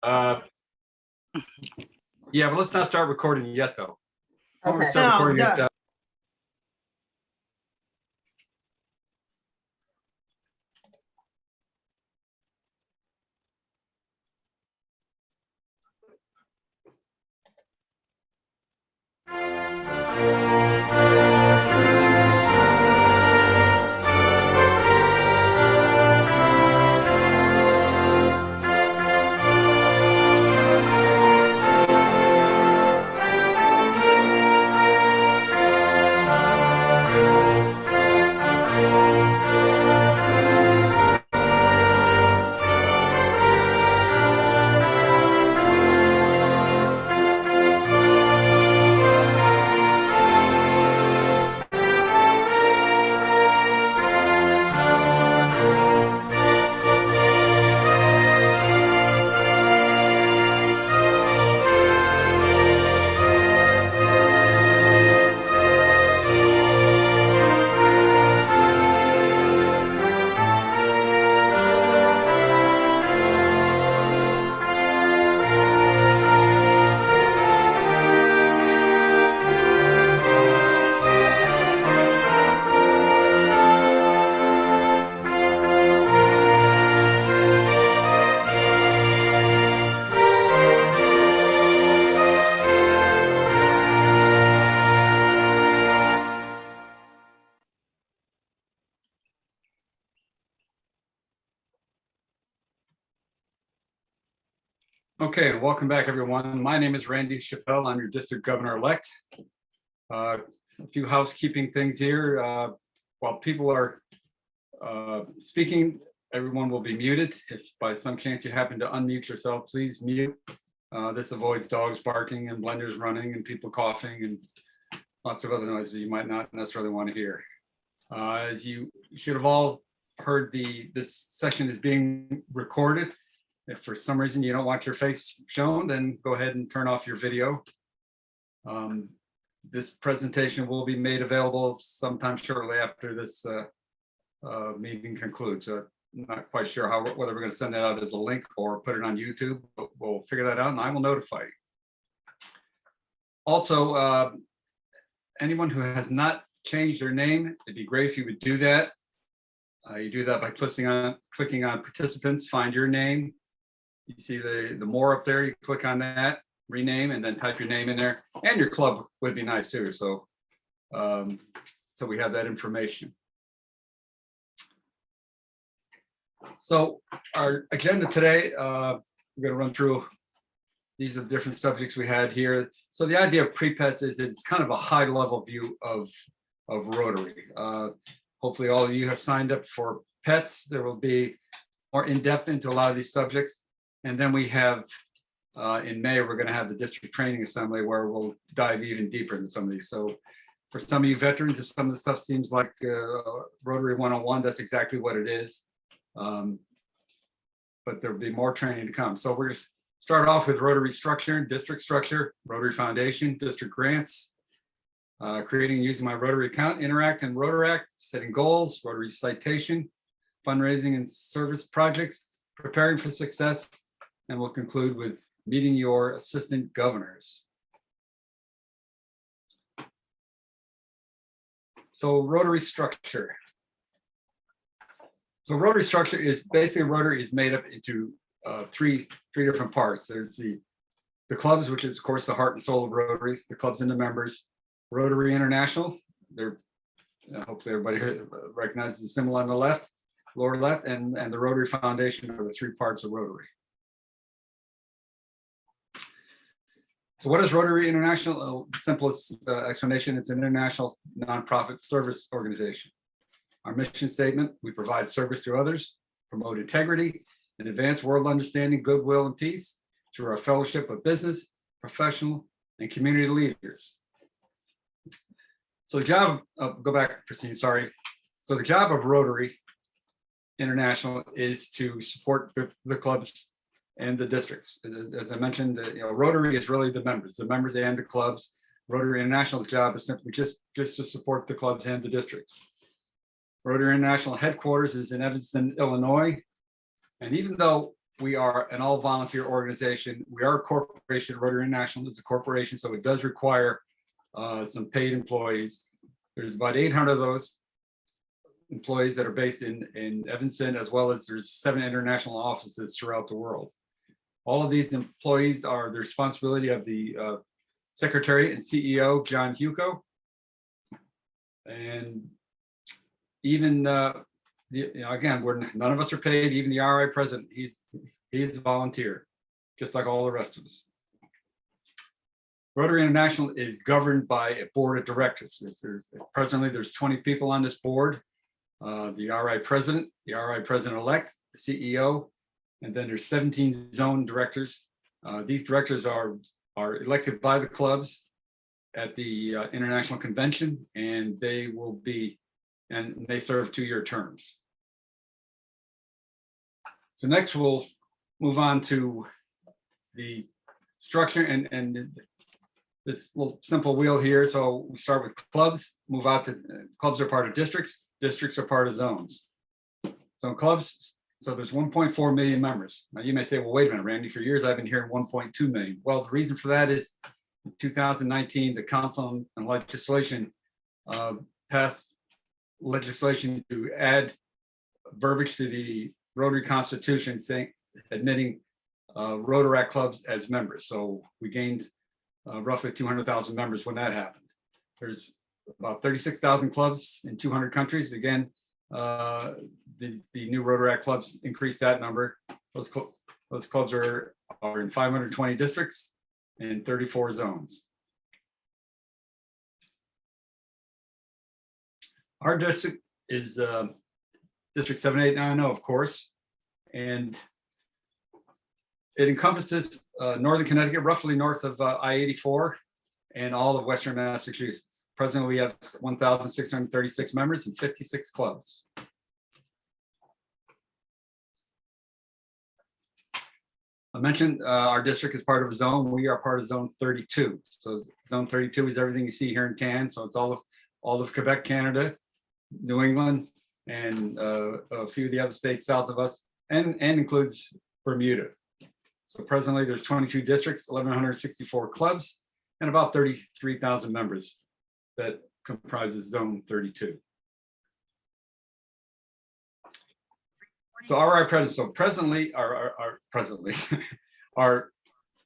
Yeah, but let's not start recording yet, though. Before we Okay. start recording No, it, no. Okay, welcome back, everyone. My name is Randy Chappelle. I'm your district governor-elect. A few housekeeping things here. While people are speaking, everyone will be muted. If by some chance you happen to unmute yourself, please mute. This avoids dogs barking and blenders running and people coughing and lots of other noises you might not necessarily want to hear. As you should have all heard, this session is being recorded. If for some reason you don't want your face shown, then go ahead and turn off your video. This presentation will be made available sometime shortly after this meeting concludes. So I'm not quite sure whether we're going to send that out as a link or put it on YouTube, but we'll figure that out and I will notify you. Also, anyone who has not changed their name, it'd be great if you would do that. You do that by clicking on participants, find your name. You see the more up there, you click on that, rename, and then type your name in there. And your club would be nice too. So, so we have that information. So our agenda today, we're going to run through. These are the different subjects we had here. So the idea of pre-pets is it's kind of a high level view of Rotary. Hopefully all of you have signed up for pets. There will be more in-depth into a lot of these subjects. And then we have, in May, we're going to have the district training assembly where we'll dive even deeper into some of these. So for some of you veterans, if some of the stuff seems like Rotary 101, that's exactly what it is. But there'll be more training to come. So we're going to start off with Rotary structure, district structure, Rotary Foundation, district grants, creating and using my Rotary account, Interact and Rotaract, setting goals, Rotary citation, fundraising and service projects, preparing for success, and we'll conclude with meeting your assistant governors. So Rotary structure. So Rotary structure is basically Rotary is made up into three different parts. There's the clubs, which is of course the heart and soul of Rotary, the clubs and the members. Rotary International, they're hopefully everybody here recognizes the symbol on the left, lower left, and the Rotary Foundation are the three parts of Rotary. So what is Rotary International? The simplest explanation, it's an international nonprofit service organization. Our mission statement, we provide service to others, promote integrity, and advance world understanding, goodwill, and peace through our fellowship of business, professional, and community leaders. So the job of, go back, Christine, sorry. So the job of Rotary International is to support the clubs and the districts. As I mentioned, Rotary is really the members and the clubs. Rotary International's job is simply just to support the clubs and the districts. Rotary International headquarters is in Evanston, Illinois. And even though we are an all volunteer organization. We are a corporation. Rotary International is a corporation, so it does require some paid employees. There's about 800 of those employees that are based in Evanston, as well as there's 7 international offices throughout the world. All of these employees are the responsibility of the Secretary and CEO, John Hugo. And even, again, none of us are paid, even the RI president, he's a volunteer, just like all the rest of us. Rotary International is governed by a board of directors. Presently, there's 20 people on this board. The RI president, the RI president-elect, the CEO, and then there's 17 zone directors. These directors are elected by the clubs at the international convention, and they serve 2-year terms. So next we'll move on to the structure and this little simple wheel here. So we start with clubs, move out to clubs are part of districts. Districts are part of zones. So in clubs, so there's 1.4 million members. Now you may say, well, wait a minute, Randy, for years I've been hearing 1.2 million. Well, the reason for that is in 2019, the Council on Legislation passed legislation to add verbiage to the Rotary Constitution saying, admitting Rotaract clubs as members. So we gained roughly 200,000 members when that happened. There's about 36,000 clubs in 200 countries. Again, the new Rotaract clubs increased that number. Those clubs are in 520 districts and 34 zones. Our district is District 7890, of course, and it encompasses northern Connecticut, roughly north of I-84, and all of Western Massachusetts. Presently, we have 1,636 members and 56 clubs. I mentioned our district is part of a zone. We are part of Zone 32. So Zone 32 is everything you see here in Cannes. So it's all of Quebec, Canada, New England, and a few of the other states south of us, and includes Bermuda. So presently, there's 22 districts, 1,164 clubs, and about 33,000 members that comprises Zone 32. So our president, presently, our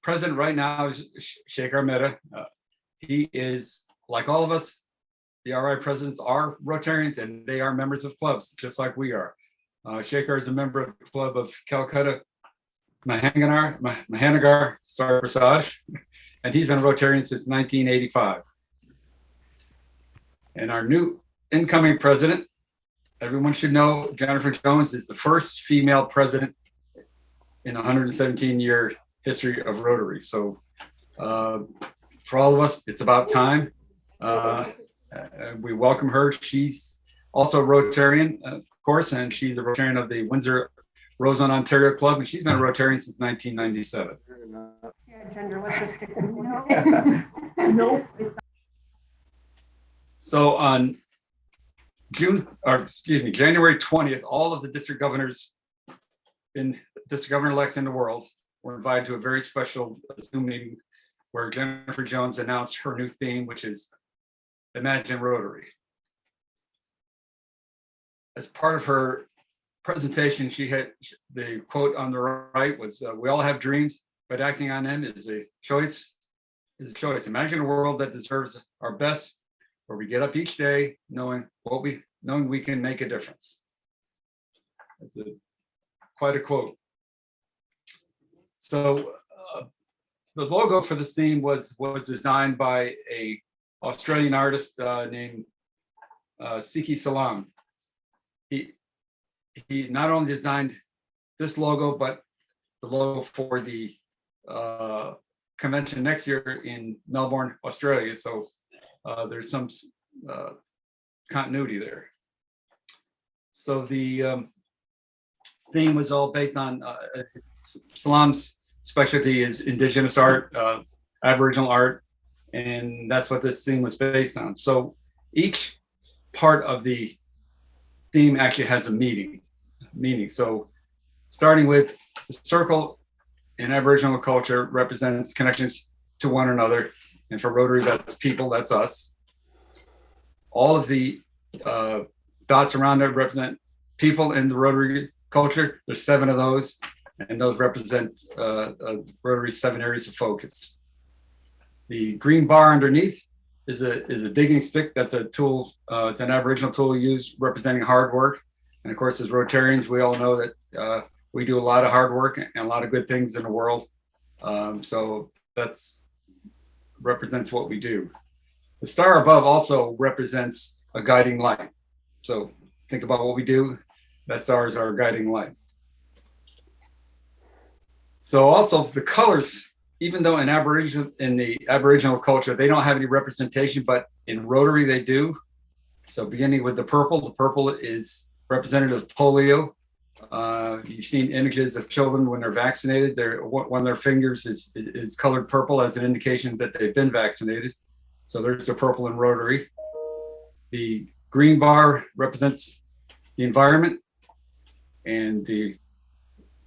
president right now is Shekhar Mehta. He is, like all of us, the RI presidents are Rotarians, and they are members of clubs, just like we are. Shekhar is a member of the club of Calcutta Mahanagar Sar Prasad, and he's been a Rotarian since 1985. And our new incoming president, everyone should know, Jennifer Jones is the first female president in 117-year history of Rotary. So for all of us, it's about time. We welcome her. She's also a Rotarian, of course, and she's a Rotarian of the Windsor Roseland, Ontario Club, and she's been a Rotarian since 1997. Yeah, gender, let's just stick with Nope. So on January 20th, all of the district governors in district governor-elects in the world were invited to a very special Zoom meeting where Jennifer Jones announced her new theme, which is Imagine Rotary. As part of her presentation, she had the quote on the right was, "We all have dreams, but acting on them is a choice. Imagine a world that deserves our best, where we get up each day knowing we can make a difference." That's quite a quote. So the logo for this theme was designed by a Australian artist named Siki Salam. He not only designed this logo, but the logo for the convention next year in Melbourne, Australia. So there's some continuity there. So the theme was all based on Salam's specialty is Indigenous art, Aboriginal art, and that's what this theme was based on. So each part of the theme actually has a meaning. So starting with The circle in Aboriginal culture represents connections to one another. And for Rotary, that's people, that's us. All of the dots around it represent people in the Rotary culture. There's 7 of those, and those represent Rotary's 7 areas of focus. The green bar underneath is a digging stick. That's a tool. It's an Aboriginal tool used representing hard work. And of course, as Rotarians, we all know that we do a lot of hard work and a lot of good things in the world. So that's represents what we do. The star above also represents a guiding light. So think about what we do. That star is our guiding light. So also the colors, even though in the Aboriginal culture, they don't have any representation, but in Rotary they do. So beginning with the purple is representative of polio. You've seen images of children when they're vaccinated. One of their fingers is colored purple as an indication that they've been vaccinated. So there's the purple in Rotary. The green bar represents the environment, and the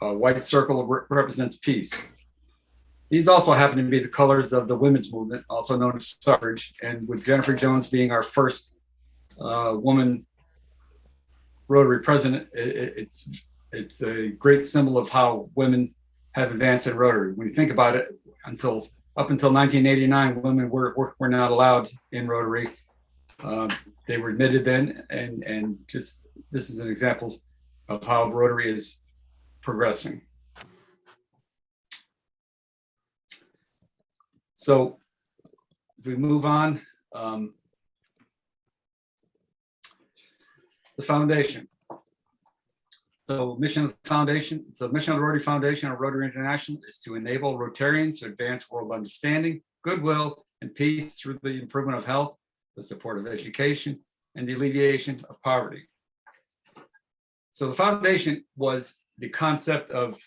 white circle represents peace. These also happen to be the colors of the women's movement, also known as suffrage. And with Jennifer Jones being our first woman Rotary president, it's a great symbol of how women have advanced in Rotary. When you think about it, up until 1989, women were not allowed in Rotary. They were admitted then, and just this is an example of how Rotary is progressing. So if we move on, the foundation. So mission of the foundation, so mission of the Rotary Foundation or Rotary International is to enable Rotarians to advance world understanding, goodwill, and peace through the improvement of health, the support of education, and the alleviation of poverty. So the foundation was the concept of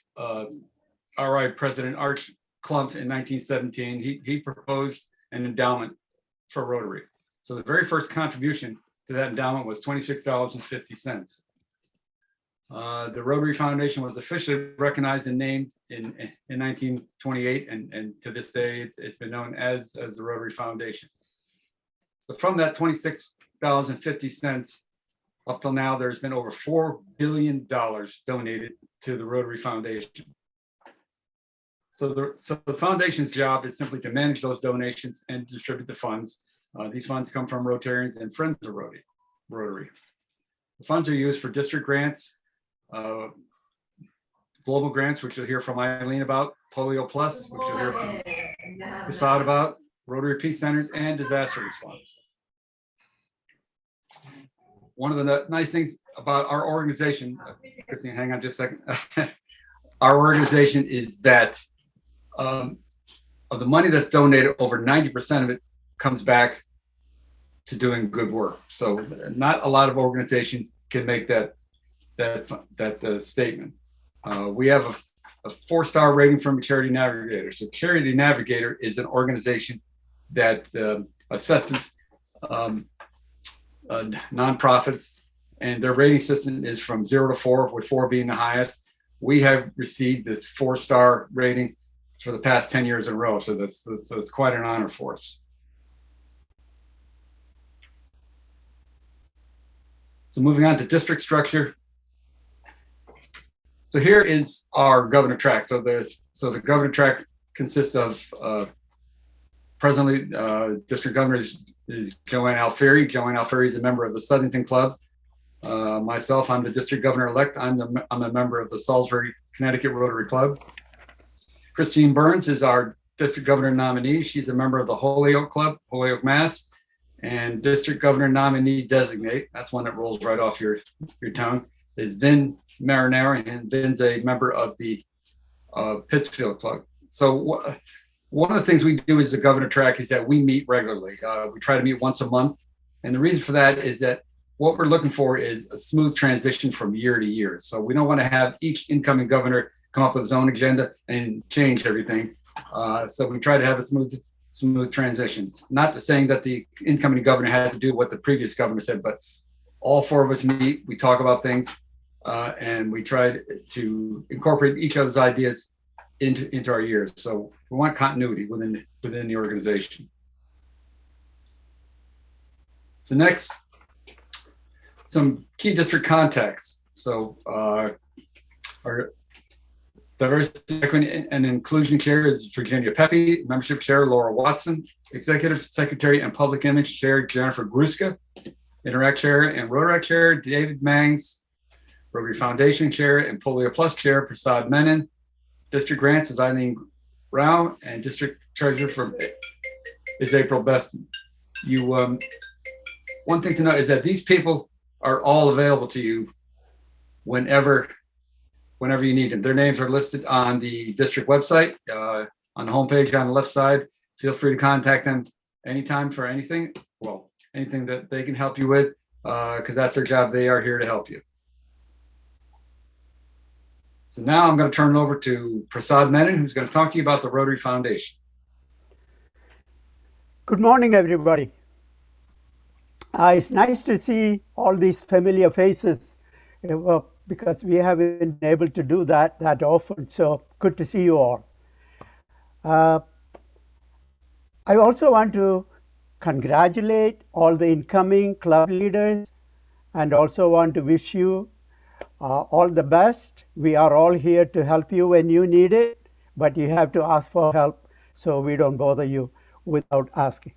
RI President Arch Clump in 1917. He proposed an endowment for Rotary. So the very first contribution to that endowment was $26.50. The Rotary Foundation was officially recognized and named in 1928, and to this day, it's been known as the Rotary Foundation. So from that $26.50 up till now, there's been over $4 billion donated to the Rotary Foundation. So the foundation's job is simply to manage those donations and distribute the funds. These funds come from Rotarians and friends of Rotary. The funds are used for district grants, global grants, which you'll hear from Eileen about, Polio Plus, which you'll hear from Prasad about, Rotary Peace Centers, and disaster response. One of the nice things about our organization, Christine, hang on just a second. Our organization is that of the money that's donated, over 90% of it comes back to doing good work. So not a lot of organizations can make that statement. We have a 4-star rating from Charity Navigator. So Charity Navigator is an organization that assesses nonprofits, and their rating system is from 0 to 4, with 4 being the highest. We have received this 4-star rating for the past 10 years in a row. So it's quite an honor for us. So moving on to district structure. So here is our governor track. So the governor track consists of presently district governor is Joanne Alfieri. Joanne Alfieri is a member of the Southington Club. Myself, I'm the district governor-elect. I'm a member of the Salisbury, Connecticut Rotary Club. Christine Burns is our district governor nominee. She's a member of the Holyoke Club, Holyoke, Mass. And district governor nominee designate, that's one that rolls right off your tongue, is Vin Marinara, and Vin's a member of the Pittsfield Club. So one of the things we do as the governor track is that we meet regularly. We try to meet once a month. And the reason for that is that what we're looking for is a smooth transition from year to year. So we don't want to have each incoming governor come up with his own agenda and change everything. So we try to have a smooth transitions. Not to saying that the incoming governor has to do what the previous governor said, but all 4 of us meet, we talk about things, And we tried to incorporate each other's ideas into our years. So we want continuity within the organization. So next, some key district contacts. So our diversity, equity, and inclusion chair is Virginia Pepe, membership chair Laura Watson, executive secretary and public image chair Jennifer Gruska, Interact chair and Rotaract chair David Mangs, Rotary Foundation chair and Polio Plus chair Prasad Menon, district grants is Eileen Rao, and district treasurer is April Beston. One thing to note is that these people are all available to you whenever you need them. Their names are listed on the district website, on the homepage on the left side. Feel free to contact them anytime for anything. Well, anything that they can help you with, because that's their job. They are here to help you. So now I'm going to turn it over to Prasad Menon, who's going to talk to you about the Rotary Foundation. Good morning, everybody. It's nice to see all these familiar faces because we haven't been able to do that often. So good to see you all. I also want to congratulate all the incoming club leaders and also want to wish you all the best. We are all here to help you when you need it, but you have to ask for help so we don't bother you without asking.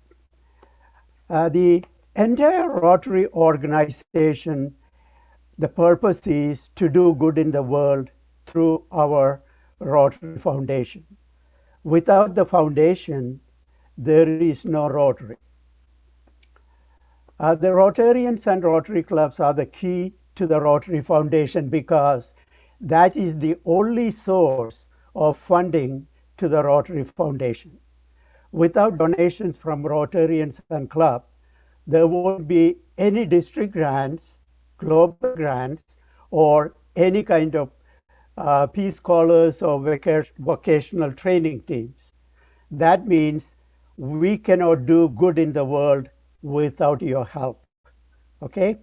The entire Rotary organization, the purpose is to do good in the world through our Rotary Foundation. Without the foundation, there is no Rotary. The Rotarians and Rotary clubs are the key to the Rotary Foundation because that is the only source of funding to the Rotary Foundation. Without donations from Rotarians and clubs, there won't be any district grants, global grants, or any kind of Peace Scholars or vocational training teams. That means we cannot do good in the world without your help. Okay?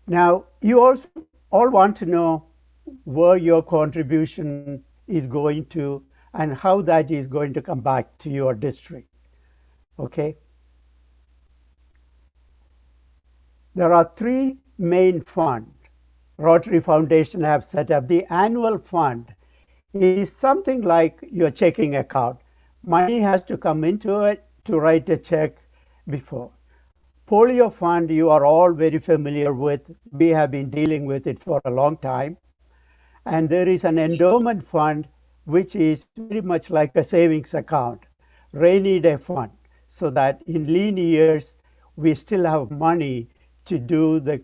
Now, you also all want to know where your contribution is going to and how that is going to come back to your district. Okay? There are three main funds Rotary Foundation have set up. The annual fund is something like your checking account. Money has to come into it to write a check before. Polio fund, you are all very familiar with. We have been dealing with it for a long time. And there is an endowment fund, which is very much like a savings account, rainy day fund, so that in lean years, we still have money to do the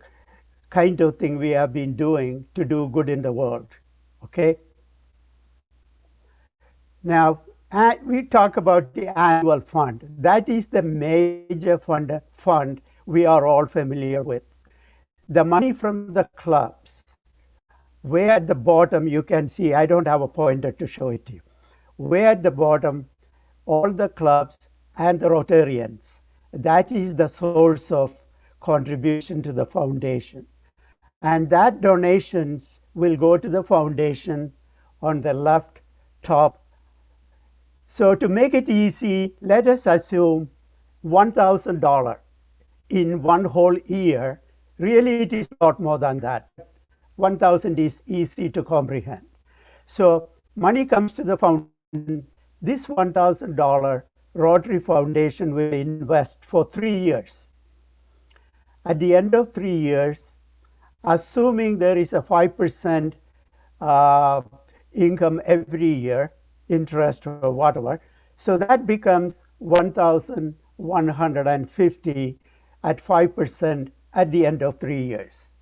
kind of thing we have been doing to do good in the world. Okay? Now, we talk about the annual fund. That is the major fund we are all familiar with. The money from the clubs, way at the bottom you can see, I don't have a pointer to show it to you. Way at the bottom, all the clubs and the Rotarians, that is the source of contribution to the foundation. And that donations will go to the foundation on the left top. So to make it easy, let us assume $1,000 in one whole year. Really, it is a lot more than that. 1,000 is easy to comprehend. So money comes to the foundation. This $1,000 Rotary Foundation will invest for 3 years. At the end of 3 years, assuming there is a 5% income every year, interest or whatever, so that becomes 1,150 at 5% at the end of 3 years.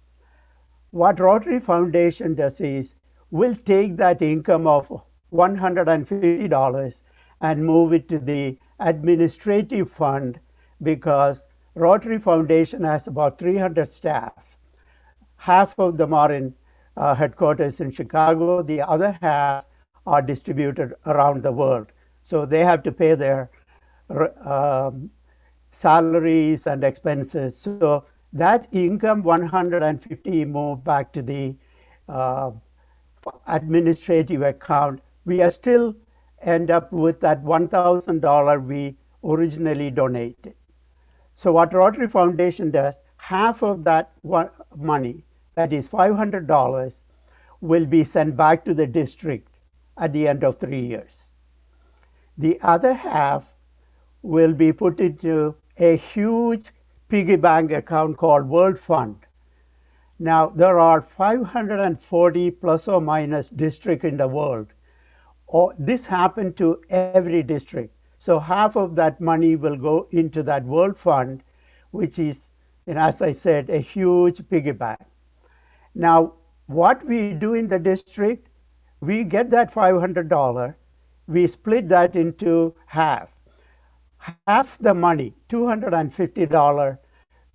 What Rotary Foundation does is we'll take that income of $150 and move it to the administrative fund because Rotary Foundation has about 300 staff. Half of them are in headquarters in Chicago. The other half are distributed around the world. So they have to pay their salaries and expenses. So That income 150 moved back to the uh, administrative account. We are still end up with that $1,000 we originally donated. So what Rotary Foundation does, half of that money, that is $500, will be sent back to the district at the end of 3 years. The other half will be put into a huge piggy bank account called World Fund. Now, there are 540 plus or minus districts in the world. This happened to every district. So half of that money will go into that World Fund, which is, and as I said, a huge piggy bank. Now, what we do in the district, we get that $500, we split that into half. Half the money, $250,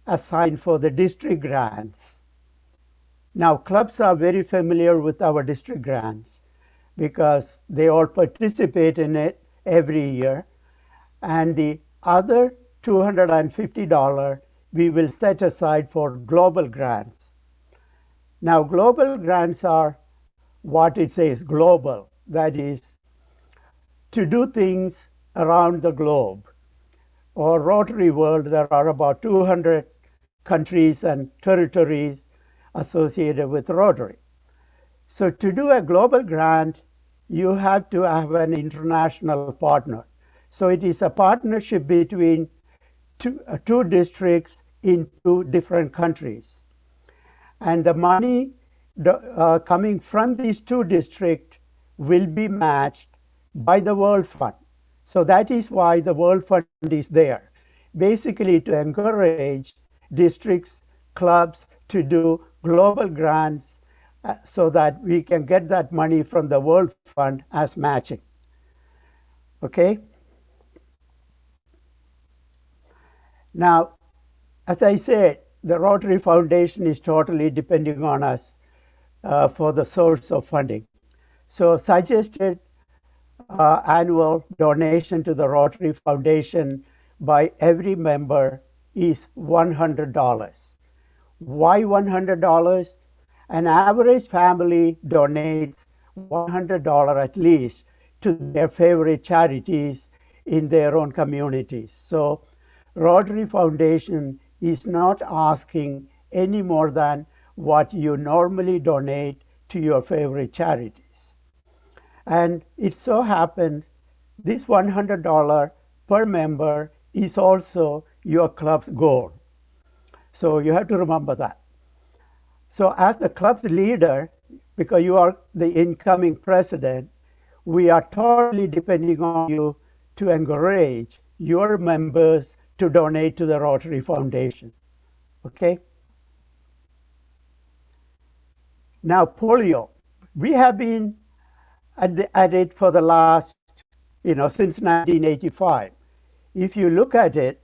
assigned for the district grants. Now, clubs are very familiar with our district grants because they all participate in it every year. And the other $250 we will set aside for global grants. Now, global grants are what it says, global. That is, to do things around the globe. Or Rotary World, there are about 200 countries and territories associated with Rotary. So to do a global grant, you have to have an international partner. So it is a partnership between two districts in two different countries. And the money coming from these two districts will be matched by the World Fund. So that is why the World Fund is there, basically to encourage districts, clubs to do global grants so that we can get that money from the World Fund as matching. Okay? Now, as I said, the Rotary Foundation is totally depending on us for the source of funding. So suggested annual donation to the Rotary Foundation by every member is $100. Why $100? An average family donates $100 at least to their favorite charities in their own communities. So Rotary Foundation is not asking any more than what you normally donate to your favorite charities. And it so happens this $100 per member is also your club's goal. So you have to remember that. So as the club's leader, because you are the incoming president, we are totally depending on you to encourage your members to donate to the Rotary Foundation. Okay? Now, polio. We have been at it for the last, since 1985. If you look at it,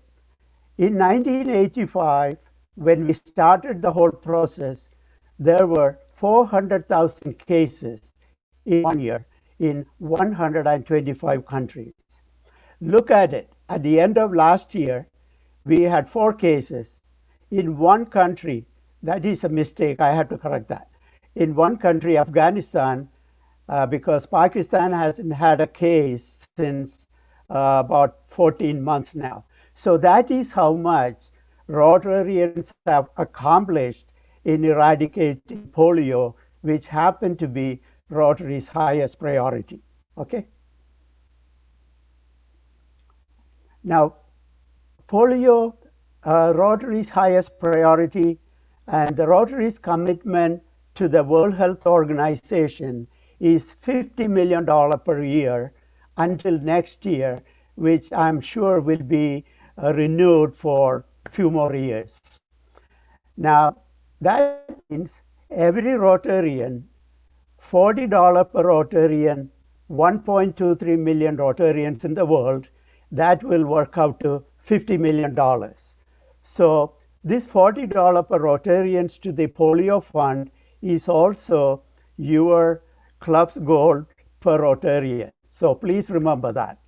in 1985, when we started the whole process, there were 400,000 cases in 1 year in 125 countries. Look at it. At the end of last year, we had 4 cases in one country. That is a mistake. I have to correct that. In one country, Afghanistan, because Pakistan hasn't had a case since about 14 months now. So that is how much Rotarians have accomplished in eradicating polio, which happened to be Rotary's highest priority. Okay? Now, polio, Rotary's highest priority, and the Rotary's commitment to the World Health Organization is $50 million per year until next year, which I'm sure will be renewed for a few more years. Now, that means every Rotarian, $40 per Rotarian, 1.23 million Rotarians in the world, that will work out to $50 million. So this $40 per Rotarians to the polio fund is also your club's goal per Rotarian. So please remember that.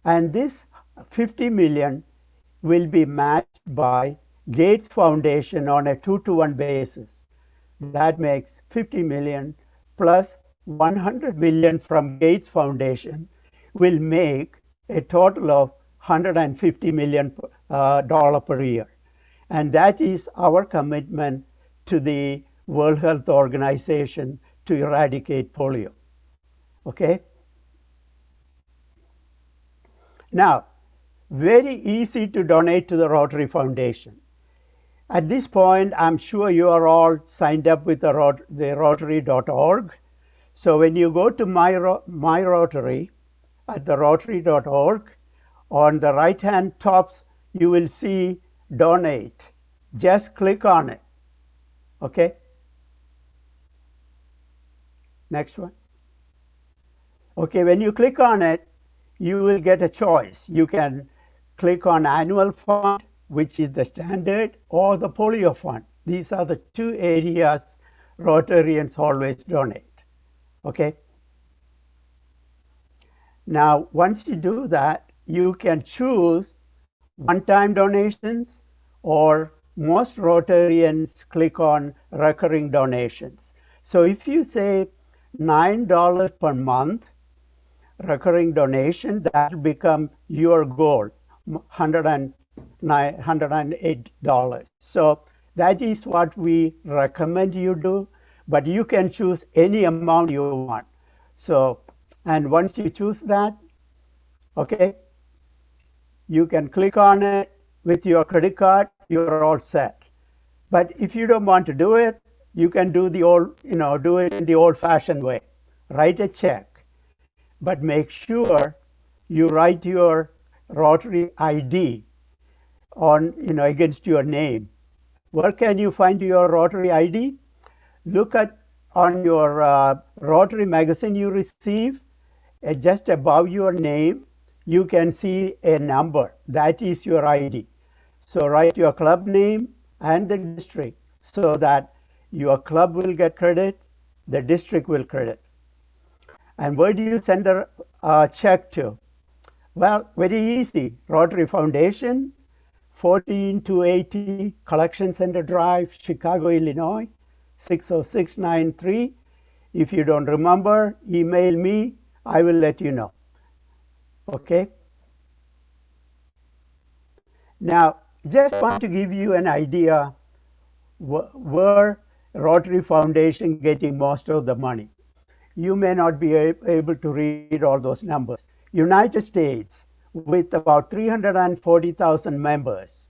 And this $50 million will be matched by Gates Foundation on a 2-to-1 basis. That makes 50 million plus 100 million from Gates Foundation will make a total of $150 million per year. And that is our commitment to the World Health Organization to eradicate polio. Okay? Now, very easy to donate to the Rotary Foundation. At this point, I'm sure you are all signed up with the Rotary.org. So when you go to My Rotary at the Rotary.org, on the right-hand tops, you will see Donate. Just click on it. Okay? Next one. Okay, when you click on it, you will get a choice. You can click on Annual Fund, which is the standard, or the Polio Fund. These are the two areas Rotarians always donate. Okay? Now, once you do that, you can choose one-time donations, or most Rotarians click on recurring donations. So if you say $9 per month, recurring donation, that will become your goal, $108. So that is what we recommend you do, but you can choose any amount you want. So, and once you choose that, okay, you can click on it with your credit card, you're all set. But if you don't want to do it, you can do the old, do it in the old-fashioned way. Write a check, but make sure you write your Rotary ID on, against your name. Where can you find your Rotary ID? Look at on your Rotary magazine you receive, just above your name, you can see a number. That is your ID. So write your club name and the district so that your club will get credit, the district will credit. And where do you send the check to? Well, very easy. Rotary Foundation, 14280 Collection Center Drive, Chicago, Illinois, 60693. If you don't remember, email me. I will let you know. Okay? Now, just want to give you an idea where Rotary Foundation getting most of the money. You may not be able to read all those numbers. United States, with about 340,000 members,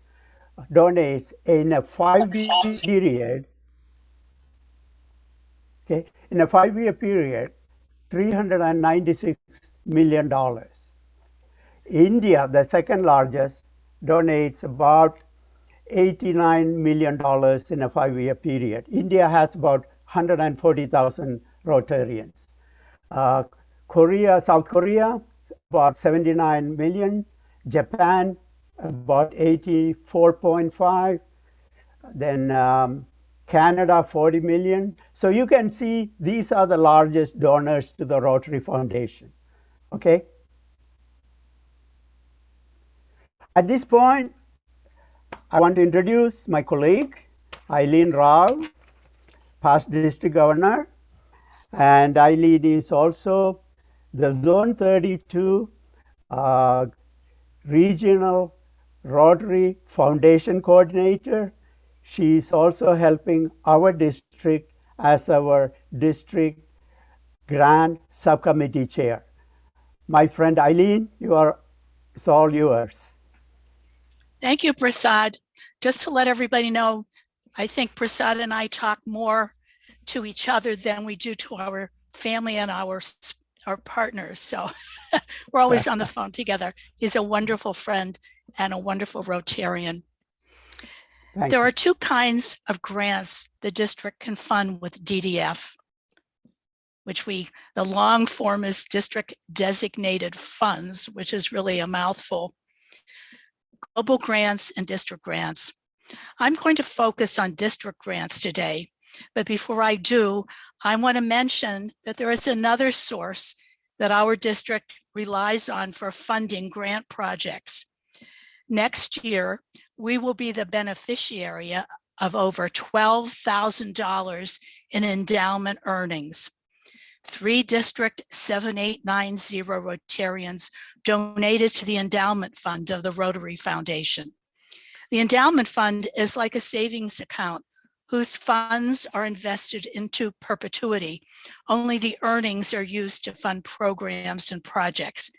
donates in a 5-year period. Okay, in a 5-year period, $396 million. India, the second largest, donates about $89 million in a 5-year period. India has about 140,000 Rotarians. South Korea, about 79 million. Japan, about 84.5. Then Canada, 40 million. So you can see these are the largest donors to the Rotary Foundation. Okay? At this point, I want to introduce my colleague, Eileen Rao, past district governor. And Eileen is also the Zone 32 Regional Rotary Foundation Coordinator. She is also helping our district as our district grant subcommittee chair. My friend Eileen, it's all yours. Thank you, Prasad. Just to let everybody know, I think Prasad and I talk more to each other than we do to our family and our partners. So we're always on the phone together. He's a wonderful friend and a wonderful Rotarian. There are two kinds of grants the district can fund with DDF, which the long form is district designated funds, which is really a mouthful. Global grants and district grants. I'm going to focus on district grants today, but before I do, I want to mention that there is another source that our district relies on for funding grant projects. Next year, we will be the beneficiary of over $12,000 in endowment earnings. 3 District 7890 Rotarians donated to the endowment fund of the Rotary Foundation. The endowment fund is like a savings account whose funds are invested into perpetuity. Only the earnings are used to fund programs and projects.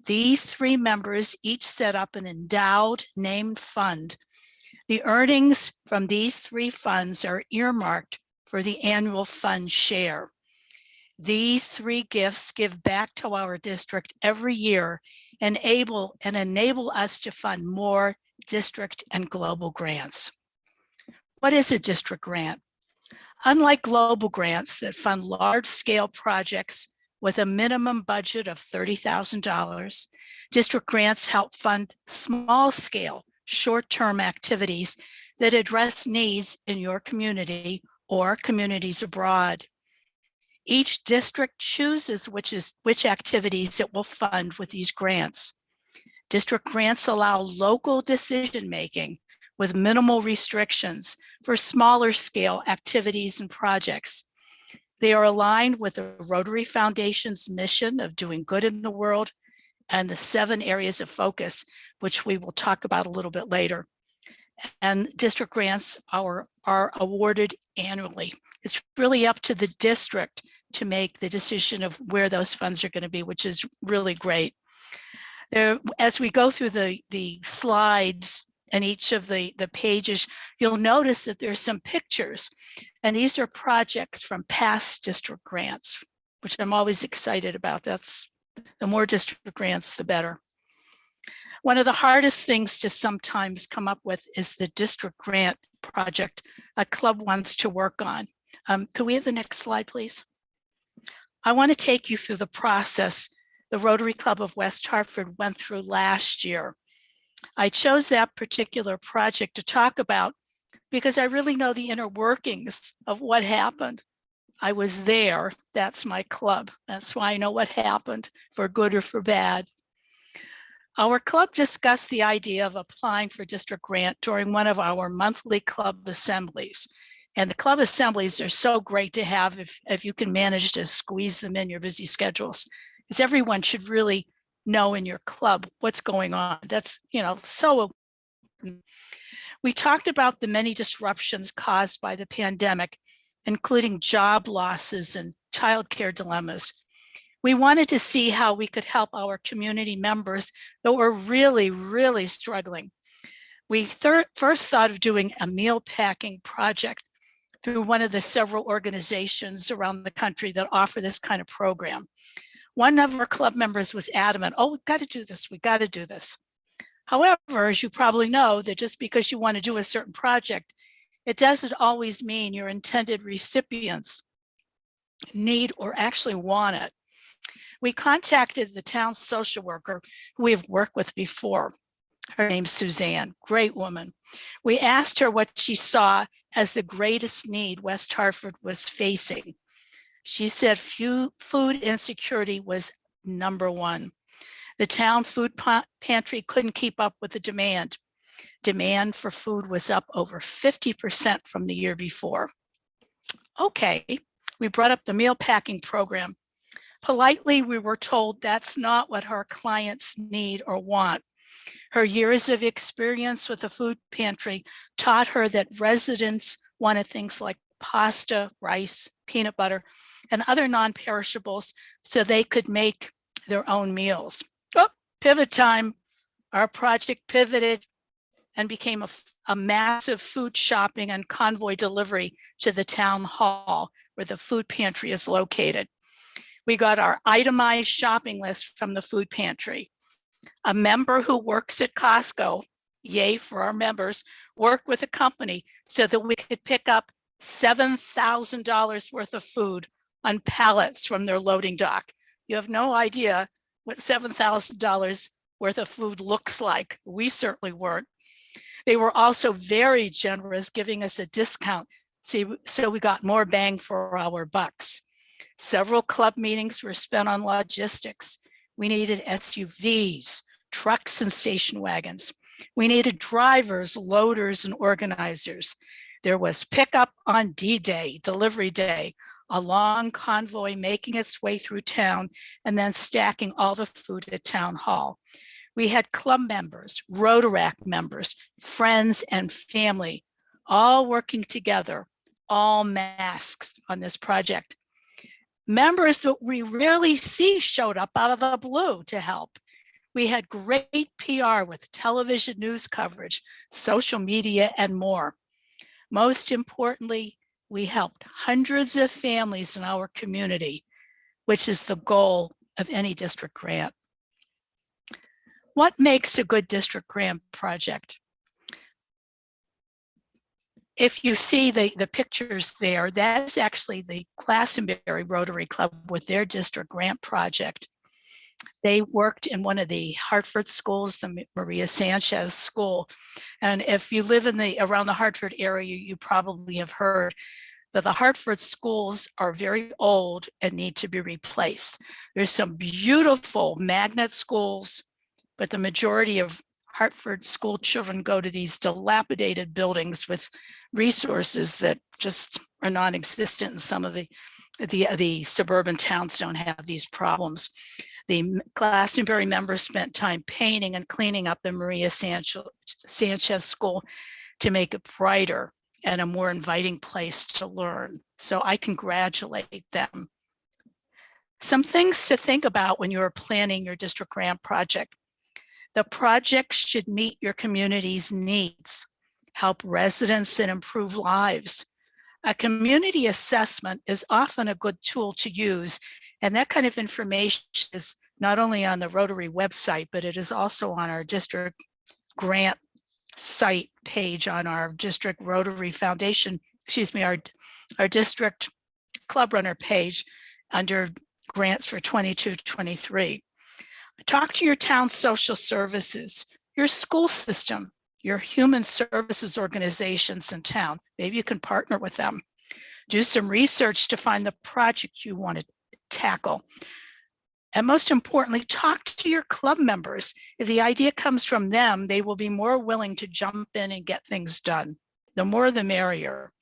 These 3 members each set up an endowed named fund. The earnings from these 3 funds are earmarked for the annual fund share. These 3 gifts give back to our district every year and enable us to fund more district and global grants. What is a district grant? Unlike global grants that fund large-scale projects with a minimum budget of $30,000, district grants help fund small-scale, short-term activities that address needs in your community or communities abroad. Each district chooses which activities it will fund with these grants. District grants allow local decision-making with minimal restrictions for smaller scale activities and projects. They are aligned with the Rotary Foundation's mission of doing good in the world and the 7 areas of focus, which we will talk about a little bit later. And district grants are awarded annually. It's really up to the district to make the decision of where those funds are going to be, which is really great. As we go through the slides and each of the pages, you'll notice that there's some pictures. And these are projects from past district grants, which I'm always excited about. That's the more district grants, the better. One of the hardest things to sometimes come up with is the district grant project a club wants to work on. Could we have the next slide, please? I want to take you through the process the Rotary Club of West Hartford went through last year. I chose that particular project to talk about because I really know the inner workings of what happened. I was there, that's my club. That's why I know what happened, for good or for bad. Our club discussed the idea of applying for district grant during one of our monthly club assemblies. And the club assemblies are so great to have if you can manage to squeeze them in your busy schedules, because everyone should really know in your club what's going on. That's, so important. We talked about the many disruptions caused by the pandemic, including job losses and childcare dilemmas. We wanted to see how we could help our community members that were really, really struggling. We first thought of doing a meal packing project through one of the several organizations around the country that offer this kind of program. One of our club members was adamant, oh, we've got to do this, we got to do this. However, as you probably know, that just because you want to do a certain project, it doesn't always mean your intended recipients need or actually want it. We contacted the town social worker who we have worked with before. Her name's Suzanne, great woman. We asked her what she saw as the greatest need West Hartford was facing. She said food insecurity was #1. The town food pantry couldn't keep up with the demand. Demand for food was up over 50% from the year before. Okay, we brought up the meal packing program. Politely, we were told that's not what her clients need or want. Her years of experience with the food pantry taught her that residents wanted things like pasta, rice, peanut butter, and other non-perishables so they could make their own meals. Oh, pivot time. Our project pivoted and became a massive food shopping and convoy delivery to the town hall where the food pantry is located. We got our itemized shopping list from the food pantry. A member who works at Costco, yay for our members, worked with a company so that we could pick up $7,000 worth of food on pallets from their loading dock. You have no idea what $7,000 worth of food looks like. We certainly weren't. They were also very generous, giving us a discount, so we got more bang for our bucks. Several club meetings were spent on logistics. We needed SUVs, trucks, and station wagons. We needed drivers, loaders, and organizers. There was pickup on D-Day, delivery day, a long convoy making its way through town and then stacking all the food at town hall. We had club members, Rotaract members, friends, and family all working together, all masks on this project. Members that we rarely see showed up out of the blue to help. We had great PR with television news coverage, social media, and more. Most importantly, we helped hundreds of families in our community, which is the goal of any district grant. What makes a good district grant project? If you see the pictures there, that's actually the Glastonbury Rotary Club with their district grant project. They worked in one of the Hartford schools, the Maria Sanchez School. And if you live in around the Hartford area, you probably have heard that the Hartford schools are very old and need to be replaced. There's some beautiful magnet schools, but the majority of Hartford school children go to these dilapidated buildings with resources that just are non-existent in some of the suburban towns don't have these problems. The Glastonbury members spent time painting and cleaning up the Maria Sanchez School to make it brighter and a more inviting place to learn. So I congratulate them. Some things to think about when you are planning your district grant project. The project should meet your community's needs, help residents and improve lives. A community assessment is often a good tool to use, and that kind of information is not only on the Rotary website, but it is also on our district grant site page on our district Rotary Foundation, our district club runner page under grants for 22-23. Talk to your town social services, your school system, your human services organizations in town. Maybe you can partner with them. Do some research to find the project you want to tackle. And most importantly, talk to your club members. If the idea comes from them, they will be more willing to jump in and get things done. The more the merrier.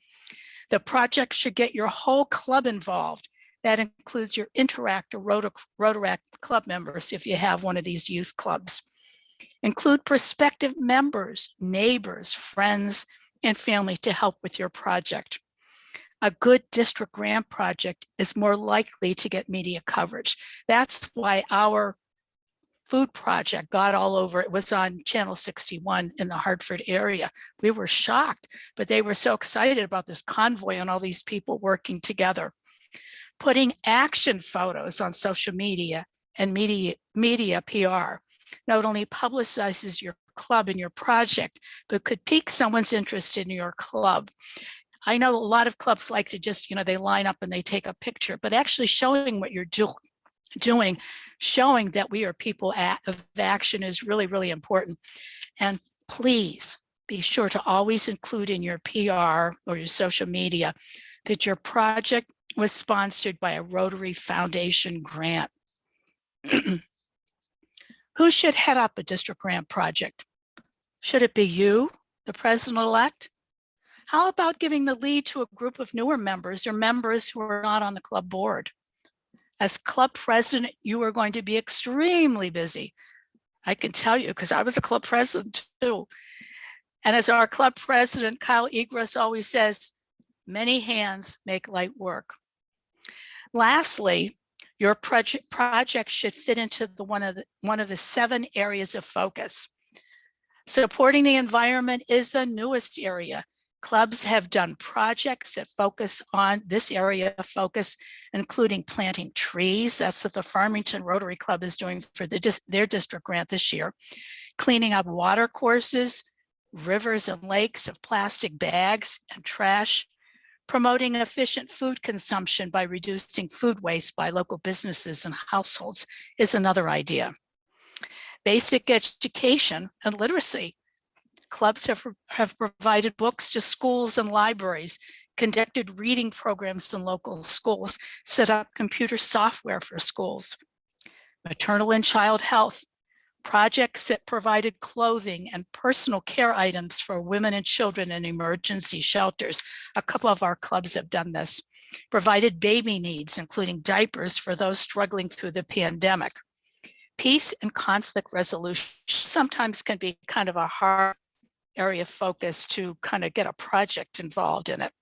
The project should get your whole club involved. That includes your Interact or Rotaract club members if you have one of these youth clubs. Include prospective members, neighbors, friends, and family to help with your project. A good district grant project is more likely to get media coverage. That's why our food project got all over. It was on Channel 61 in the Hartford area. We were shocked, but they were so excited about this convoy and all these people working together. Putting action photos on social media and media PR not only publicizes your club and your project, but could pique someone's interest in your club. I know a lot of clubs like to just, they line up and they take a picture, but actually showing what you're doing, showing that we are people of action is really, really important. And please be sure to always include in your PR or your social media that your project was sponsored by a Rotary Foundation grant. Who should head up a district grant project? Should it be you, the president-elect? How about giving the lead to a group of newer members or members who are not on the club board? As club president, you are going to be extremely busy. I can tell you, because I was a club president too. And as our club president, Kyle Egros, always says, many hands make light work. Lastly, your project should fit into one of the 7 areas of focus. Supporting the environment is the newest area. Clubs have done projects that focus on this area of focus, including planting trees. That's what the Farmington Rotary Club is doing for their district grant this year. Cleaning up water courses, rivers and lakes of plastic bags and trash. Promoting efficient food consumption by reducing food waste by local businesses and households is another idea. Basic education and literacy. Clubs have provided books to schools and libraries, conducted reading programs in local schools, set up computer software for schools. Maternal and child health, Projects that provided clothing and personal care items for women and children in emergency shelters. A couple of our clubs have done this. Provided baby needs, including diapers for those struggling through the pandemic. Peace and conflict resolution sometimes can be kind of a hard area of focus to kind of get a project involved in it.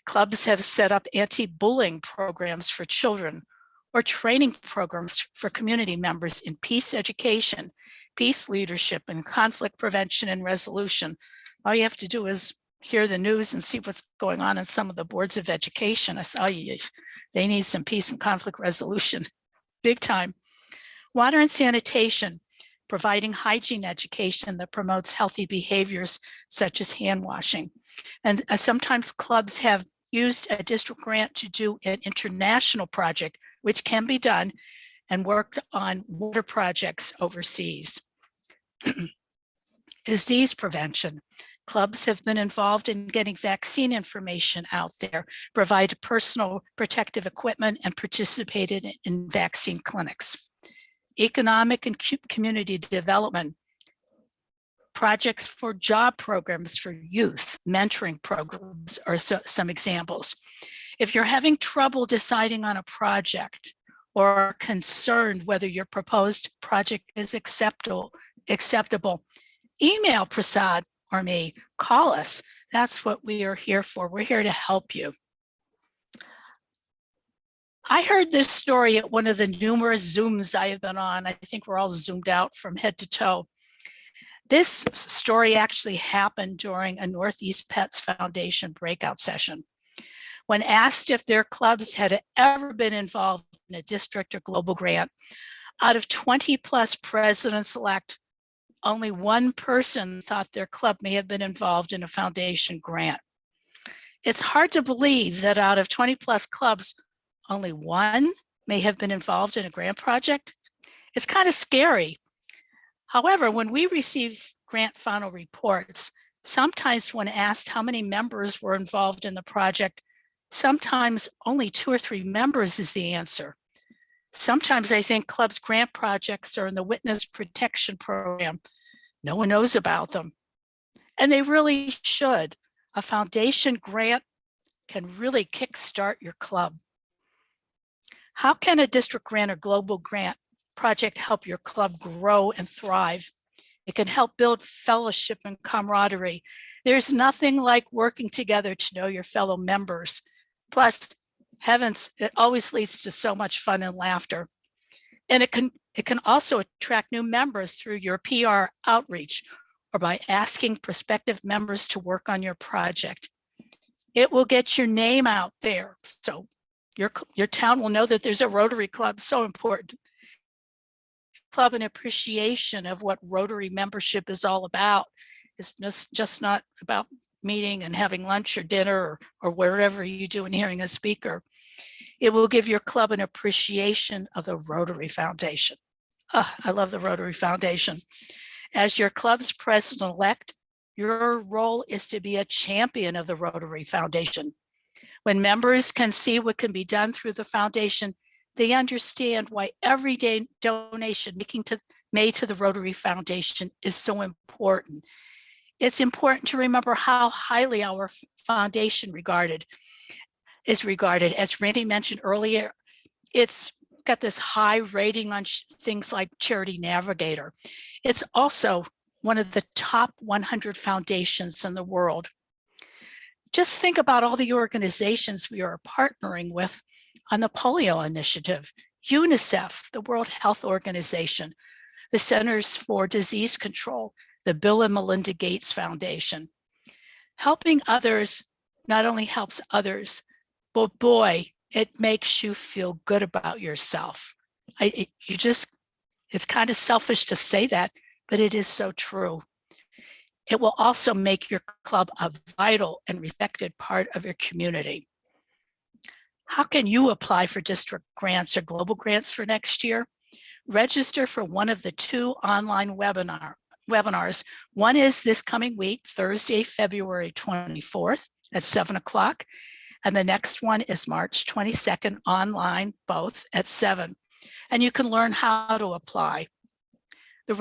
Clubs have set up anti-bullying programs for children or training programs for community members in peace education, peace leadership, and conflict prevention and resolution. All you have to do is hear the news and see what's going on in some of the boards of education. I saw they need some peace and conflict resolution, big time. Water and sanitation, providing hygiene education that promotes healthy behaviors such as hand washing. And sometimes clubs have used a district grant to do an international project, which can be done, and worked on water projects overseas. Disease prevention. Clubs have been involved in getting vaccine information out there, provide personal protective equipment, and participated in vaccine clinics. Economic and community development. Projects for job programs for youth, mentoring programs are some examples. If you're having trouble deciding on a project or are concerned whether your proposed project is acceptable, email Prasad or me, call us. That's what we are here for. We're here to help you. I heard this story at one of the numerous Zooms I have been on. I think we're all zoomed out from head to toe. This story actually happened during a Northeast Pets Foundation breakout session. When asked if their clubs had ever been involved in a district or global grant, out of 20 plus presidents-elect, only one person thought their club may have been involved in a foundation grant. It's hard to believe that out of 20 plus clubs, only one may have been involved in a grant project. It's kind of scary. However, when we receive grant final reports, sometimes when asked how many members were involved in the project, sometimes only 2 or 3 members is the answer. Sometimes I think clubs' grant projects are in the witness protection program. No one knows about them. And they really should. A foundation grant can really kickstart your club. How can a district grant or global grant project help your club grow and thrive? It can help build fellowship and camaraderie. There's nothing like working together to know your fellow members. Plus, heavens, it always leads to so much fun and laughter. And it can also attract new members through your PR outreach or by asking prospective members to work on your project. It will get your name out there. So your town will know that there's a Rotary Club, so important. Club and appreciation of what Rotary membership is all about. It's just not about meeting and having lunch or dinner or wherever you do and hearing a speaker. It will give your club an appreciation of the Rotary Foundation. Oh, I love the Rotary Foundation. As your club's president-elect, your role is to be a champion of the Rotary Foundation. When members can see what can be done through the foundation, they understand why every day donation made to the Rotary Foundation is so important. It's important to remember how highly our foundation is regarded. As Randy mentioned earlier, it's got this high rating on things like Charity Navigator. It's also one of the top 100 foundations in the world. Just think about all the organizations we are partnering with on the polio initiative, UNICEF, the World Health Organization, the Centers for Disease Control, the Bill and Melinda Gates Foundation. Helping others not only helps others, but boy, it makes you feel good about yourself. It's kind of selfish to say that, but it is so true. It will also make your club a vital and respected part of your community. How can you apply for district grants or global grants for next year? Register for one of the 2 online webinars. One is this coming week, Thursday, February 24th at 7 o'clock. And the next one is March 22nd online, both at 7. And you can learn how to apply. The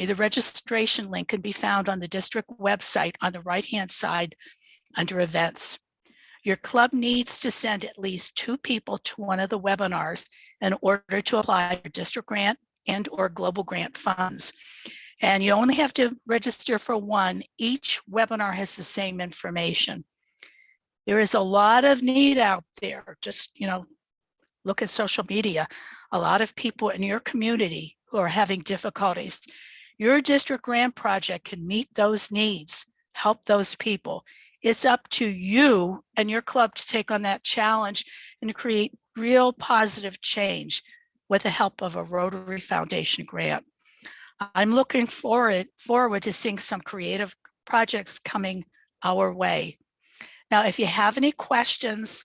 the registration link can be found on the district website on the right-hand side under events. Your club needs to send at least 2 people to one of the webinars in order to apply for district grant and or global grant funds. And you only have to register for one. Each webinar has the same information. There is a lot of need out there. Just, look at social media. A lot of people in your community who are having difficulties. Your district grant project can meet those needs, help those people. It's up to you and your club to take on that challenge and create real positive change with the help of a Rotary Foundation grant. I'm looking forward to seeing some creative projects coming our way. Now, if you have any questions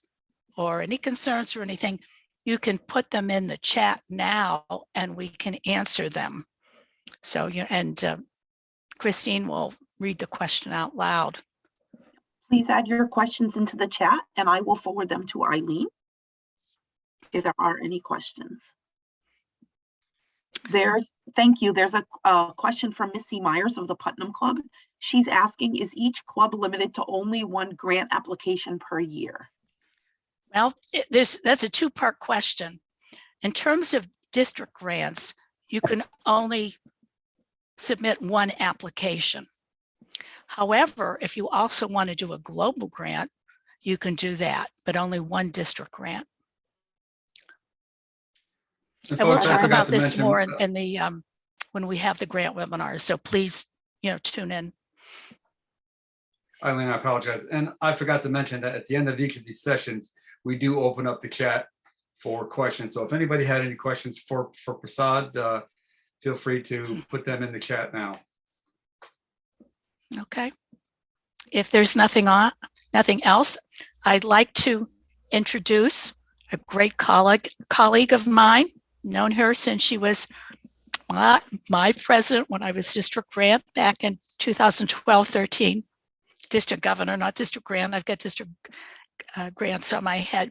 or any concerns or anything, you can put them in the chat now and we can answer them. So, Christine will read the question out loud. Please add your questions into the chat and I will forward them to Eileen if there are any questions. Thank you. There's a question from Missy Myers of the Putnam Club. She's asking, is each club limited to only one grant application per year? Well, that's a 2-part question. In terms of district grants, you can only submit one application. However, if you also want to do a global grant, you can do that, but only one district grant. And we'll folks, I talk forgot about to this mention, more in the when we have the grant webinars. So please, tune in. Eileen, I apologize. And I forgot to mention that at the end of each of these sessions, we do open up the chat for questions. So if anybody had any questions for Prasad, feel free to put them in the chat now. Okay. If there's nothing else, I'd like to introduce a great colleague of mine, known her since she was my president when I was district grant back in 2012-13. District governor, not district grant. I've got district grants on my head.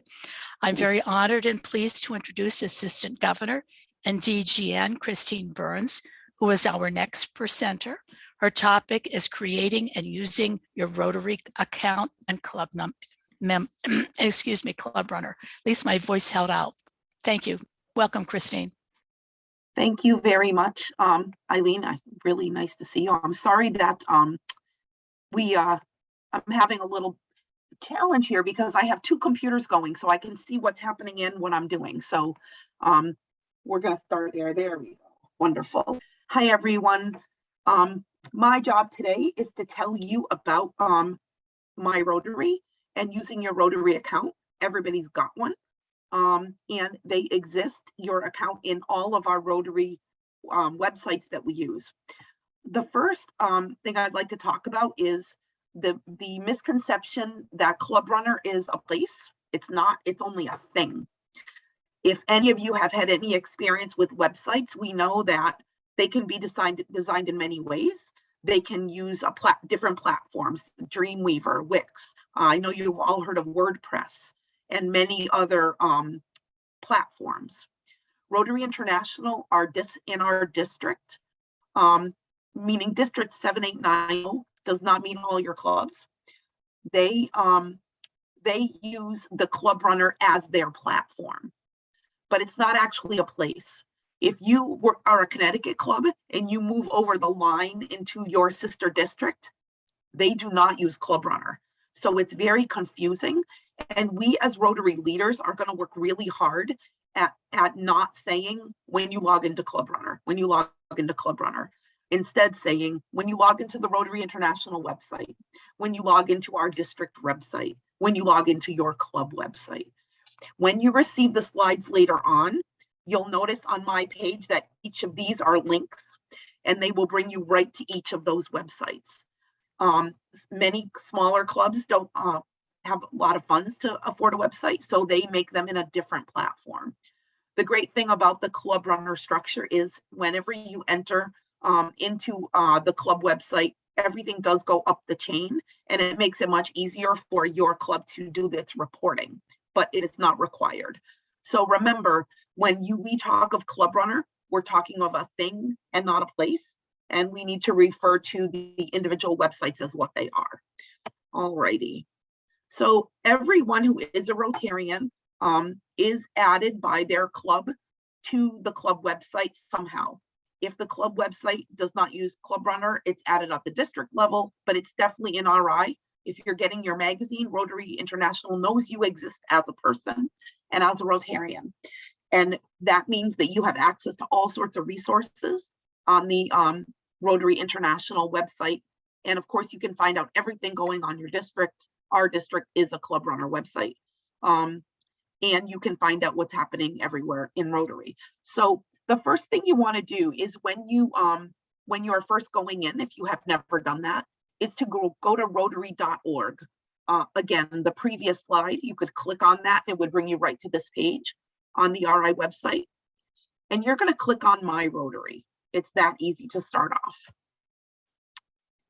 I'm very honored and pleased to introduce Assistant Governor and DGN, Christine Burns, who is our next presenter. Her topic is creating and using your Rotary account and club club runner. At least my voice held out. Thank you. Welcome, Christine. Thank you very much, Eileen. Really nice to see you. I'm sorry that I'm having a little challenge here because I have 2 computers going, so I can see what's happening in what I'm doing. So we're going to start there. There we go. Wonderful. Hi, everyone. My job today is to tell you about my Rotary and using your Rotary account. Everybody's got one. And they exist, your account, in all of our Rotary websites that we use. The first thing I'd like to talk about is the misconception that Club Runner is a place. It's not, it's only a thing. If any of you have had any experience with websites, we know that they can be designed in many ways. They can use different platforms, Dreamweaver, Wix. I know you've all heard of WordPress and many other platforms. Rotary International are in our district, meaning District 7890 does not mean all your clubs. They use the Club Runner as their platform, but it's not actually a place. If you are a Connecticut club and you move over the line into your sister district, they do not use Club Runner. So it's very confusing. And we as Rotary leaders are going to work really hard at not saying when you log into Club Runner, when you log into Club Runner. Instead saying when you log into the Rotary International website, when you log into our district website, when you log into your club website. When you receive the slides later on, you'll notice on my page that each of these are links and they will bring you right to each of those websites. Many smaller clubs don't have a lot of funds to afford a website, so they make them in a different platform. The great thing about the Club Runner structure is whenever you enter into the club website, everything does go up the chain and it makes it much easier for your club to do this reporting, but it is not required. So remember, when we talk of Club Runner, we're talking of a thing and not a place. And we need to refer to the individual websites as what they are. Alrighty. So everyone who is a Rotarian is added by their club to the club website somehow. If the club website does not use Club Runner, it's added at the district level, but it's definitely in RI. If you're getting your magazine, Rotary International knows you exist as a person and as a Rotarian. And that means that you have access to all sorts of resources on the Rotary International website. And of course, you can find out everything going on your district. Our district is a Club Runner website. And you can find out what's happening everywhere in Rotary. So the first thing you want to do is when you are first going in, if you have never done that, is to go to rotary.org. Again, the previous slide, you could click on that. It would bring you right to this page on the RI website. And you're going to click on My Rotary. It's that easy to start off.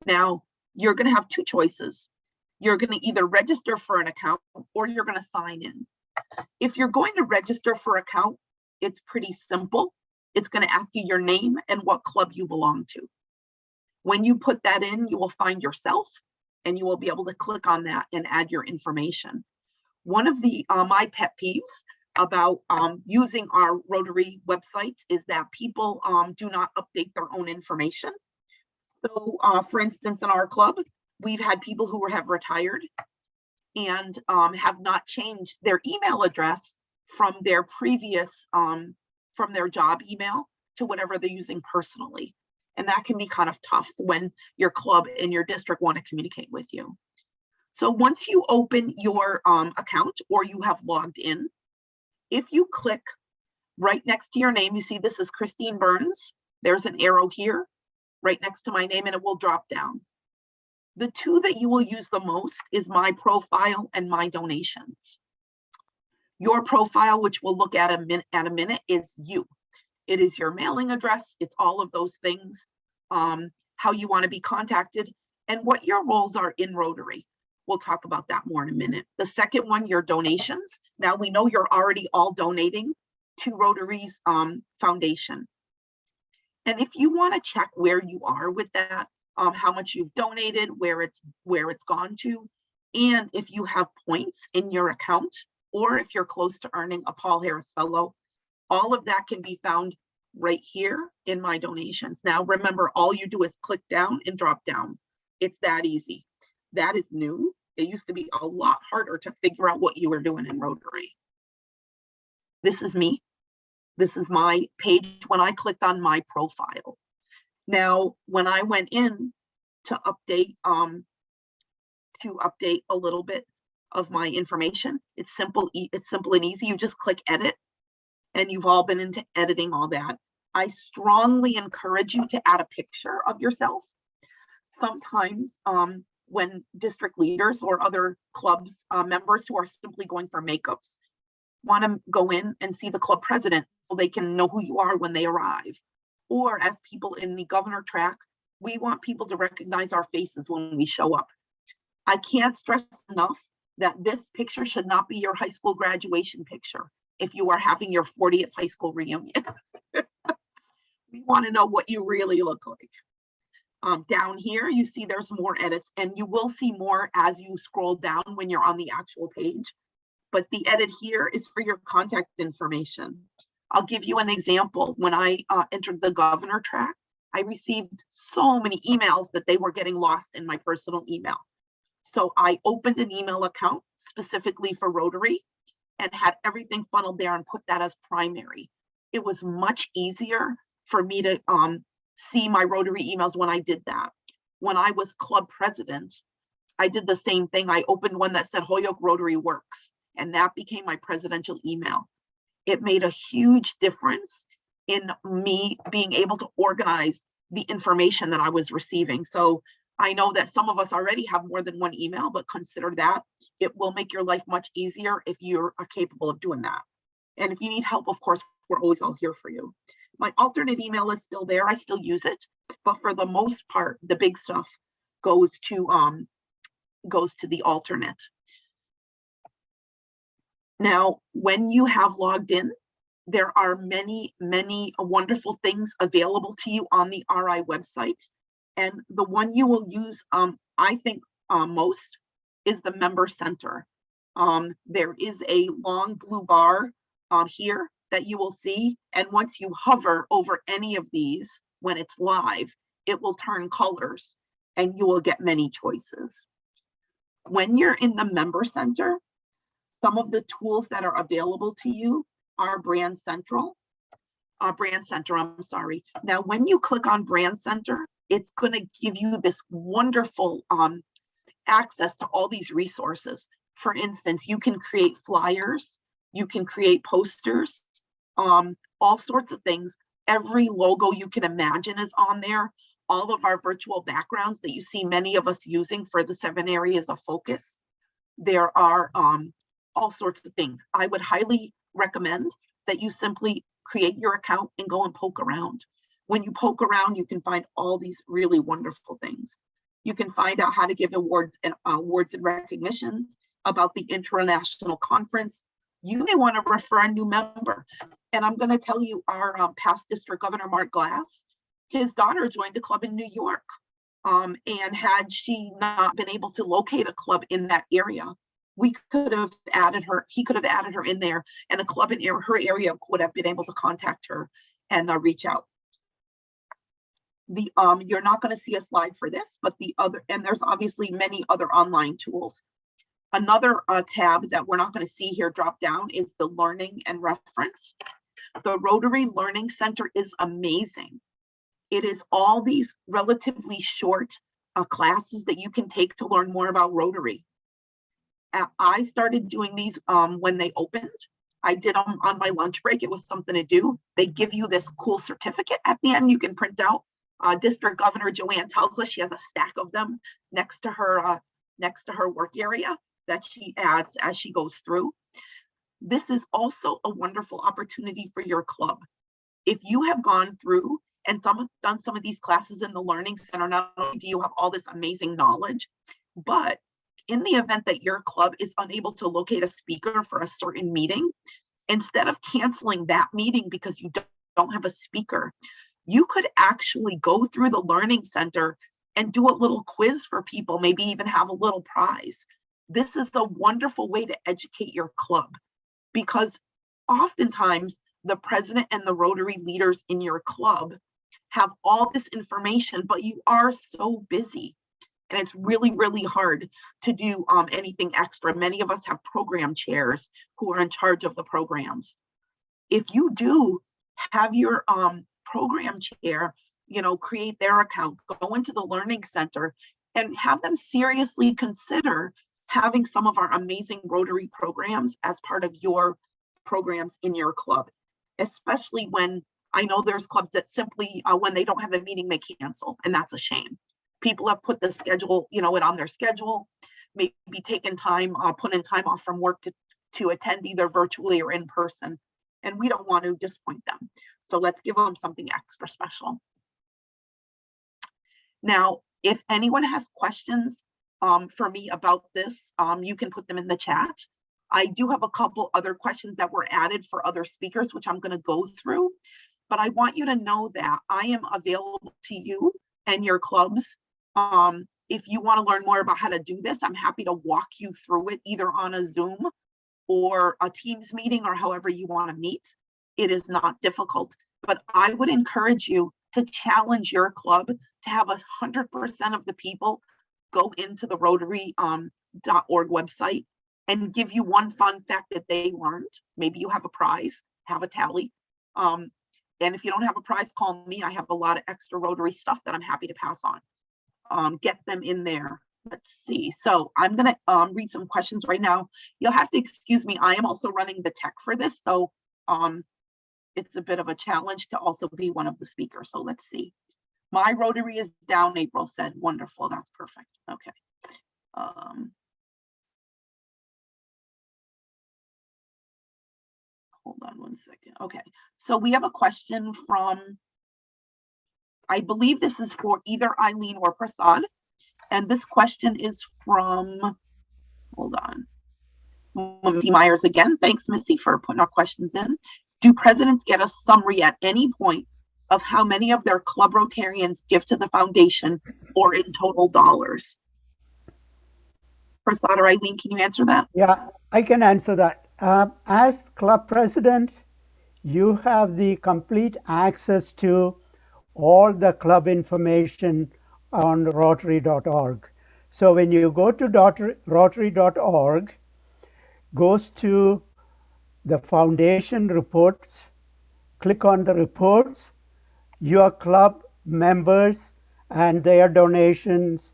Now, you're going to have two choices. You're going to either register for an account or you're going to sign in. If you're going to register for an account, it's pretty simple. It's going to ask you your name and what club you belong to. When you put that in, you will find yourself and you will be able to click on that and add your information. One of the my pet peeves about using our Rotary websites is that people do not update their own information. So for instance, in our club, we've had people who have retired and have not changed their email address from their previous, from their job email to whatever they're using personally. And that can be kind of tough when your club and your district want to communicate with you. So once you open your account or you have logged in, if you click right next to your name, you see this is Christine Burns. There's an arrow here right next to my name and it will drop down. The two that you will use the most is My Profile and My Donations. Your profile, which we'll look at in a minute, is you. It is your mailing address. It's all of those things, how you want to be contacted and what your roles are in Rotary. We'll talk about that more in a minute. The second one, your donations. Now we know you're already all donating to Rotary's foundation. And if you want to check where you are with that, how much you've donated, where it's gone to, and if you have points in your account, or if you're close to earning a Paul Harris Fellow, all of that can be found right here in My Donations. Now, remember, all you do is click down and drop down. It's that easy. That is new. It used to be a lot harder to figure out what you were doing in Rotary. This is me. This is my page when I clicked on My Profile. Now, when I went in to update a little bit of my information, it's simple and easy. You just click edit and you've all been into editing all that. I strongly encourage you to add a picture of yourself. Sometimes when district leaders or other clubs members who are simply going for makeups want to go in and see the club president so they can know who you are when they arrive. Or as people in the governor track, we want people to recognize our faces when we show up. I can't stress enough that this picture should not be your high school graduation picture if you are having your 40th high school reunion. We want to know what you really look like. Down here, you see there's more edits, and you will see more as you scroll down when you're on the actual page. But the edit here is for your contact information. I'll give you an example. When I entered the governor track, I received so many emails that they were getting lost in my personal email. So I opened an email account specifically for Rotary and had everything funneled there and put that as primary. It was much easier for me to see my Rotary emails when I did that. When I was club president, I did the same thing. I opened one that said Holyoke Rotary Works, and that became my presidential email. It made a huge difference in me being able to organize the information that I was receiving. So I know that some of us already have more than one email, but consider that. It will make your life much easier if you are capable of doing that. And if you need help, of course, we're always all here for you. My alternate email is still there. I still use it, but for the most part, the big stuff goes to the alternate. Now, when you have logged in, There are many, many wonderful things available to you on the RI website. And the one you will use, I think, most is the Member Center. There is a long blue bar here that you will see. And once you hover over any of these, when it's live, it will turn colors and you will get many choices. When you're in the Member Center, some of the tools that are available to you are Brand Center, I'm sorry. Now, when you click on Brand Center, it's going to give you this wonderful access to all these resources. For instance, you can create flyers, you can create posters, all sorts of things. Every logo you can imagine is on there. All of our virtual backgrounds that you see many of us using for the 7 areas of focus. There are all sorts of things. I would highly recommend that you simply create your account and go and poke around. When you poke around, you can find all these really wonderful things. You can find out how to give awards and recognitions about the international conference. You may want to refer a new member. And I'm going to tell you, our past district governor, Mark Glass, his daughter joined a club in New York. And had she not been able to locate a club in that area, we could have added her, he could have added her in there, and a club in her area would have been able to contact her and reach out. You're not going to see a slide for this, but and there's obviously many other online tools. Another tab that we're not going to see here drop down is the Learning and Reference. The Rotary Learning Center is amazing. It is all these relatively short classes that you can take to learn more about Rotary. I started doing these when they opened. I did them on my lunch break. It was something to do. They give you this cool certificate at the end you can print out. District Governor Joanne tells us she has a stack of them next to her work area that she adds as she goes through. This is also a wonderful opportunity for your club. If you have gone through and done some of these classes in the Learning Center, not only do you have all this amazing knowledge, but in the event that your club is unable to locate a speaker for a certain meeting, instead of canceling that meeting because you don't have a speaker, you could actually go through the Learning Center and do a little quiz for people, maybe even have a little prize. This is a wonderful way to educate your club, because oftentimes the president and the Rotary leaders in your club have all this information, but you are so busy. And it's really, really hard to do anything extra. Many of us have program chairs who are in charge of the programs. If you do have your program chair, create their account, go into the Learning Center and have them seriously consider having some of our amazing Rotary programs as part of your programs in your club, especially when I know there's clubs that simply, when they don't have a meeting, they cancel, and that's a shame. People have put the schedule, it on their schedule, maybe taken time, put in time off from work to attend either virtually or in person. And we don't want to disappoint them. So let's give them something extra special. Now, if anyone has questions for me about this, you can put them in the chat. I do have a couple other questions that were added for other speakers, which I'm going to go through. But I want you to know that I am available to you and your clubs. If you want to learn more about how to do this, I'm happy to walk you through it either on a Zoom or a Teams meeting or however you want to meet. It is not difficult, but I would encourage you to challenge your club to have 100% of the people go into the Rotary.org website and give you one fun fact that they learned. Maybe you have a prize, have a tally. And if you don't have a prize, call me. I have a lot of extra Rotary stuff that I'm happy to pass on. Get them in there. Let's see. So I'm going to read some questions right now. You'll have to excuse me. I am also running the tech for this. So it's a bit of a challenge to also be one of the speakers. So let's see. My Rotary is down, April said. Wonderful. That's perfect. Okay. Hold on one second. Okay. So we have a question from, I believe this is for either Eileen or Prasad. And this question is from, hold on, Missy Myers again. Thanks, Missy, for putting our questions in. Do presidents get a summary at any point of how many of their club Rotarians give to the foundation or in total dollars? Prasad or Eileen, can you answer that? Yeah, I can answer that. As club president, you have the complete access to all the club information on Rotary.org. So when you go to Rotary.org, goes to the foundation reports, click on the reports, your club members and their donations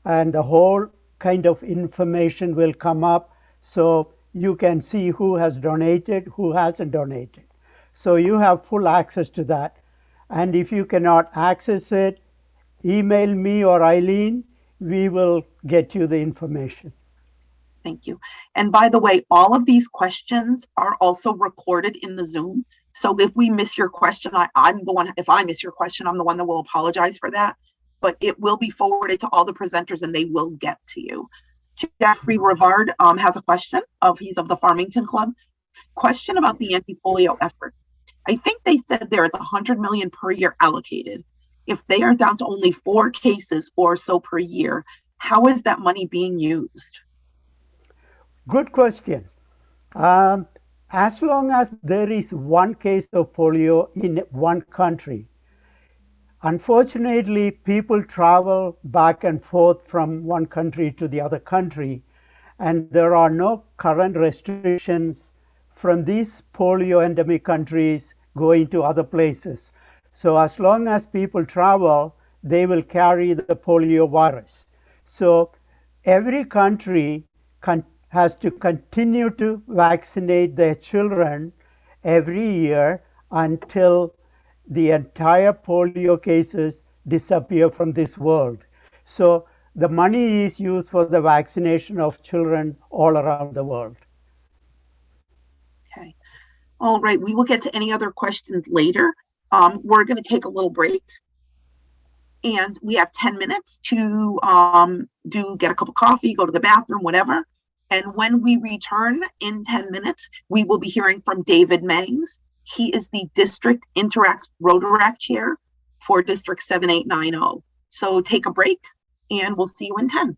and the whole kind of information will come up, so you can see who has donated, who hasn't donated. So you have full access to that. And if you cannot access it, email me or Eileen, we will get you the information. Thank you. And by the way, all of these questions are also recorded in the Zoom. So if we miss your question, I'm the one, if I miss your question, I'm the one that will apologize for that. But it will be forwarded to all the presenters and they will get to you. Jeffrey Rivard has a question. He's of the Farmington Club. Question about the anti-polio effort. I think they said there is 100 million per year allocated. If they are down to only 4 cases or so per year, how is that money being used? Good question. As long as there is one case of polio in one country, unfortunately, people travel back and forth from one country to the other country, and there are no current restrictions from these polio endemic countries going to other places. So as long as people travel, they will carry the polio virus. So every country has to continue to vaccinate their children every year until the entire polio cases disappear from this world. So the money is used for the vaccination of children all around the world. Okay. All right. We will get to any other questions later. We're going to take a little break. And we have 10 minutes to get a cup of coffee, go to the bathroom, whatever. And when we return in 10 minutes, we will be hearing from David Mangs. He is the District Rotaract Chair for District 7890. So take a break and we'll see you in 10.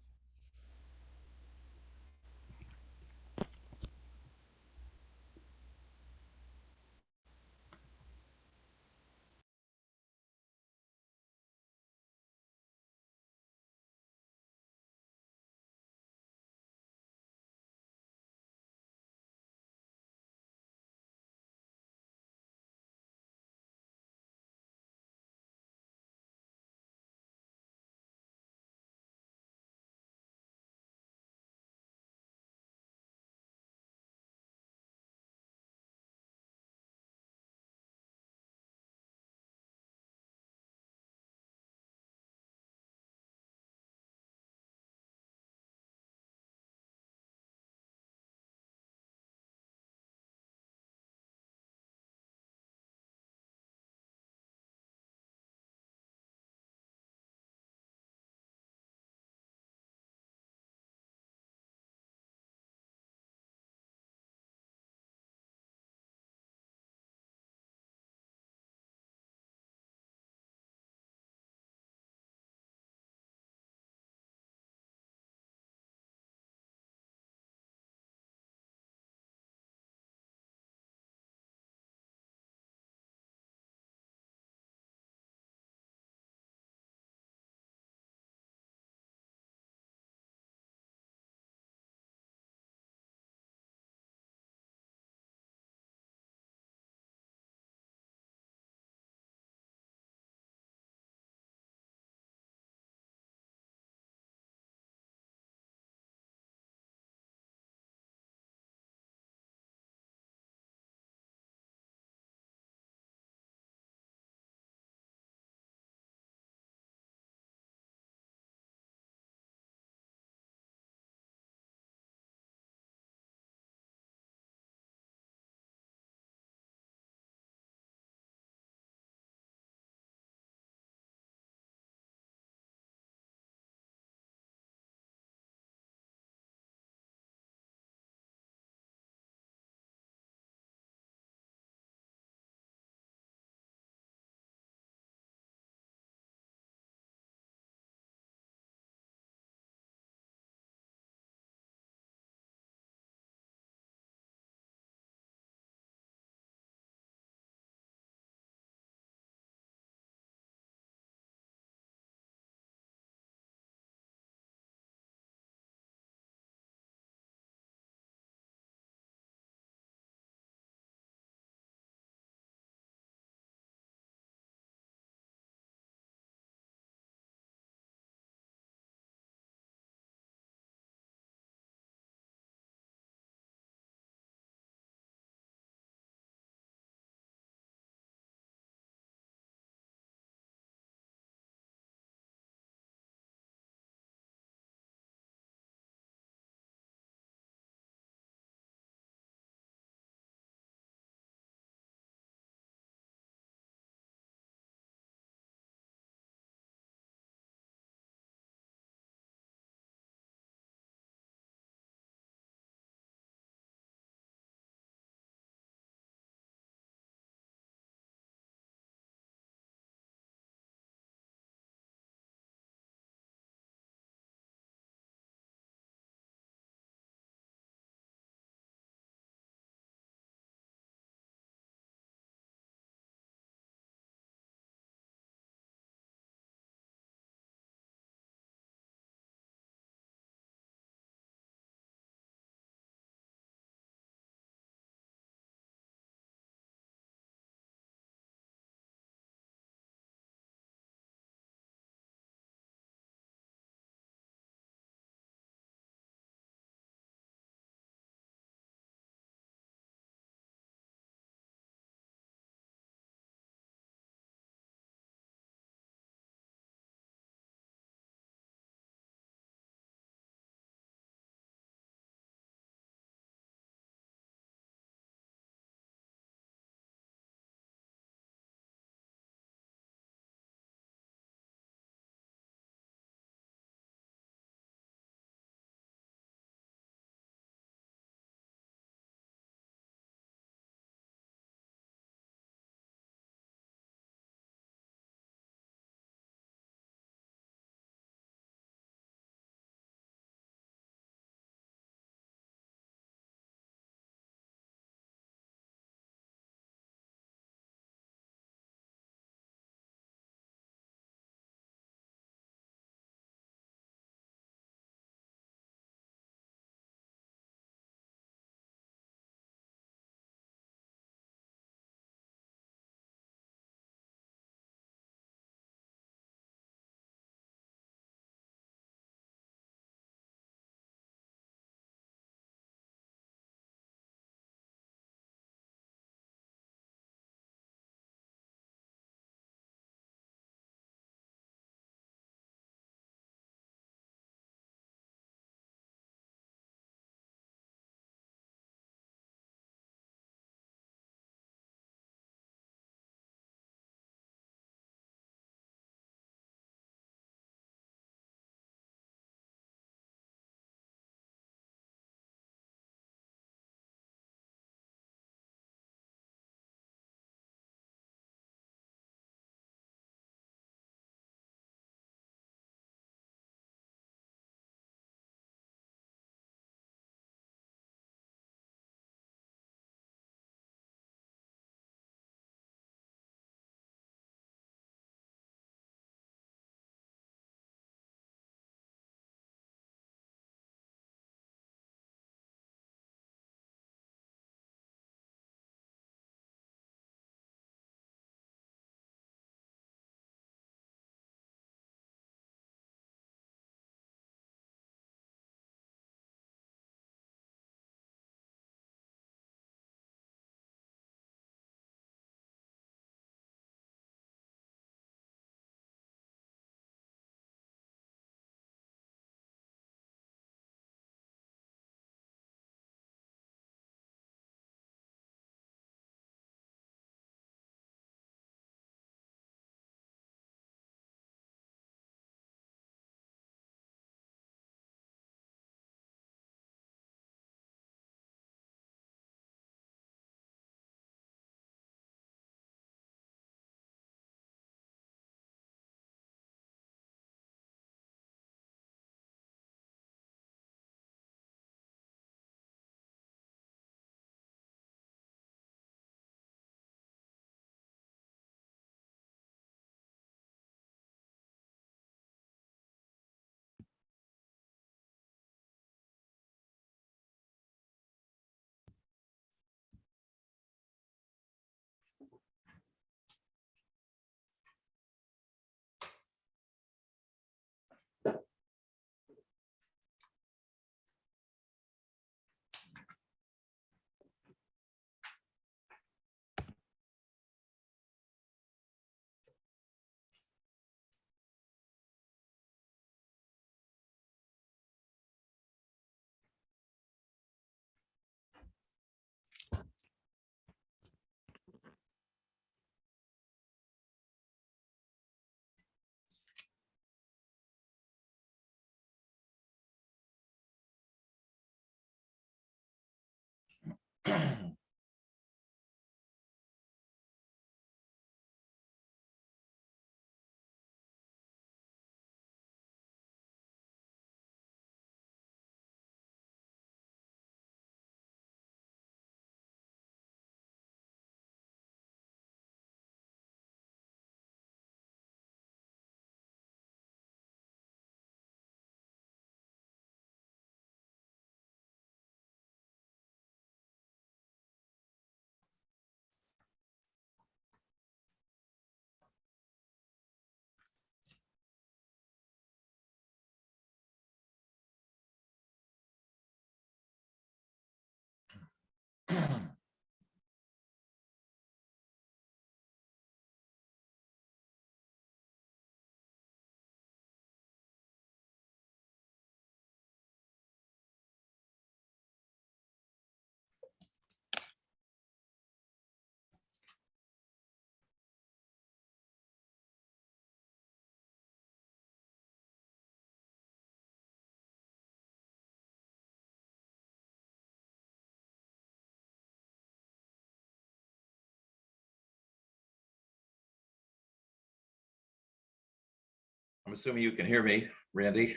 assuming you can hear me, Randy.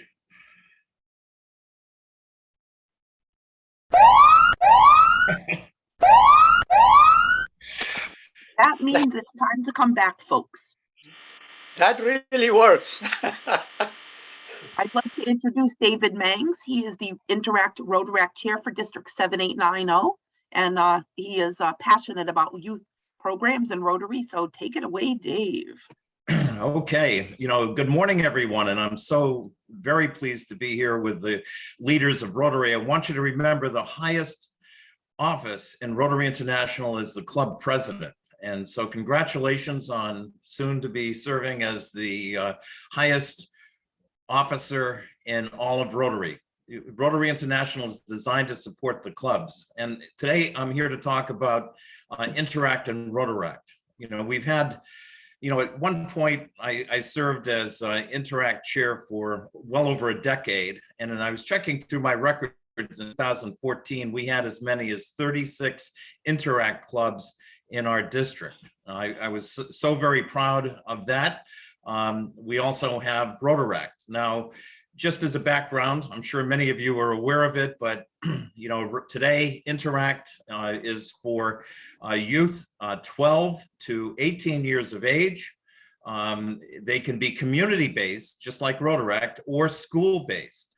That means it's time to come back, folks. That really works. I'd like to introduce David Mangs. He is the Interact Rotaract Chair for District 7890, and he is passionate about youth programs and Rotary. So take it away, Dave. Okay, good morning, everyone, and I'm so very pleased to be here with the leaders of Rotary. I want you to remember the highest office in Rotary International is the club president. And so congratulations on soon to be serving as the highest officer in all of Rotary. Rotary International is designed to support the clubs. And today I'm here to talk about Interact and Rotaract. We've had, at one point I served as Interact chair for well over a decade. And then I was checking through my records in 2014, we had as many as 36 Interact clubs in our district. I was so very proud of that. We also have Rotaract. Now, just as a background, I'm sure many of you are aware of it, but today Interact is for youth 12 to 18 years of age. They can be community-based, just like Rotaract, or school-based.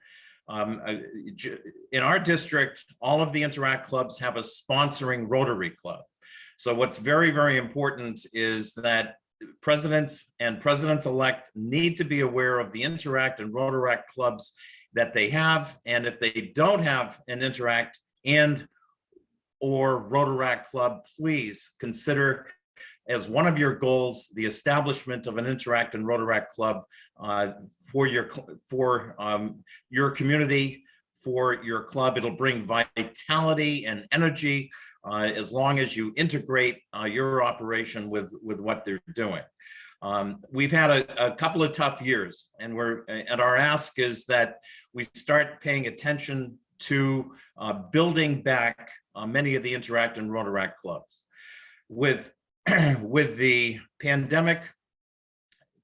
In our district, all of the Interact clubs have a sponsoring Rotary club. So what's very, very important is that presidents and presidents-elect need to be aware of the Interact and Rotaract clubs that they have. And if they don't have an Interact and or Rotaract club, please consider as one of your goals the establishment of an Interact and Rotaract club for your community, for your club. It'll bring vitality and energy as long as you integrate your operation with what they're doing. We've had a couple of tough years, and our ask is that we start paying attention to building back many of the Interact and Rotaract clubs. With the pandemic,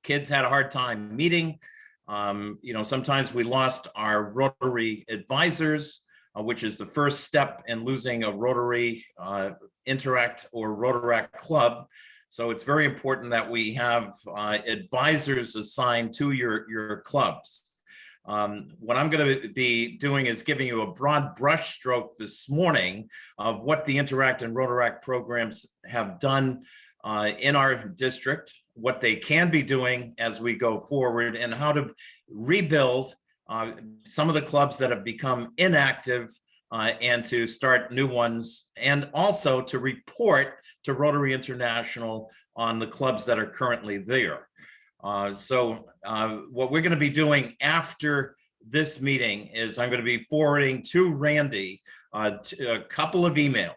kids had a hard time meeting. Sometimes we lost our Rotary advisors, which is the first step in losing a Rotary Interact or Rotaract club. So it's very important that we have advisors assigned to your clubs. What I'm going to be doing is giving you a broad brush stroke this morning of what the Interact and Rotaract programs have done in our district, what they can be doing as we go forward, and how to rebuild some of the clubs that have become inactive and to start new ones, and also to report to Rotary International on the clubs that are currently there. So what we're going to be doing after this meeting is I'm going to be forwarding to Randy a couple of emails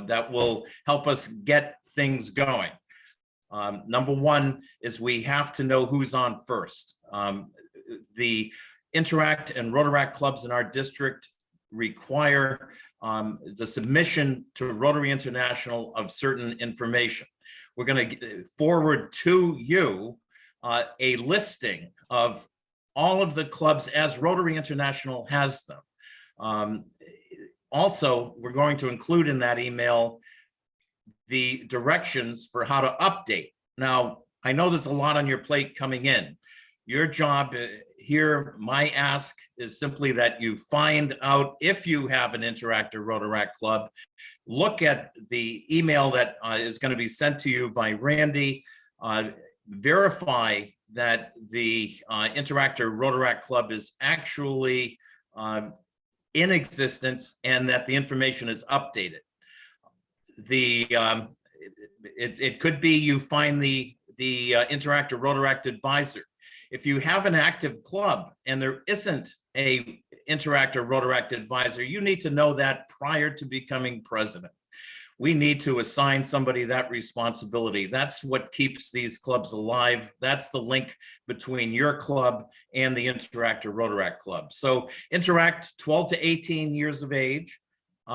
that will help us get things going. Number one is we have to know who's on first. The Interact and Rotaract clubs in our district require the submission to Rotary International of certain information. We're going to forward to you a listing of all of the clubs as Rotary International has them. Also, we're going to include in that email the directions for how to update. Now, I know there's a lot on your plate coming in. Your job here, my ask is simply that you find out if you have an Interact or Rotaract club. Look at the email that is going to be sent to you by Randy. Verify that the Interact or Rotaract club is actually in existence and that the information is updated. It could be you find the Interact or Rotaract advisor. If you have an active club and there isn't a Interact or Rotaract advisor, you need to know that prior to becoming president. We need to assign somebody that responsibility. That's what keeps these clubs alive. That's the link between your club and the Interact or Rotaract club. So Interact, 12 to 18 years of age.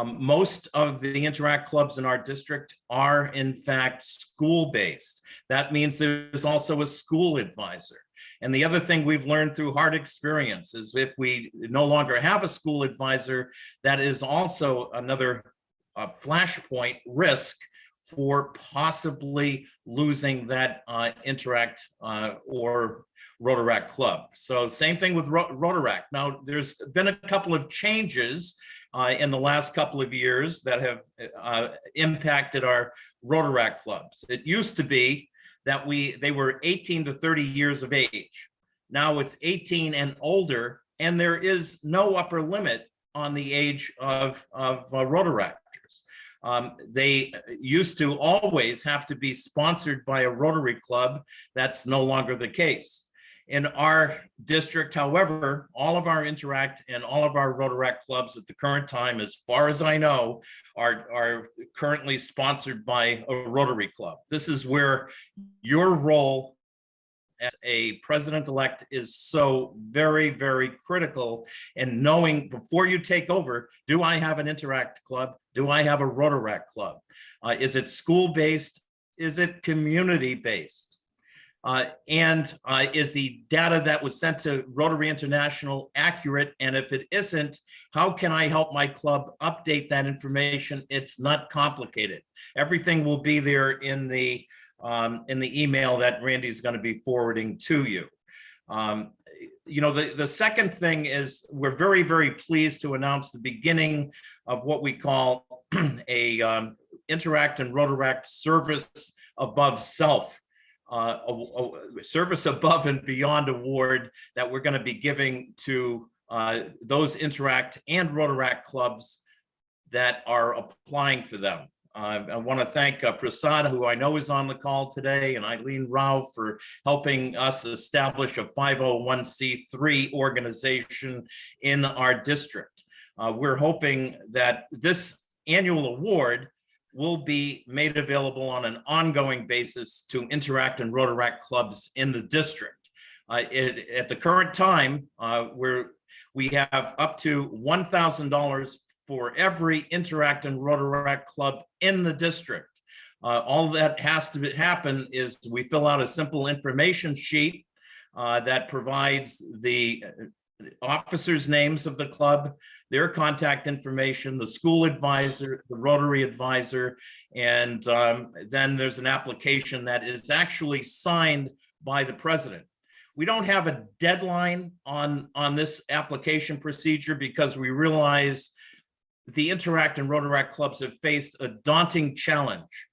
Most of the Interact clubs in our district are in fact school-based. That means there's also a school advisor. And the other thing we've learned through hard experience is if we no longer have a school advisor, that is also another flashpoint risk for possibly losing that Interact or Rotaract club. So same thing with Rotaract. Now, there's been a couple of changes in the last couple of years that have impacted our Rotaract clubs. It used to be that they were 18 to 30 years of age. Now it's 18 and older, and there is no upper limit on the age of Rotaractors. They used to always have to be sponsored by a Rotary Club. That's no longer the case. In our district, however, all of our Interact and all of our Rotaract clubs at the current time, as far as I know, are currently sponsored by a Rotary Club. This is where your role as a president-elect is so very, very critical in knowing before you take over, do I have an Interact club? Do I have a Rotaract club? Is it school-based? Is it community-based? And is the data that was sent to Rotary International accurate? And if it isn't, how can I help my club update that information? It's not complicated. Everything will be there in the email that Randy's going to be forwarding to you. You know, the second thing is we're very, very pleased to announce the beginning of what we call a Interact and Rotaract service above self. A service above and beyond award that we're going to be giving to those Interact and Rotaract clubs that are applying for them. I want to thank Prasad, who I know is on the call today, and Eileen Rao for helping us establish a 501c3 organization in our district. We're hoping that this annual award will be made available on an ongoing basis to Interact and Rotaract clubs in the district. At the current time, we have up to $1,000 for every Interact and Rotaract club in the district. All that has to happen is we fill out a simple information sheet that provides the officers' names of the club, their contact information, the school advisor, the Rotary advisor, and then there's an application that is actually signed by the president. We don't have a deadline on this application procedure because we realize the Interact and Rotaract clubs have faced a daunting challenge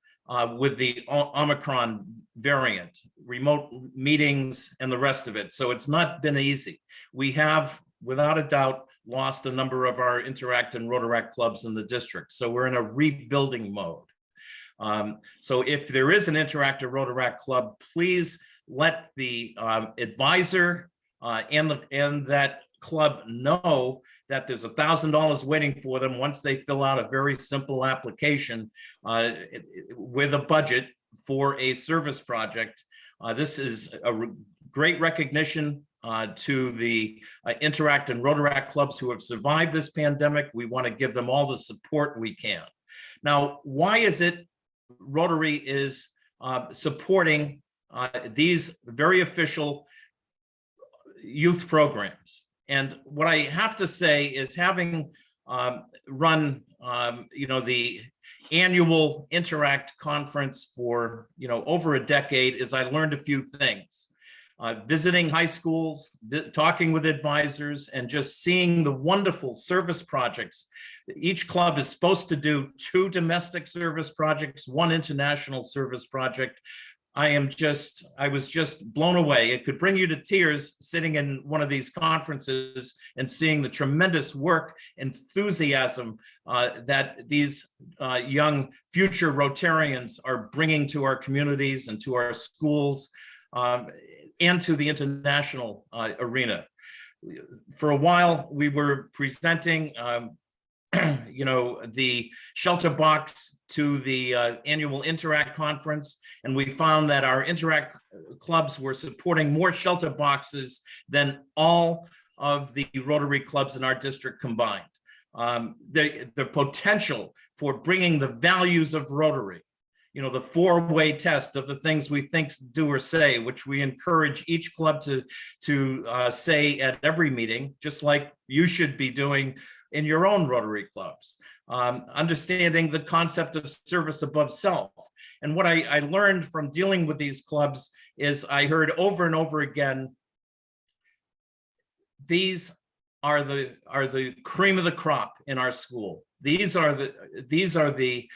with the Omicron variant, remote meetings and the rest of it. So it's not been easy. We have, without a doubt, lost a number of our Interact and Rotaract clubs in the district. So we're in a rebuilding mode. So if there is an Interact or Rotaract club, please let the advisor and that club know that there's $1,000 waiting for them once they fill out a very simple application with a budget for a service project. This is a great recognition to the Interact and Rotaract clubs who have survived this pandemic. We want to give them all the support we can. Now, why is it Rotary is supporting these very official youth programs? And what I have to say is, having run, the annual Interact conference for, over a decade, is I learned a few things. Visiting high schools, talking with advisors, and just seeing the wonderful service projects. Each club is supposed to do 2 domestic service projects, 1 international service project. I was just blown away. It could bring you to tears sitting in one of these conferences and seeing the tremendous work, enthusiasm that these young future Rotarians are bringing to our communities and to our schools and to the international arena. For a while, we were presenting the shelter box to the annual Interact conference, and we found that our Interact clubs were supporting more shelter boxes than all of the Rotary clubs in our district combined. the potential for bringing the values of Rotary, you know, the four-way test of the things we think, do, or say, which we encourage each club to say at every meeting, just like you should be doing in your own Rotary clubs. Understanding the concept of service above self. And what I learned from dealing with these clubs is I heard over and over again, these are the cream of the crop in our school. These are the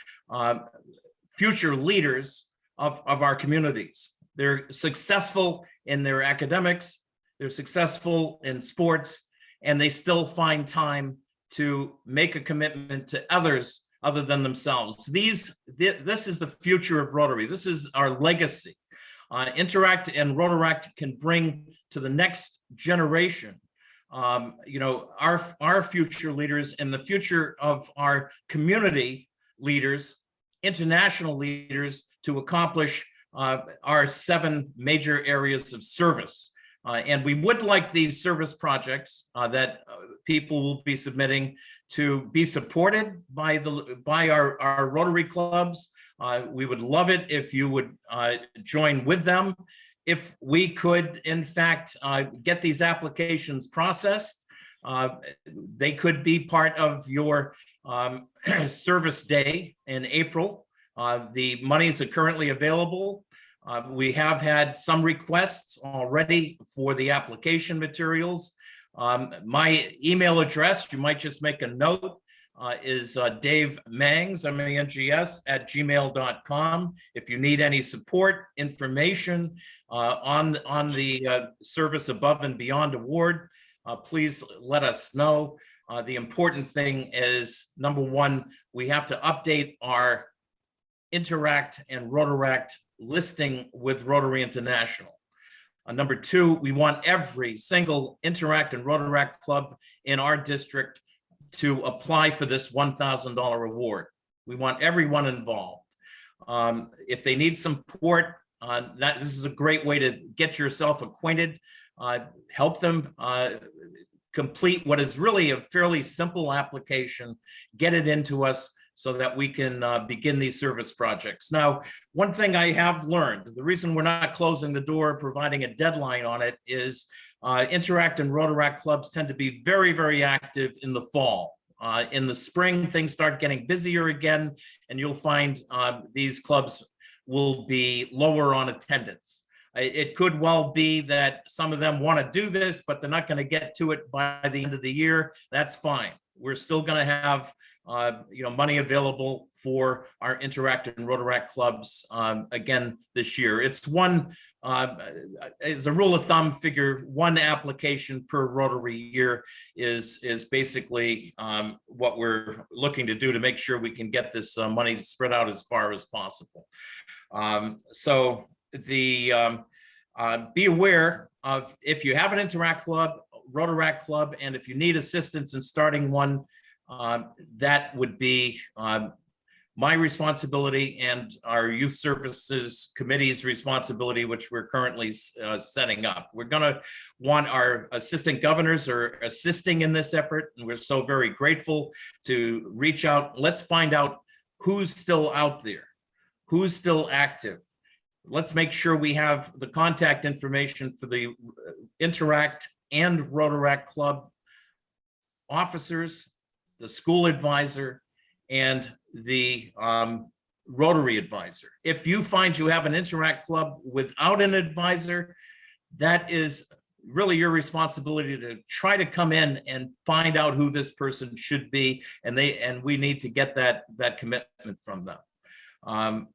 future leaders of our communities. They're successful in their academics, they're successful in sports, and they still find time to make a commitment to others other than themselves. This is the future of Rotary. This is our legacy. Interact and Rotaract can bring to the next generation, you know, our future leaders and the future of our community leaders, international leaders, to accomplish our 7 major areas of service. And we would like these service projects that people will be submitting to be supported by our Rotary clubs. We would love it if you would join with them. If we could, in fact, get these applications processed, they could be part of your service day in April. The monies are currently available. We have had some requests already for the application materials. My email address, you might just make a note, is Dave Mangs, M-A-N-G-S, @gmail.com. If you need any support, information on the Service Above and Beyond Award, please let us know. The important thing is, number one, we have to update our Interact and Rotaract listing with Rotary International. Number two, we want every single Interact and Rotaract club in our district to apply for this $1,000 award. We want everyone involved. If they need support, this is a great way to get yourself acquainted, help them complete what is really a fairly simple application, get it into us so that we can begin these service projects. Now, one thing I have learned, the reason we're not closing the door, providing a deadline on it, is Interact and Rotaract clubs tend to be very, very active in the fall. In the spring, things start getting busier again, and you'll find these clubs will be lower on attendance. It could well be that some of them want to do this, but they're not going to get to it by the end of the year. That's fine. We're still going to have money available for our Interact and Rotaract clubs again this year. It's one, as a rule of thumb, figure one application per Rotary year is basically what we're looking to do to make sure we can get this money spread out as far as possible. So be aware of, if you have an Interact club, Rotaract club, and if you need assistance in starting one, that would be my responsibility and our Youth Services Committee's responsibility, which we're currently setting up. We're going to want our assistant governors are assisting in this effort, and we're so very grateful to reach out. Let's find out who's still out there, who's still active. Let's make sure we have the contact information for the Interact and Rotaract club officers, the school advisor, and the Rotary advisor. If you find you have an Interact club without an advisor, that is really your responsibility to try to come in and find out who this person should be, and we need to get that commitment from them.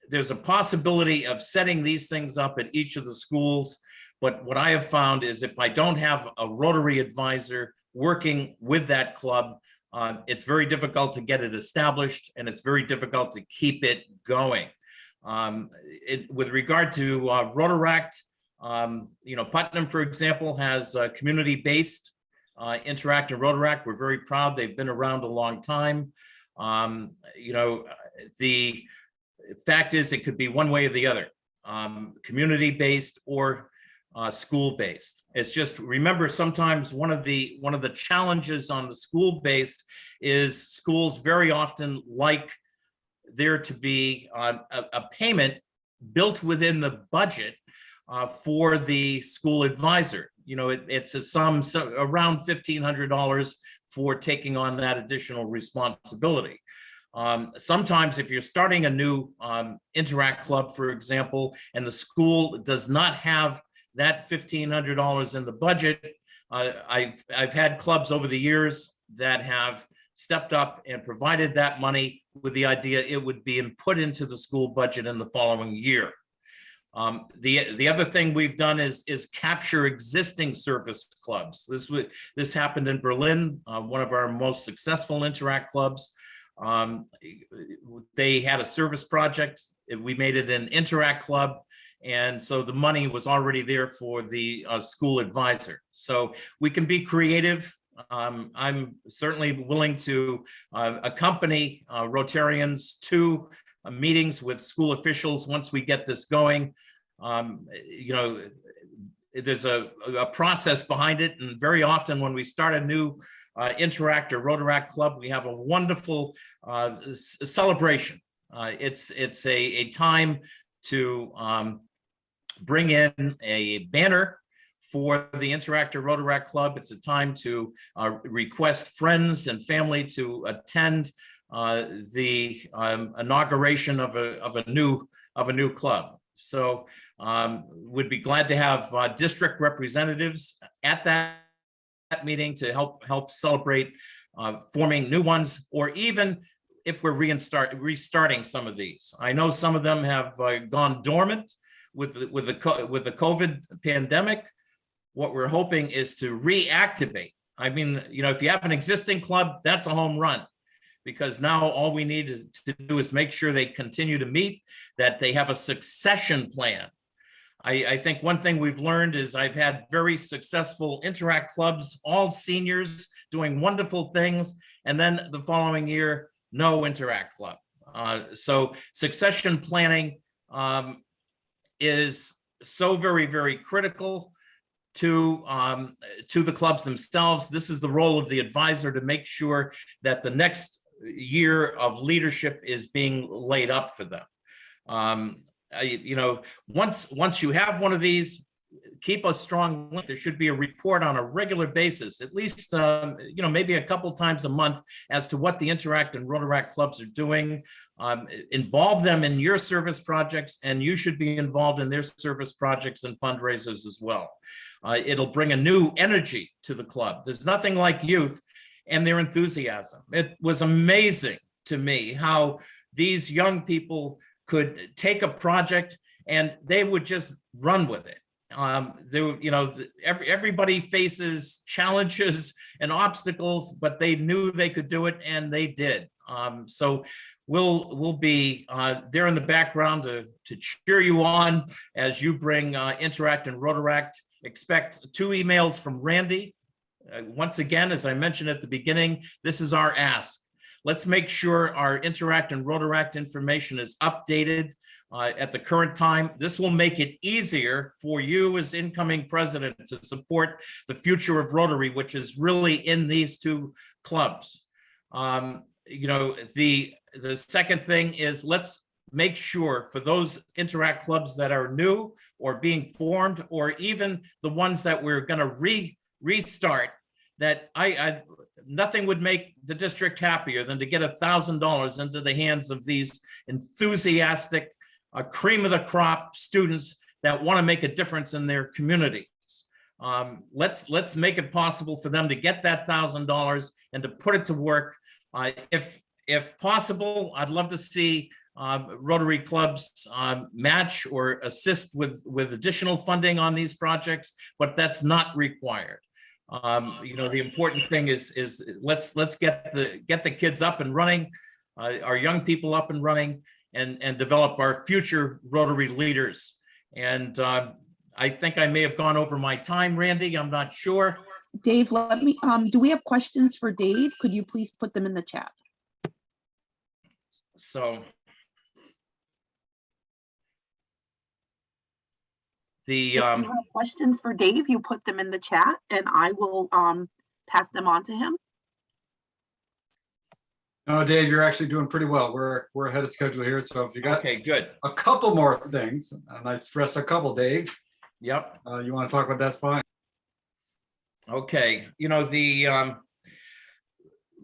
There's a possibility of setting these things up at each of the schools, but what I have found is if I don't have a Rotary advisor working with that club, it's very difficult to get it established, and it's very difficult to keep it going. With regard to Rotaract, Putnam, for example, has a community-based Interact and Rotaract. We're very proud. They've been around a long time. The fact is, it could be one way or the other, community-based or school-based. It's just, remember, sometimes one of the challenges on the school-based is schools very often like there to be a payment built within the budget for the school advisor. You know, it's a sum around $1,500 for taking on that additional responsibility. Sometimes if you're starting a new Interact Club, for example, and the school does not have that $1,500 in the budget, I've had clubs over the years that have stepped up and provided that money with the idea it would be put into the school budget in the following year. The other thing we've done is capture existing service clubs. This happened in Berlin, one of our most successful Interact clubs. They had a service project. We made it an Interact club. And so the money was already there for the school advisor. So we can be creative. I'm certainly willing to accompany Rotarians to meetings with school officials once we get this going. You know, there's a process behind it. And very often when we start a new Interact or Rotaract club, we have a wonderful celebration. It's a time to bring in a banner for the Interact or Rotaract club. It's a time to request friends and family to attend the inauguration of a new club. So would be glad to have district representatives at that meeting to help celebrate forming new ones, or even if we're restarting some of these. I know some of them have gone dormant with the COVID pandemic. What we're hoping is to reactivate. I mean, you know, if you have an existing club, that's a home run, because now all we need to do is make sure they continue to meet, that they have a succession plan. I think one thing we've learned is I've had very successful Interact clubs, all seniors doing wonderful things, and then the following year, no Interact club. So succession planning is so very, very critical to the clubs themselves. This is the role of the advisor, to make sure that the next year of leadership is being laid up for them. You know, once you have one of these, keep a strong link. There should be a report on a regular basis, at least, you know, maybe a couple times a month, as to what the Interact and Rotaract clubs are doing. Involve them in your service projects, and you should be involved in their service projects and fundraisers as well. It'll bring a new energy to the club. There's nothing like youth and their enthusiasm. It was amazing to me how these young people could take a project and they would just run with it. You know, everybody faces challenges and obstacles, but they knew they could do it, and they did. So we'll be there in the background to cheer you on as you bring Interact and Rotaract. Expect 2 emails from Randy. Once again, as I mentioned at the beginning, this is our ask. Let's make sure our Interact and Rotaract information is updated at the current time. This will make it easier for you as incoming president to support the future of Rotary, which is really in these 2 clubs. You know, the second thing is, let's make sure for those Interact clubs that are new or being formed, or even the ones that we're going to restart, that nothing would make the district happier than to get $1,000 into the hands of these enthusiastic, cream of the crop students that want to make a difference in their communities. Let's make it possible for them to get that $1,000 and to put it to work. If possible, I'd love to see Rotary clubs match or assist with additional funding on these projects, but that's not required. You know, the important thing is let's get the kids up and running, our young people up and running, and develop our future Rotary leaders. And I think I may have gone over my time, Randy. I'm not sure. Dave, let me, do we have questions for Dave? Could you please put them in the chat? So The, If you have questions for Dave, you put them in the chat and I will pass them on to him. No, Dave, you're actually doing pretty well. We're ahead of schedule here. So if you got okay, good. a couple more things, and I stress a couple, Dave, Yep. you want to talk about, that's fine. Okay, you know,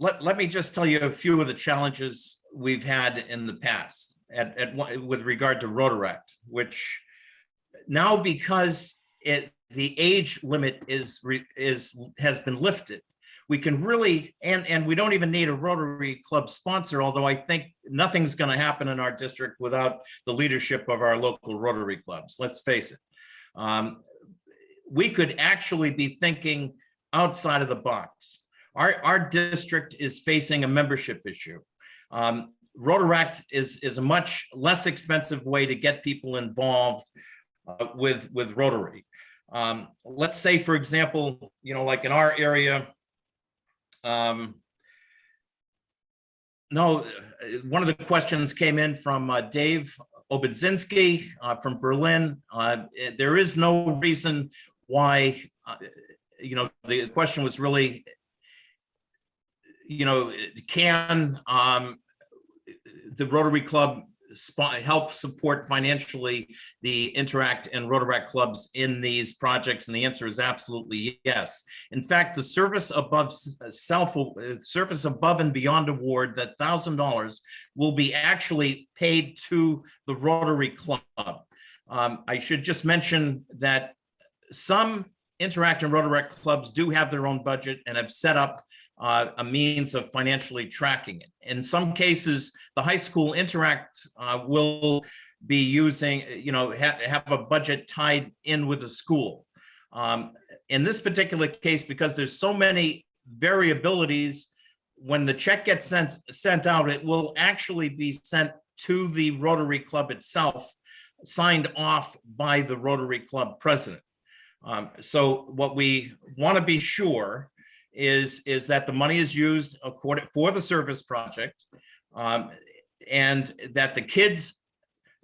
let me just tell you a few of the challenges we've had in the past with regard to Rotaract, which now, because the age limit has been lifted, we can really, and we don't even need a Rotary Club sponsor, although I think nothing's going to happen in our district without the leadership of our local Rotary clubs. Let's face it. We could actually be thinking outside of the box. Our district is facing a membership issue. Rotaract is a much less expensive way to get people involved with Rotary. Let's say, for example, you know, like in our area, one of the questions came in from Dave Obedzinski from Berlin. There is no reason why, you know, the question was really, you know, can the Rotary Club help support financially the Interact and Rotaract clubs in these projects? And the answer is absolutely yes. In fact, the service above and beyond award, that $1,000, will be actually paid to the Rotary Club. I should just mention that some Interact and Rotaract clubs do have their own budget and have set up a means of financially tracking it. In some cases, the high school Interact will be using, you know, have a budget tied in with the school. In this particular case, because there's so many variabilities, when the check gets sent out, it will actually be sent to the Rotary Club itself, signed off by the Rotary Club president. So what we want to be sure is that the money is used for the service project, and that the kids,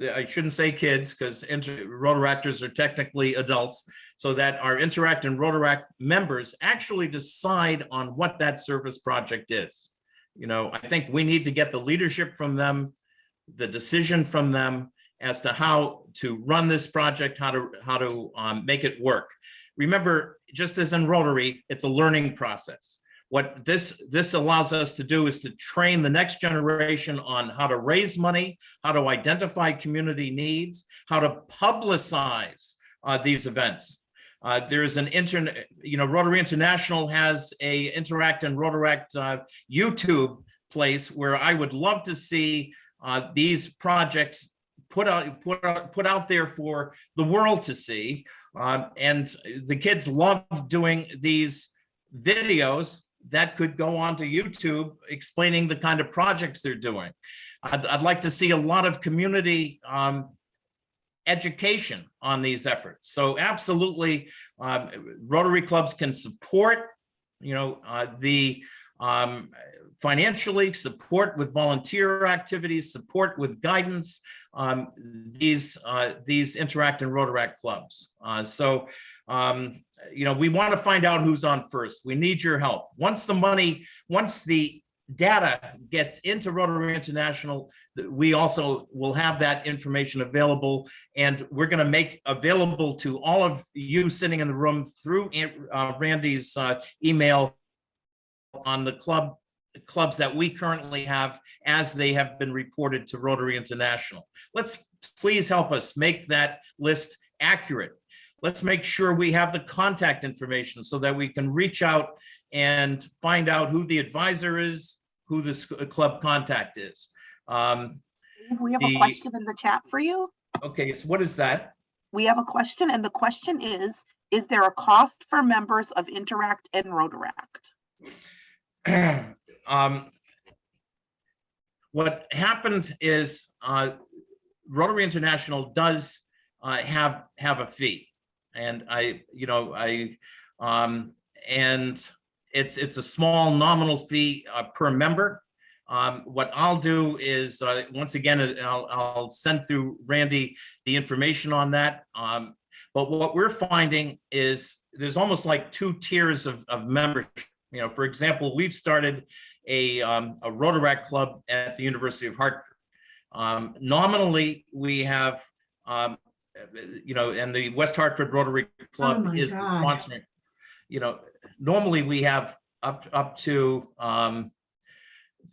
I shouldn't say kids because Rotaractors are technically adults, so that our Interact and Rotaract members actually decide on what that service project is. You know, I think we need to get the leadership from them, the decision from them as to how to run this project, how to make it work. Remember, just as in Rotary, it's a learning process. What this allows us to do is to train the next generation on how to raise money, how to identify community needs, how to publicize these events. There's an Rotary International has a Interact and Rotaract YouTube place where I would love to see these projects put out there for the world to see. And the kids love doing these videos that could go onto YouTube explaining the kind of projects they're doing. I'd like to see a lot of community education on these efforts. So absolutely, Rotary clubs can support, you know, the financially, support with volunteer activities, support with guidance, these Interact and Rotaract clubs. You know, we want to find out who's on first. We need your help. Once the data gets into Rotary International, we also will have that information available, and we're going to make available to all of you sitting in the room through Randy's email on the clubs that we currently have as they have been reported to Rotary International. Let's please help us make that list accurate. Let's make sure we have the contact information so that we can reach out and find out who the advisor is, who the club contact is. We have a question in the chat for you. Okay, so what is that? We have a question, and the question is there a cost for members of Interact and Rotaract? What happened is Rotary International does have a fee, and and it's a small nominal fee per member. What I'll do is once again I'll send through Randy the information on that. But what we're finding is there's almost like two tiers of membership. You know, for example, we've started a Rotaract club at the University of Hartford. Nominally, we have, you know, and the West Hartford Rotary Club my is the God. sponsoring. You know, normally we have up to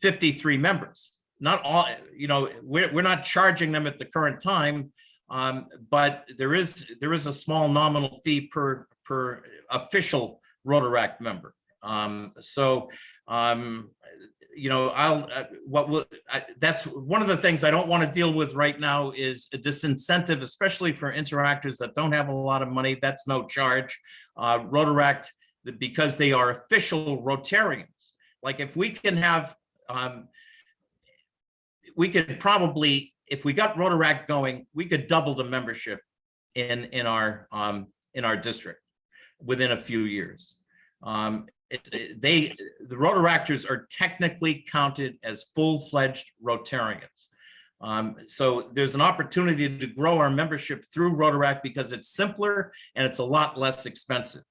53 members. Not all, you know, we're not charging them at the current time, but there is a small nominal fee per official Rotaract member. You know, that's one of the things I don't want to deal with right now is a disincentive, especially for interactors that don't have a lot of money. That's no charge. Rotaract, because they are official Rotarians. Like if we can have, we could probably, if we got Rotaract going, we could double the membership in our district within a few years. The Rotaractors are technically counted as full-fledged Rotarians. So there's an opportunity to grow our membership through Rotaract because it's simpler and it's a lot less expensive.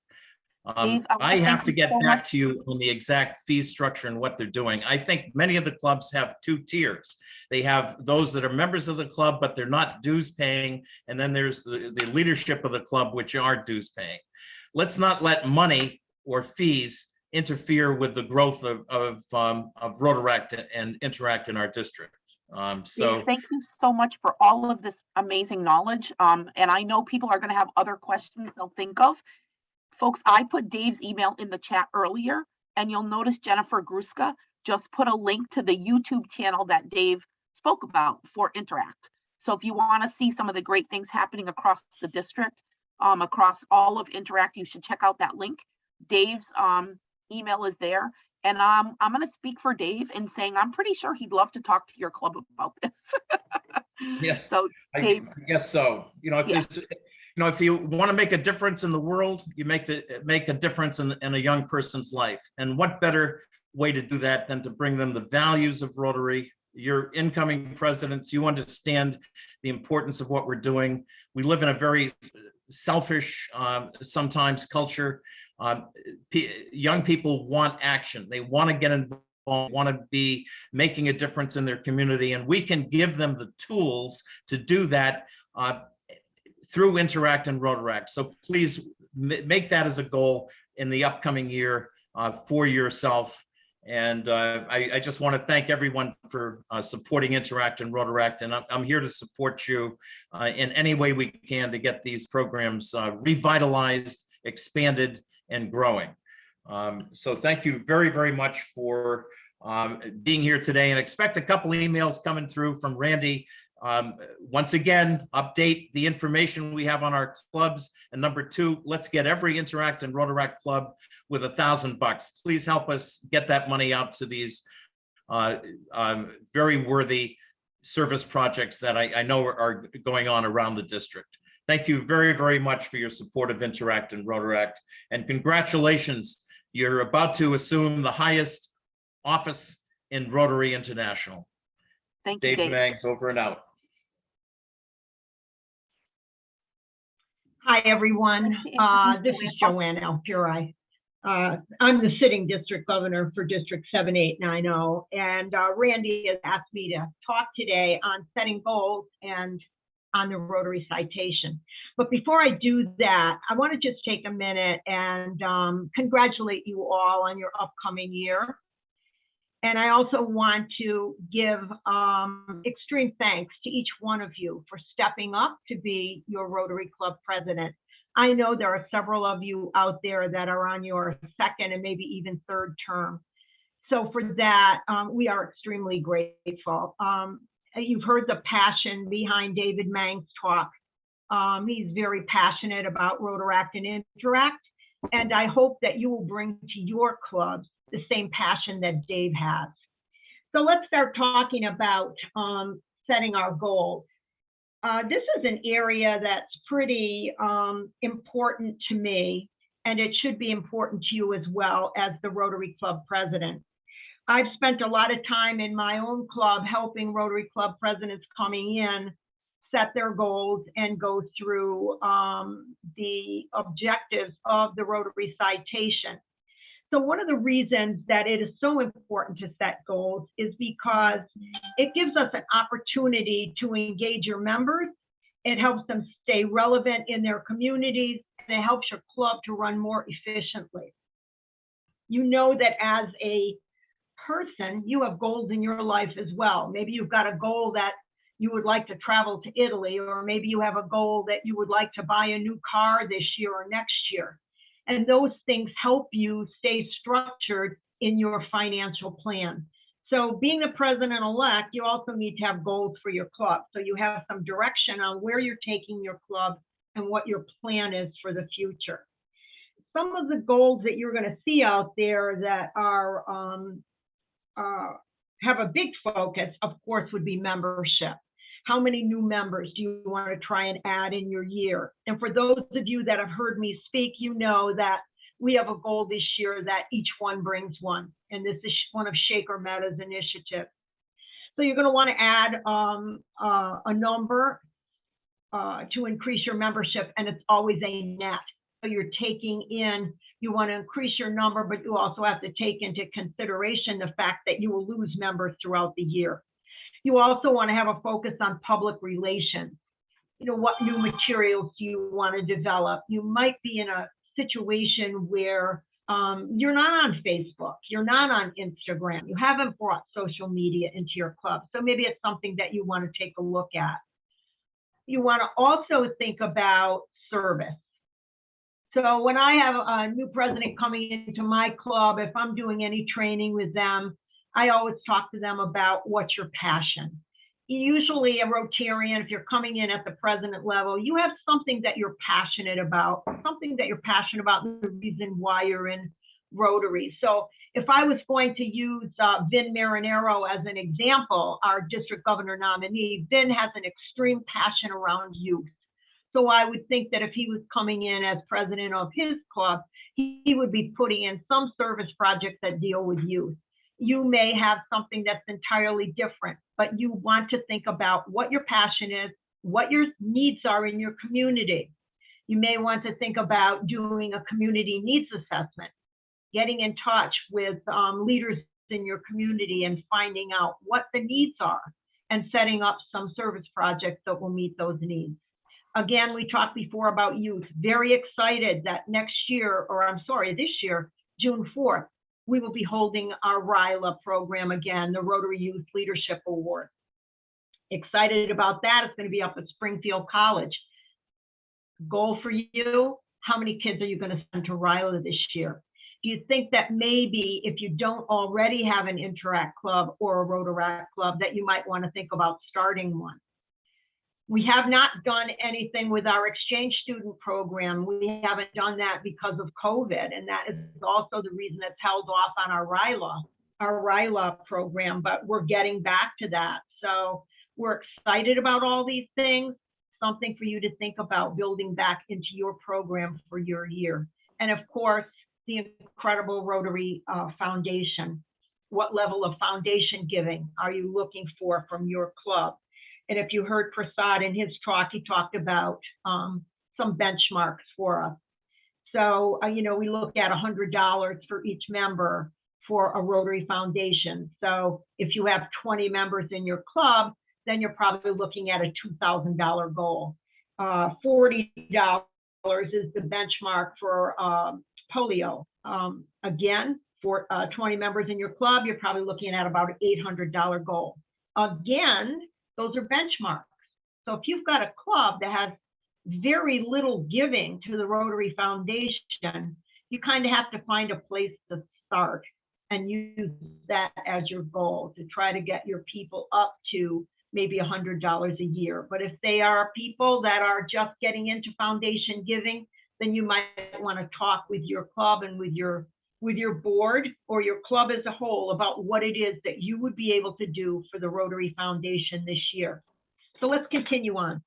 Dave, I have to thank you get so back much. to you on the exact fee structure and what they're doing. I think many of the clubs have two tiers. They have those that are members of the club, but they're not dues paying. And then there's the leadership of the club, which are dues paying. Let's not let money or fees interfere with the growth of Rotaract and Interact in our district. Dave, thank you so much for all of this amazing knowledge. And I know people are going to have other questions they'll think of. Folks, I put Dave's email in the chat earlier, and you'll notice Jennifer Gruska just put a link to the YouTube channel that Dave spoke about for Interact. So if you want to see some of the great things happening across the district, across all of Interact, you should check out that link. Dave's email is there. And I'm going to speak for Dave in saying I'm pretty sure he'd love to talk to your club about this. Yes, So Dave, I guess so. You know, if Yes. there's, you know, if you want to make a difference in the world, you make a difference in a young person's life. And what better way to do that than to bring them the values of Rotary? Your incoming presidents, you understand the importance of what we're doing. We live in a very selfish, sometimes culture. Young people want action. They want to get involved, want to be making a difference in their community, and we can give them the tools to do that through Interact and Rotaract. So please make that as a goal in the upcoming year for yourself. And I just want to thank everyone for supporting Interact and Rotaract, and I'm here to support you in any way we can to get these programs revitalized, expanded, and growing. So thank you very, very much for being here today, and expect a couple of emails coming through from Randy. Once again, update the information we have on our clubs. And number two, let's get every Interact and Rotaract club with $1,000. Please help us get that money out to these very worthy service projects that I know are going on around the district. Thank you very, very much for your support of Interact and Rotaract, and congratulations. You're about to assume the highest office in Rotary International. thank you, Dave Dave. Mangs, over and out. Hi, everyone. I'd like to This introduce is Joanne Alpuri. I'm the sitting district governor for District 7890, and Randy has asked me to talk today on setting goals and on the Rotary citation. But before I do that, I want to just take a minute and congratulate you all on your upcoming year. And I also want to give extreme thanks to each one of you for stepping up to be your Rotary Club president. I know there are several of you out there that are on your second and maybe even third term. So for that, we are extremely grateful. You've heard the passion behind David Mang's talk. He's very passionate about Rotaract and Interact, and I hope that you will bring to your clubs the same passion that Dave has. So let's start talking about setting our goals. This is an area that's pretty important to me, and it should be important to you as well as the Rotary Club president. I've spent a lot of time in my own club helping Rotary Club presidents coming in set their goals and go through the objectives of the Rotary citation. So one of the reasons that it is so important to set goals is because it gives us an opportunity to engage your members. It helps them stay relevant in their communities, and it helps your club to run more efficiently. You know that as a person, you have goals in your life as well. Maybe you've got a goal that you would like to travel to Italy, or maybe you have a goal that you would like to buy a new car this year or next year. And those things help you stay structured in your financial plan. So being the president-elect, you also need to have goals for your club. So you have some direction on where you're taking your club and what your plan is for the future. Some of the goals that you're going to see out there that are have a big focus, of course, would be membership. How many new members do you want to try and add in your year? And for those of you that have heard me speak, you know that we have a goal this year that each one brings one. And this is one of Shaker Meta's initiatives. So you're going to want to add a number to increase your membership, and it's always a net. So you're taking in, you want to increase your number, but you also have to take into consideration the fact that you will lose members throughout the year. You also want to have a focus on public relations. You know, what new materials do you want to develop? You might be in a situation where you're not on Facebook, you're not on Instagram, you haven't brought social media into your club. So maybe it's something that you want to take a look at. You want to also think about service. So when I have a new president coming into my club, if I'm doing any training with them, I always talk to them about what's your passion. Usually a Rotarian, if you're coming in at the president level, you have something that you're passionate about, the reason why you're in Rotary. So if I was going to use Vin Marinero as an example, our district governor nominee, Vin has an extreme passion around youth. So I would think that if he was coming in as president of his club, he would be putting in some service projects that deal with youth. You may have something that's entirely different, but you want to think about what your passion is, what your needs are in your community. You may want to think about doing a community needs assessment, getting in touch with leaders in your community and finding out what the needs are and setting up some service projects that will meet those needs. Again, we talked before about youth. Very excited that this year, June 4th, we will be holding our RILA program again, the Rotary Youth Leadership Award. Excited about that. It's going to be up at Springfield College. Goal for you, how many kids are you going to send to RILA this year? Do you think that maybe if you don't already have an Interact Club or a Rotaract Club, that you might want to think about starting one? We have not done anything with our exchange student program. We haven't done that because of COVID, and that is also the reason it's held off on our RILA program, but we're getting back to that. So we're excited about all these things, something for you to think about building back into your program for your year. And of course, the incredible Rotary Foundation. What level of foundation giving are you looking for from your club? And if you heard Prasad in his talk, he talked about some benchmarks for us. So, we look at $100 for each member for a Rotary Foundation. So if you have 20 members in your club, then you're probably looking at a $2,000 goal. $40 is the benchmark for polio. Again, for 20 members in your club, you're probably looking at about an $800 goal. Again, those are benchmarks. So if you've got a club that has very little giving to the Rotary Foundation, you kind of have to find a place to start and use that as your goal to try to get your people up to maybe $100 a year. But if they are people that are just getting into foundation giving, then you might want to talk with your club and with your board or your club as a whole about what it is that you would be able to do for the Rotary Foundation this year. So let's continue on.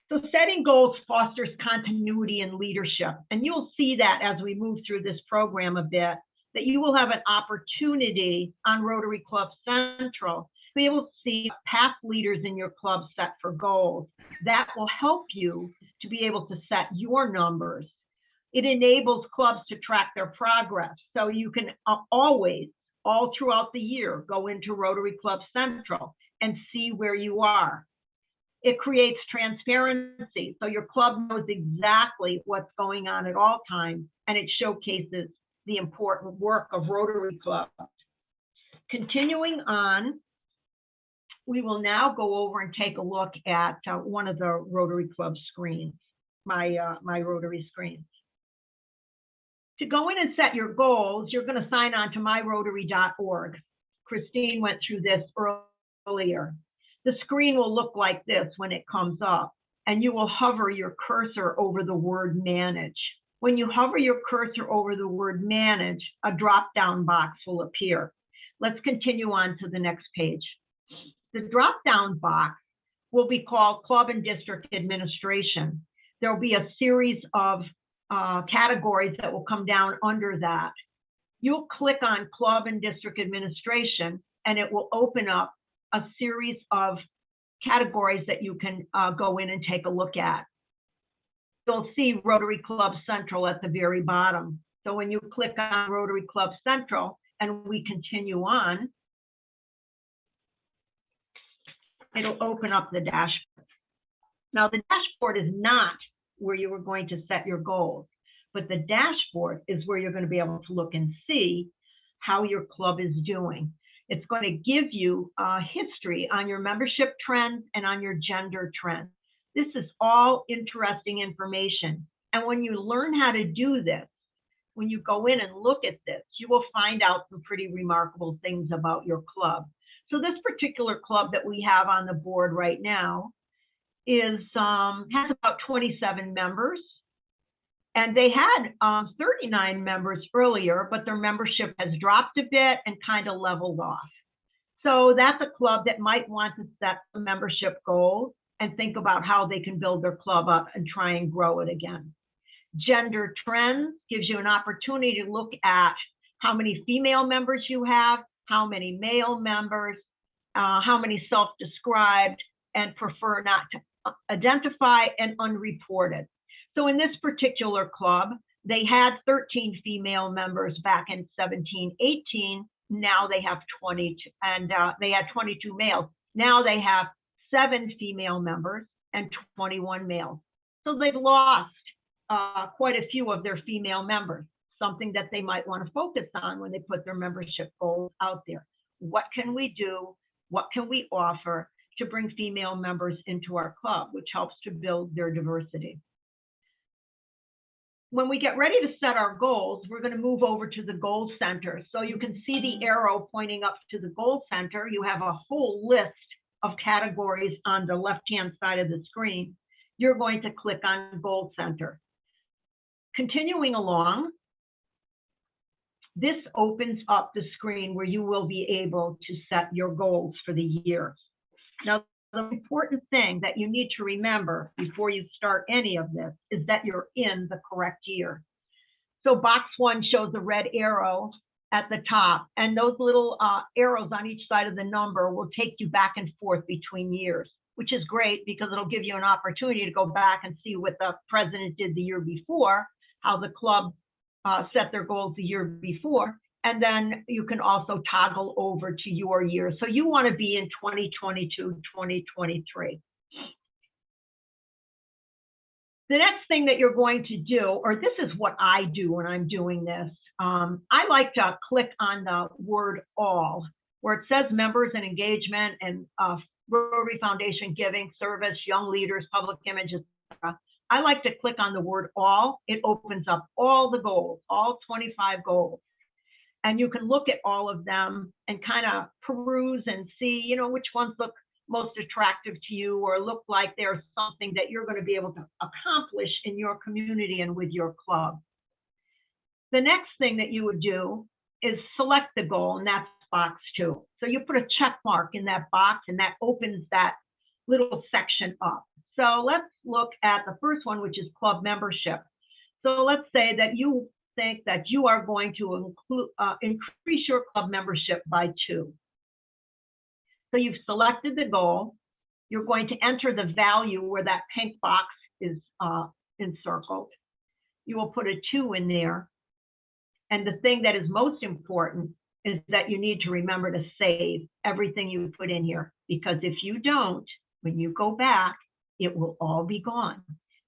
So setting goals fosters continuity and leadership. And you'll see that as we move through this program a bit, that you will have an opportunity on Rotary Club Central be able to see past leaders in your club set for goals. That will help you to be able to set your numbers. It enables clubs to track their progress. So you can always, all throughout the year, go into Rotary Club Central and see where you are. It creates transparency. So your club knows exactly what's going on at all times, and it showcases the important work of Rotary Club. Continuing on, we will now go over and take a look at one of the Rotary Club screens, my Rotary screens. To go in and set your goals, you're going to sign on to myrotary.org. Christine went through this earlier. The screen will look like this when it comes up, and you will hover your cursor over the word manage. When you hover your cursor over the word manage, a drop-down box will appear. Let's continue on to the next page. The drop-down box will be called Club and District Administration. There will be a series of categories that will come down under that. You'll click on Club and District Administration, and it will open up a series of categories that you can go in and take a look at. You'll see Rotary Club Central at the very bottom. So when you click on Rotary Club Central and we continue on, it'll open up the dashboard. Now the dashboard is not where you were going to set your goals, but the dashboard is where you're going to be able to look and see how your club is doing. It's going to give you a history on your membership trends and on your gender trends. This is all interesting information. And when you learn how to do this, when you go in and look at this, you will find out some pretty remarkable things about your club. So this particular club that we have on the board right now has about 27 members. And they had 39 members earlier, but their membership has dropped a bit and kind of leveled off. So that's a club that might want to set some membership goals and think about how they can build their club up and try and grow it again. Gender trends gives you an opportunity to look at how many female members you have, how many male members, how many self-described and prefer not to identify, and unreported. So in this particular club, they had 13 female members back in 17-18. Now they have 22, and they had 22 males. Now they have 7 female members and 21 males. So they've lost quite a few of their female members, something that they might want to focus on when they put their membership goals out there. What can we do? What can we offer to bring female members into our club, which helps to build their diversity? When we get ready to set our goals, we're going to move over to the Goal Center. So you can see the arrow pointing up to the Goal Center. You have a whole list of categories on the left-hand side of the screen. You're going to click on Goal Center. Continuing along, this opens up the screen where you will be able to set your goals for the year. Now, the important thing that you need to remember before you start any of this is that you're in the correct year. So box 1 shows the red arrow at the top, and those little arrows on each side of the number will take you back and forth between years, which is great because it'll give you an opportunity to go back and see what the president did the year before, how the club set their goals the year before, and then you can also toggle over to your year. So you want to be in 2022, 2023. The next thing that you're going to do, or this is what I do when I'm doing this, I like to click on the word all, where it says members and engagement and Rotary Foundation giving, service, young leaders, public image, etc. I like to click on the word all. It opens up all the goals, all 25 goals. And you can look at all of them and kind of peruse and see, you know, which ones look most attractive to you or look like they're something that you're going to be able to accomplish in your community and with your club. The next thing that you would do is select the goal, and that's box 2. So you put a check mark in that box, and that opens that little section up. So let's look at the first one, which is club membership. So let's say that you think that you are going to increase your club membership by 2. So you've selected the goal. You're going to enter the value where that pink box is encircled. You will put a 2 in there. And the thing that is most important is that you need to remember to save everything you put in here, because if you don't, when you go back, it will all be gone.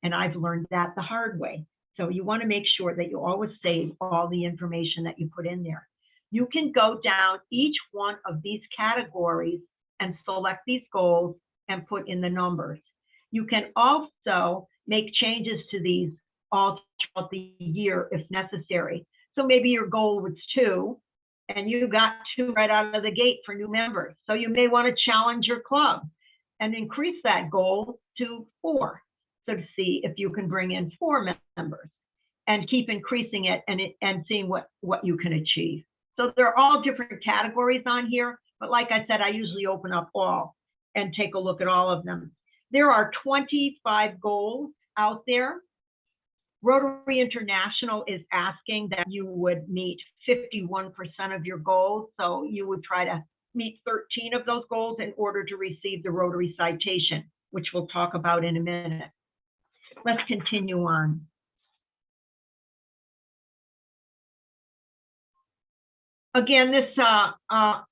And I've learned that the hard way. So you want to make sure that you always save all the information that you put in there. You can go down each one of these categories and select these goals and put in the numbers. You can also make changes to these all throughout the year if necessary. So maybe your goal was 2 and you got 2 right out of the gate for new members. So you may want to challenge your club and increase that goal to 4. So to see if you can bring in 4 members and keep increasing it and seeing what you can achieve. So they're all different categories on here, but like I said, I usually open up all and take a look at all of them. There are 25 goals out there. Rotary International is asking that you would meet 51% of your goals. So you would try to meet 13 of those goals in order to receive the Rotary citation, which we'll talk about in a minute. Let's continue on. Again, this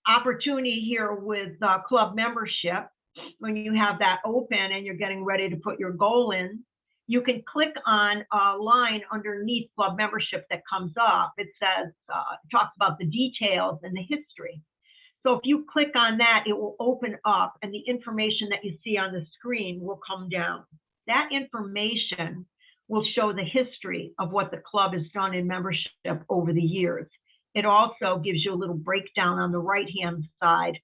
opportunity here with club membership, when you have that open and you're getting ready to put your goal in, you can click on a line underneath club membership that comes up. It says, talks about the details and the history. So if you click on that, it will open up and the information that you see on the screen will come down. That information will show the history of what the club has done in membership over the years. It also gives you a little breakdown on the right-hand side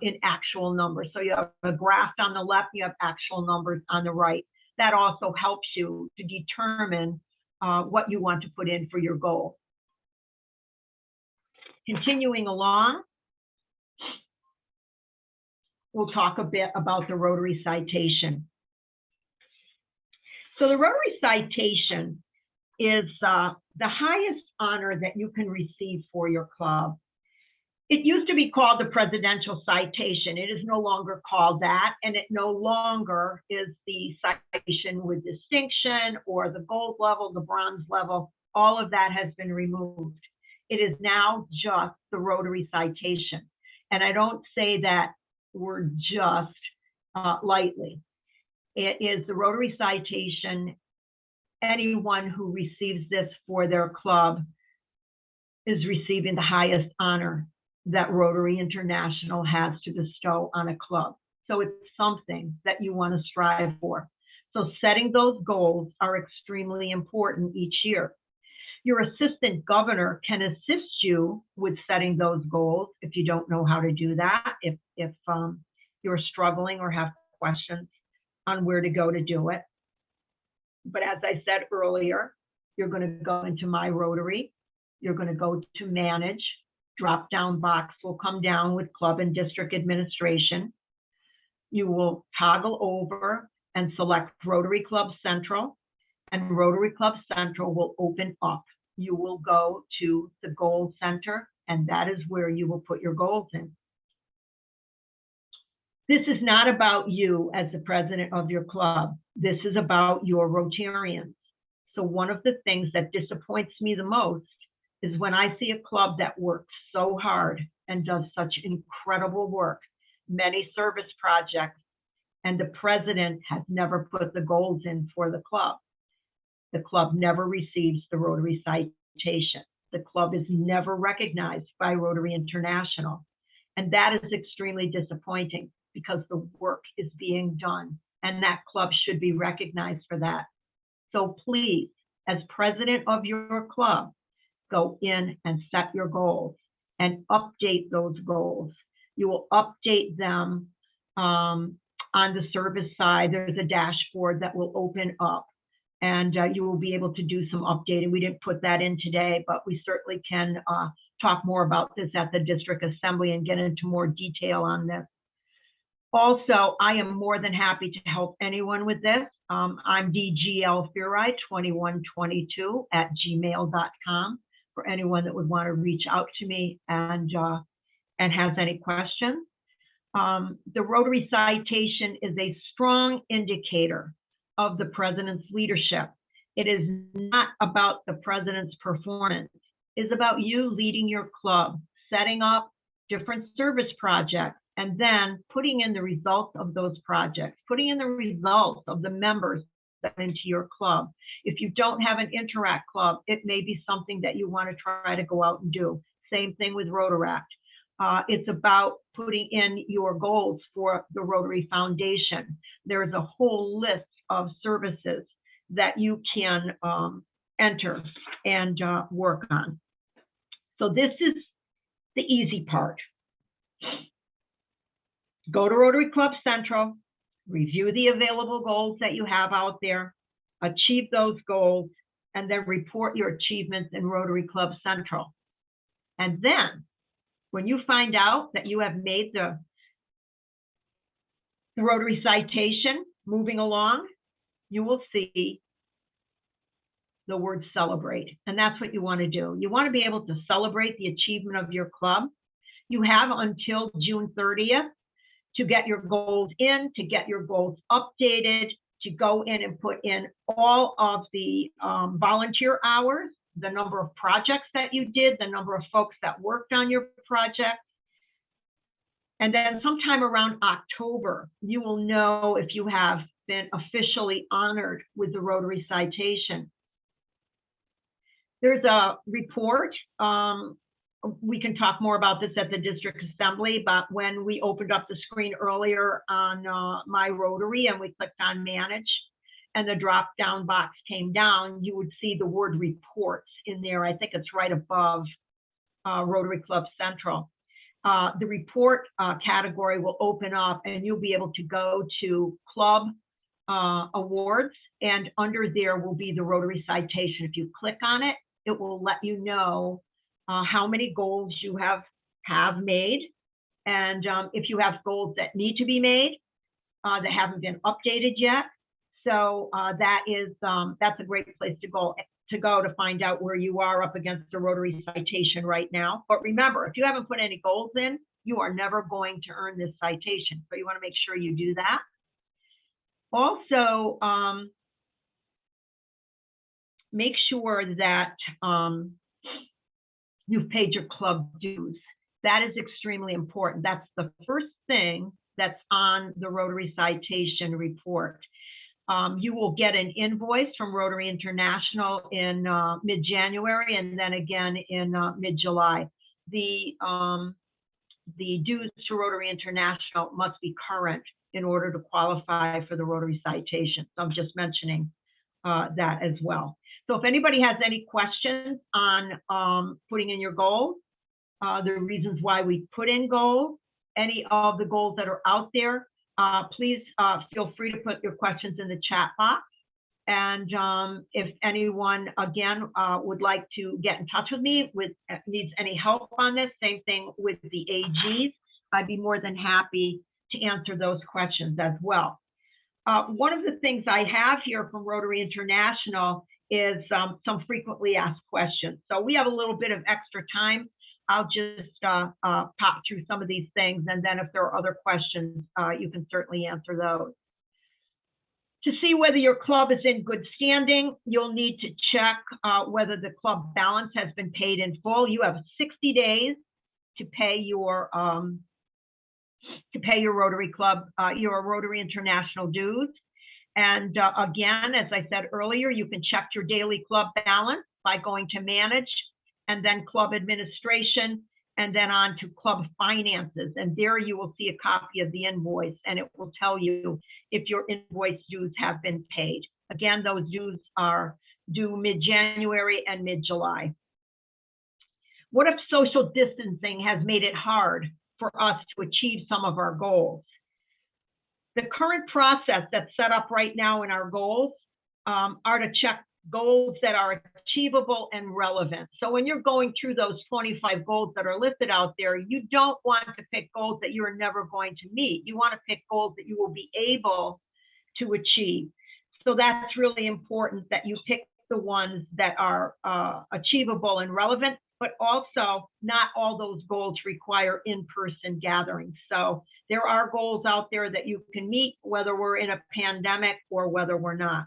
in actual numbers. So you have a graph on the left, you have actual numbers on the right. That also helps you to determine what you want to put in for your goal. Continuing along, we'll talk a bit about the Rotary Citation. So the Rotary Citation is the highest honor that you can receive for your club. It used to be called the Presidential Citation. It is no longer called that, and it no longer is the citation with distinction or the gold level, the bronze level. All of that has been removed. It is now just the Rotary Citation. And I don't say that word just lightly. It is the Rotary Citation. Anyone who receives this for their club is receiving the highest honor that Rotary International has to bestow on a club. So it's something that you want to strive for. So setting those goals are extremely important each year. Your assistant governor can assist you with setting those goals if you don't know how to do that, if you're struggling or have questions on where to go to do it. But as I said earlier, you're going to go into My Rotary. You're going to go to Manage. Drop-down box will come down with Club and District Administration. You will toggle over and select Rotary Club Central, and Rotary Club Central will open up. You will go to the Goal Center, and that is where you will put your goals in. This is not about you as the president of your club. This is about your Rotarians. So one of the things that disappoints me the most is when I see a club that works so hard and does such incredible work, many service projects, and the president has never put the goals in for the club. The club never receives the Rotary Citation. The club is never recognized by Rotary International. And that is extremely disappointing because the work is being done and that club should be recognized for that. So please, as president of your club, go in and set your goals and update those goals. You will update them on the service side. There's a dashboard that will open up and you will be able to do some updating. We didn't put that in today, but we certainly can talk more about this at the district assembly and get into more detail on this. Also, I am more than happy to help anyone with this. I'm dglfurai2122@gmail.com for anyone that would want to reach out to me and has any questions. The Rotary citation is a strong indicator of the president's leadership. It is not about the president's performance. It's about you leading your club, setting up different service projects, and then putting in the results of those projects, putting in the results of the members that into your club. If you don't have an Interact club, it may be something that you want to try to go out and do. Same thing with Rotaract. It's about putting in your goals for the Rotary Foundation. There's a whole list of services that you can enter and work on. So this is the easy part. Go to Rotary Club Central, review the available goals that you have out there, achieve those goals, and then report your achievements in Rotary Club Central. And then when you find out that you have made the Rotary citation moving along, you will see the word celebrate. And that's what you want to do. You want to be able to celebrate the achievement of your club. You have until June 30th to get your goals in, to get your goals updated, to go in and put in all of the volunteer hours, the number of projects that you did, the number of folks that worked on your project. And then sometime around October, you will know if you have been officially honored with the Rotary citation. There's a report. We can talk more about this at the district assembly, but when we opened up the screen earlier on My Rotary and we clicked on manage and the drop down box came down, you would see the word reports in there. I think it's right above Rotary Club Central. The report category will open up and you'll be able to go to club awards, and under there will be the Rotary citation. If you click on it, it will let you know how many goals you have made, and if you have goals that need to be made that haven't been updated yet. So that's a great place to go to find out where you are up against the Rotary citation right now. But remember, if you haven't put any goals in, you are never going to earn this citation. So you want to make sure you do that. Also, make sure that you've paid your club dues. That is extremely important. That's the first thing that's on the Rotary citation report. You will get an invoice from Rotary International in mid-January and then again in mid-July. The dues to Rotary International must be current in order to qualify for the Rotary citation. So I'm just mentioning that as well. So if anybody has any questions on putting in your goals, the reasons why we put in goals, any of the goals that are out there, please feel free to put your questions in the chat box. And if anyone, again, would like to get in touch with me, needs any help on this, same thing with the AGs, I'd be more than happy to answer those questions as well. One of the things I have here from Rotary International is some frequently asked questions. So we have a little bit of extra time. I'll just pop through some of these things, and then if there are other questions, you can certainly answer those. To see whether your club is in good standing, you'll need to check whether the club balance has been paid in full. You have 60 days to pay your Rotary Club, your Rotary International dues. And again, as I said earlier, you can check your daily club balance by going to manage and then club administration and then on to club finances. And there you will see a copy of the invoice and it will tell you if your invoice dues have been paid. Again, those dues are due mid-January and mid-July. What if social distancing has made it hard for us to achieve some of our goals? The current process that's set up right now in our goals are to check goals that are achievable and relevant. So when you're going through those 25 goals that are listed out there, you don't want to pick goals that you're never going to meet. You want to pick goals that you will be able to achieve. So that's really important that you pick the ones that are achievable and relevant, but also not all those goals require in-person gatherings. So there are goals out there that you can meet, whether we're in a pandemic or whether we're not.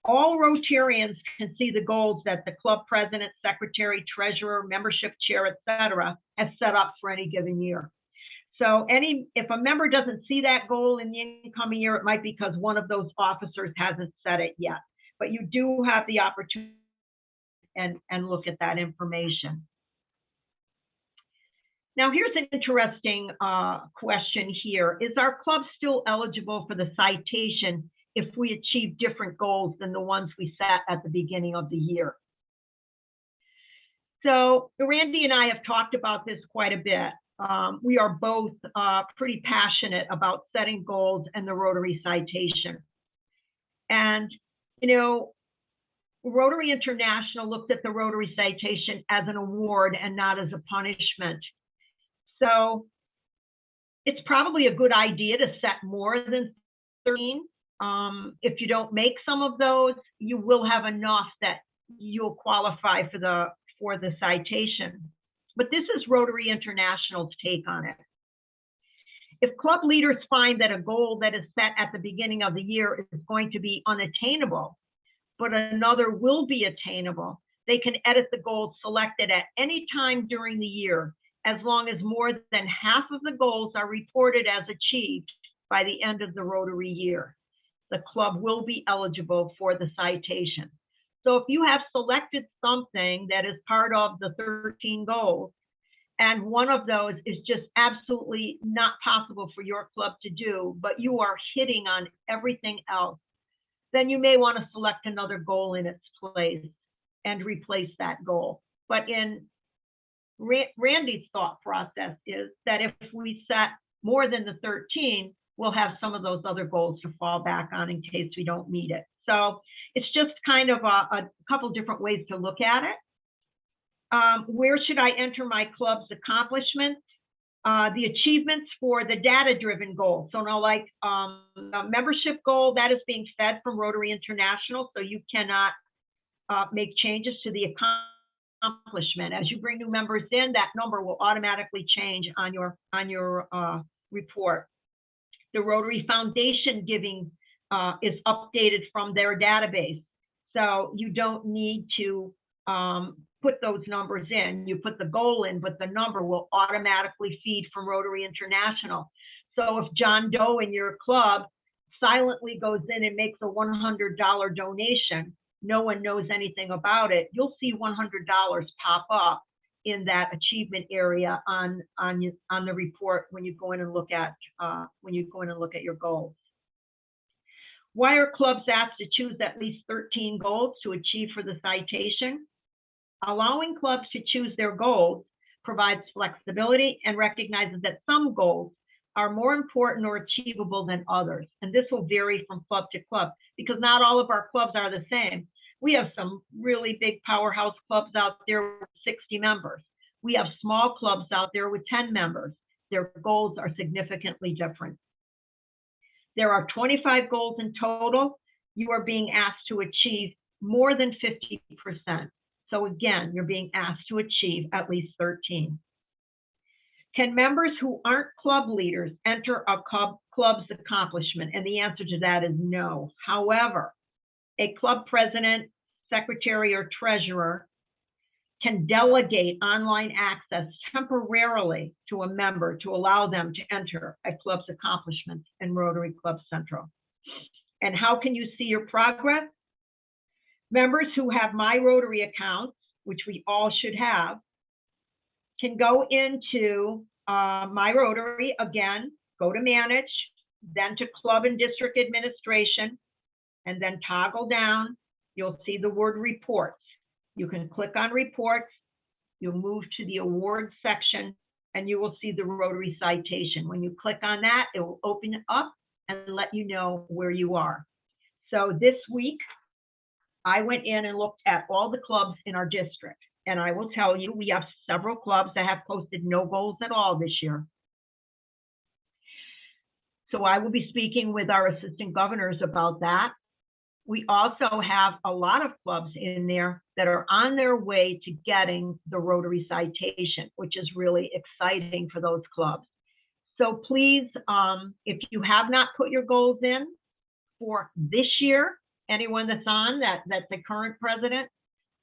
All Rotarians can see the goals that the club president, secretary, treasurer, membership chair, etc., has set up for any given year. So if a member doesn't see that goal in the incoming year, it might be because one of those officers hasn't set it yet. But you do have the opportunity and look at that information. Now, here's an interesting question here. Is our club still eligible for the citation if we achieve different goals than the ones we set at the beginning of the year? So Randy and I have talked about this quite a bit. We are both pretty passionate about setting goals and the Rotary citation. And, you know, Rotary International looked at the Rotary citation as an award and not as a punishment. So it's probably a good idea to set more than 13. If you don't make some of those, you will have enough that you'll qualify for the citation. But this is Rotary International's take on it. If club leaders find that a goal that is set at the beginning of the year is going to be unattainable, but another will be attainable, they can edit the goals selected at any time during the year, as long as more than half of the goals are reported as achieved by the end of the Rotary year. The club will be eligible for the citation. So if you have selected something that is part of the 13 goals, and one of those is just absolutely not possible for your club to do, but you are hitting on everything else, then you may want to select another goal in its place and replace that goal. But in Randy's thought process is that if we set more than the 13, we'll have some of those other goals to fall back on in case we don't meet it. So it's just kind of a couple different ways to look at it. Where should I enter my club's accomplishments? The achievements for the data-driven goal. So now, like a membership goal, that is being fed from Rotary International, so you cannot make changes to the accomplishment. As you bring new members in, that number will automatically change on your report. The Rotary Foundation giving is updated from their database, so you don't need to put those numbers in. You put the goal in, but the number will automatically feed from Rotary International. So if John Doe in your club silently goes in and makes a $100 donation, no one knows anything about it, you'll see $100 pop up in that achievement area on the report when you go in and look at your goals. Why are clubs asked to choose at least 13 goals to achieve for the citation? Allowing clubs to choose their goals provides flexibility and recognizes that some goals are more important or achievable than others. And this will vary from club to club because not all of our clubs are the same. We have some really big powerhouse clubs out there with 60 members. We have small clubs out there with 10 members. Their goals are significantly different. There are 25 goals in total. You are being asked to achieve more than 50%. So again, you're being asked to achieve at least 13. Can members who aren't club leaders enter a club's accomplishment? And the answer to that is no. However, a club president, secretary, or treasurer can delegate online access temporarily to a member to allow them to enter a club's accomplishments in Rotary Club Central. And how can you see your progress? Members who have My Rotary accounts, which we all should have, can go into My Rotary, again, go to Manage, then to Club and District Administration, and then toggle down. You'll see the word Reports. You can click on Reports, you'll move to the Awards section, and you will see the Rotary citation. When you click on that, it will open it up and let you know where you are. So this week, I went in and looked at all the clubs in our district, and I will tell you, we have several clubs that have posted no goals at all this year. So I will be speaking with our assistant governors about that. We also have a lot of clubs in there that are on their way to getting the Rotary citation, which is really exciting for those clubs. So please, if you have not put your goals in for this year, anyone that's on that's the current president,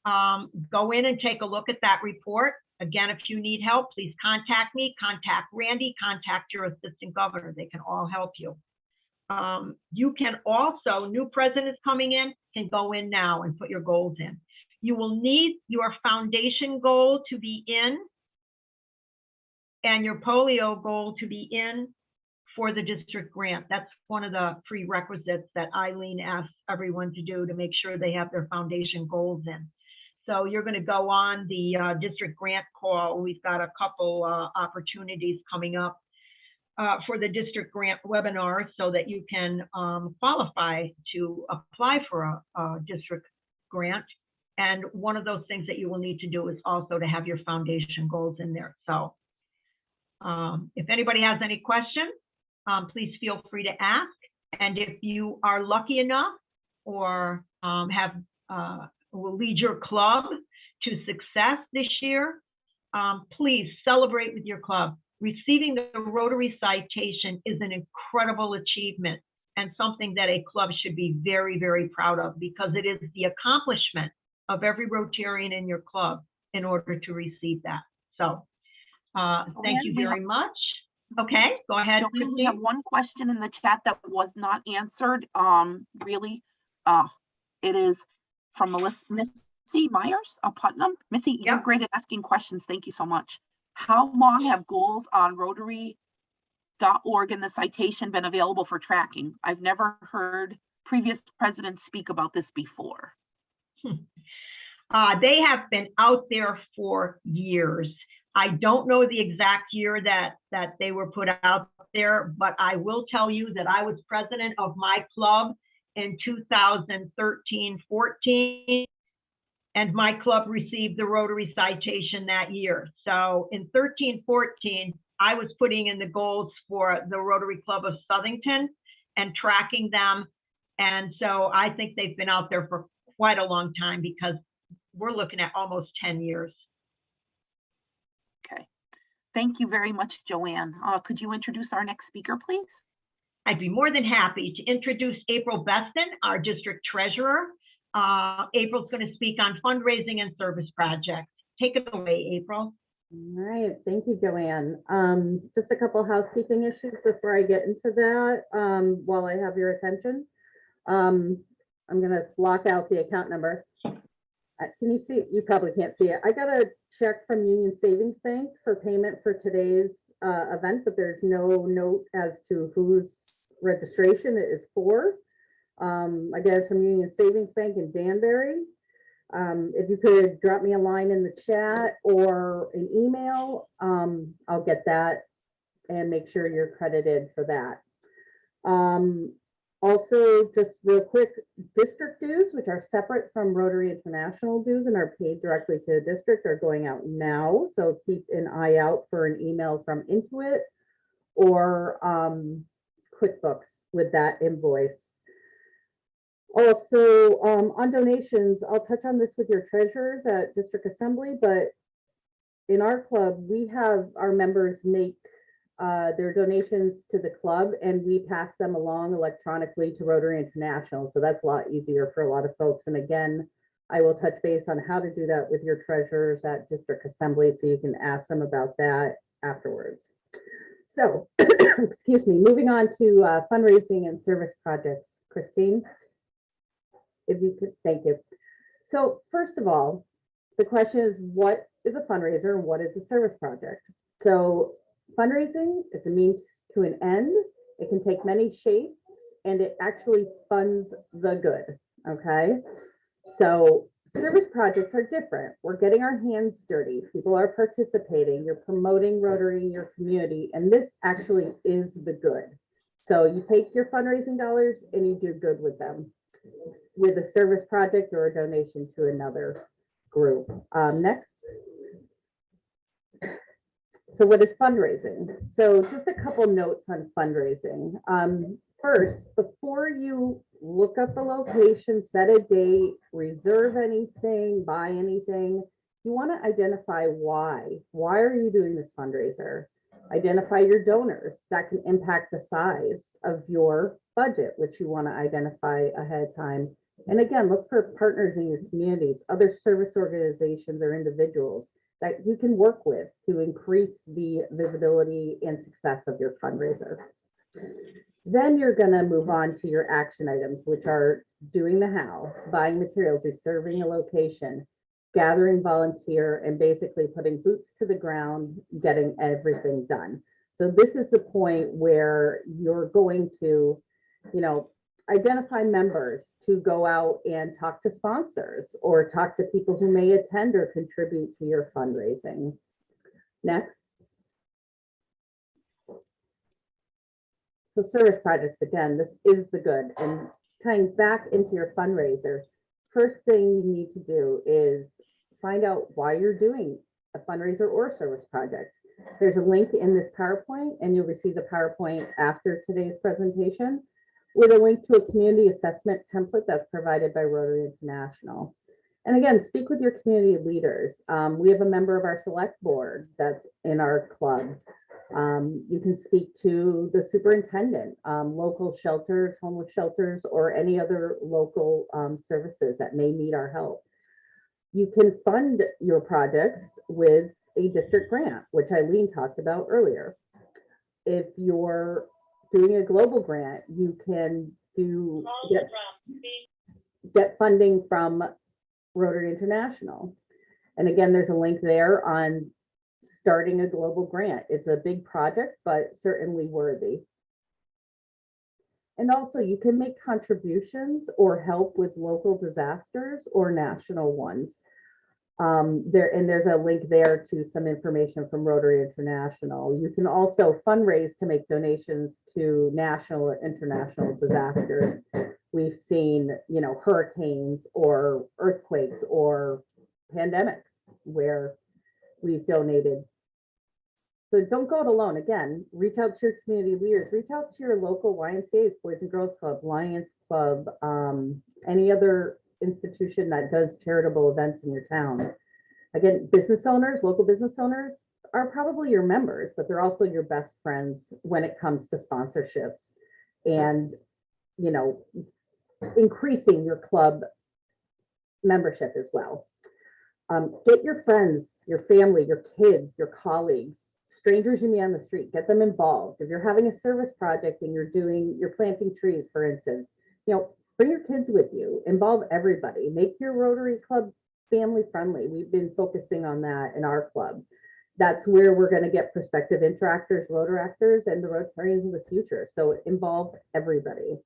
go in and take a look at that report. Again, if you need help, please contact me, contact Randy, contact your assistant governor. They can all help you. You can also, new presidents coming in can go in now and put your goals in. You will need your foundation goal to be in and your polio goal to be in for the district grant. That's one of the prerequisites that Eileen asks everyone to do to make sure they have their foundation goals in. So you're going to go on the district grant call. We've got a couple opportunities coming up for the district grant webinar so that you can qualify to apply for a district grant. And one of those things that you will need to do is also to have your foundation goals in there. So if anybody has any questions, please feel free to ask. And if you are lucky enough or will lead your club to success this year, please celebrate with your club. Receiving the Rotary citation is an incredible achievement and something that a club should be very, very proud of, because it is the accomplishment of every Rotarian in your club in order to receive that. So thank you very much. Okay, go ahead. Joanne, we have one question in the chat that was not answered. Really, it is from Missy Myers of Putnam. Missy, you're great at asking questions. Thank you so much. How long have goals on Rotary.org and the citation been available for tracking? I've never heard previous presidents speak about this before. They have been out there for years. I don't know the exact year that they were put out there, but I will tell you that I was president of my club in 2013-14. And my club received the Rotary citation that year. So in 13-14, I was putting in the goals for the Rotary Club of Southington and tracking them. And so I think they've been out there for quite a long time, because we're looking at almost 10 years. Okay. Thank you very much, Joanne. Could you introduce our next speaker, please? I'd be more than happy to introduce April Beston, our district treasurer. April's going to speak on fundraising and service projects. Take it away, April. All right, thank you, Joanne. Just a couple housekeeping issues before I get into that, while I have your attention. I'm going to block out the account number. Can you see? You probably can't see it. I got a check from Union Savings Bank for payment for today's event, but there's no note as to whose registration it is for. I get it from Union Savings Bank in Danbury. If you could drop me a line in the chat or an email, I'll get that and make sure you're credited for that. Also, just real quick, district dues, which are separate from Rotary International dues and are paid directly to the district, are going out now. So keep an eye out for an email from Intuit or QuickBooks with that invoice. Also, on donations, I'll touch on this with your treasurers at District Assembly, but in our club, we have our members make their donations to the club, and we pass them along electronically to Rotary International. So that's a lot easier for a lot of folks. And again, I will touch base on how to do that with your treasurers at District Assembly, so you can ask them about that afterwards. So, excuse me, moving on to fundraising and service projects. Christine, if you could, thank you. So first of all, the question is, what is a fundraiser and what is a service project? So fundraising, it's a means to an end. It can take many shapes, and it actually funds the good, okay? So service projects are different. We're getting our hands dirty. People are participating. You're promoting Rotary in your community, and this actually is the good. So you take your fundraising dollars and you do good with them, with a service project or a donation to another group. Next. So what is fundraising? So just a couple notes on fundraising. First, before you look up the location, set a date, reserve anything, buy anything. You want to identify why. Why are you doing this fundraiser? Identify your donors. That can impact the size of your budget, which you want to identify ahead of time. And again, look for partners in your communities, other service organizations or individuals that you can work with to increase the visibility and success of your fundraiser. Then you're going to move on to your action items, which are doing the how, buying materials, reserving a location, gathering volunteer, and basically putting boots to the ground, getting everything done. So this is the point where you're going to, identify members to go out and talk to sponsors or talk to people who may attend or contribute to your fundraising. Next. So service projects, again, this is the good, and tying back into your fundraiser, first thing you need to do is find out why you're doing a fundraiser or a service project. There's a link in this PowerPoint, and you'll receive the PowerPoint after today's presentation with a link to a community assessment template that's provided by Rotary International. And again, speak with your community leaders. We have a member of our select board that's in our club. You can speak to the superintendent, local shelters, homeless shelters, or any other local services that may need our help. You can fund your projects with a district grant, which Eileen talked about earlier. If you're doing a global grant, you can get funding from Rotary International. And again, there's a link there on starting a global grant. It's a big project, but certainly worthy. And also you can make contributions or help with local disasters or national ones. There's a link there to some information from Rotary International. You can also fundraise to make donations to national or international disasters. We've seen, hurricanes or earthquakes or pandemics where we've donated. So don't go it alone. Again, reach out to your community leaders, reach out to your local YMCA's, Boys and Girls Club, Lions Club, any other institution that does charitable events in your town. Again, business owners, local business owners are probably your members, but they're also your best friends when it comes to sponsorships and, increasing your club membership as well. Get your friends, your family, your kids, your colleagues, strangers you meet on the street, get them involved. If you're having a service project and you're planting trees, for instance, bring your kids with you, involve everybody, make your Rotary Club family friendly. We've been focusing on that in our club. That's where we're going to get prospective interactors, Rotaractors, and the Rotarians of the future. So involve everybody.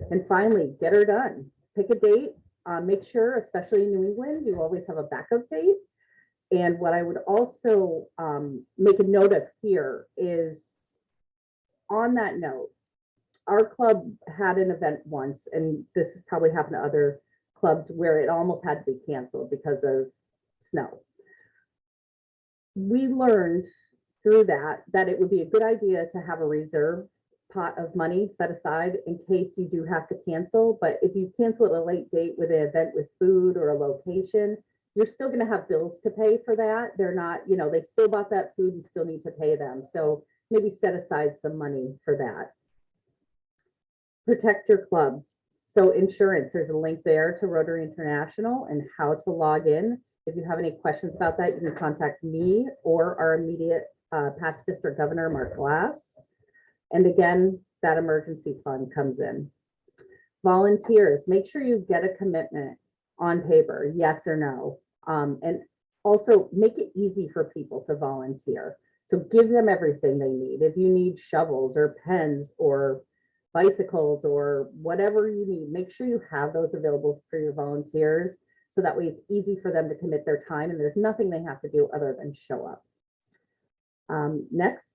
And finally, get her done. Pick a date. Make sure, especially in New England, you always have a backup date. And what I would also make a note of here is, on that note, our club had an event once, and this has probably happened to other clubs, where it almost had to be canceled because of snow. We learned through that it would be a good idea to have a reserve pot of money set aside in case you do have to cancel. But if you cancel at a late date with an event with food or a location, you're still going to have bills to pay for that. They're not, they still bought that food, you still need to pay them. So maybe set aside some money for that. Protect your club. So insurance, there's a link there to Rotary International and how to log in. If you have any questions about that, you can contact me or our immediate past district governor, Mark Glass. And again, that emergency fund comes in. Volunteers, make sure you get a commitment on paper, yes or no. And also make it easy for people to volunteer. So give them everything they need. If you need shovels or pens or bicycles or whatever you need, make sure you have those available for your volunteers. So that way it's easy for them to commit their time and there's nothing they have to do other than show up. Next.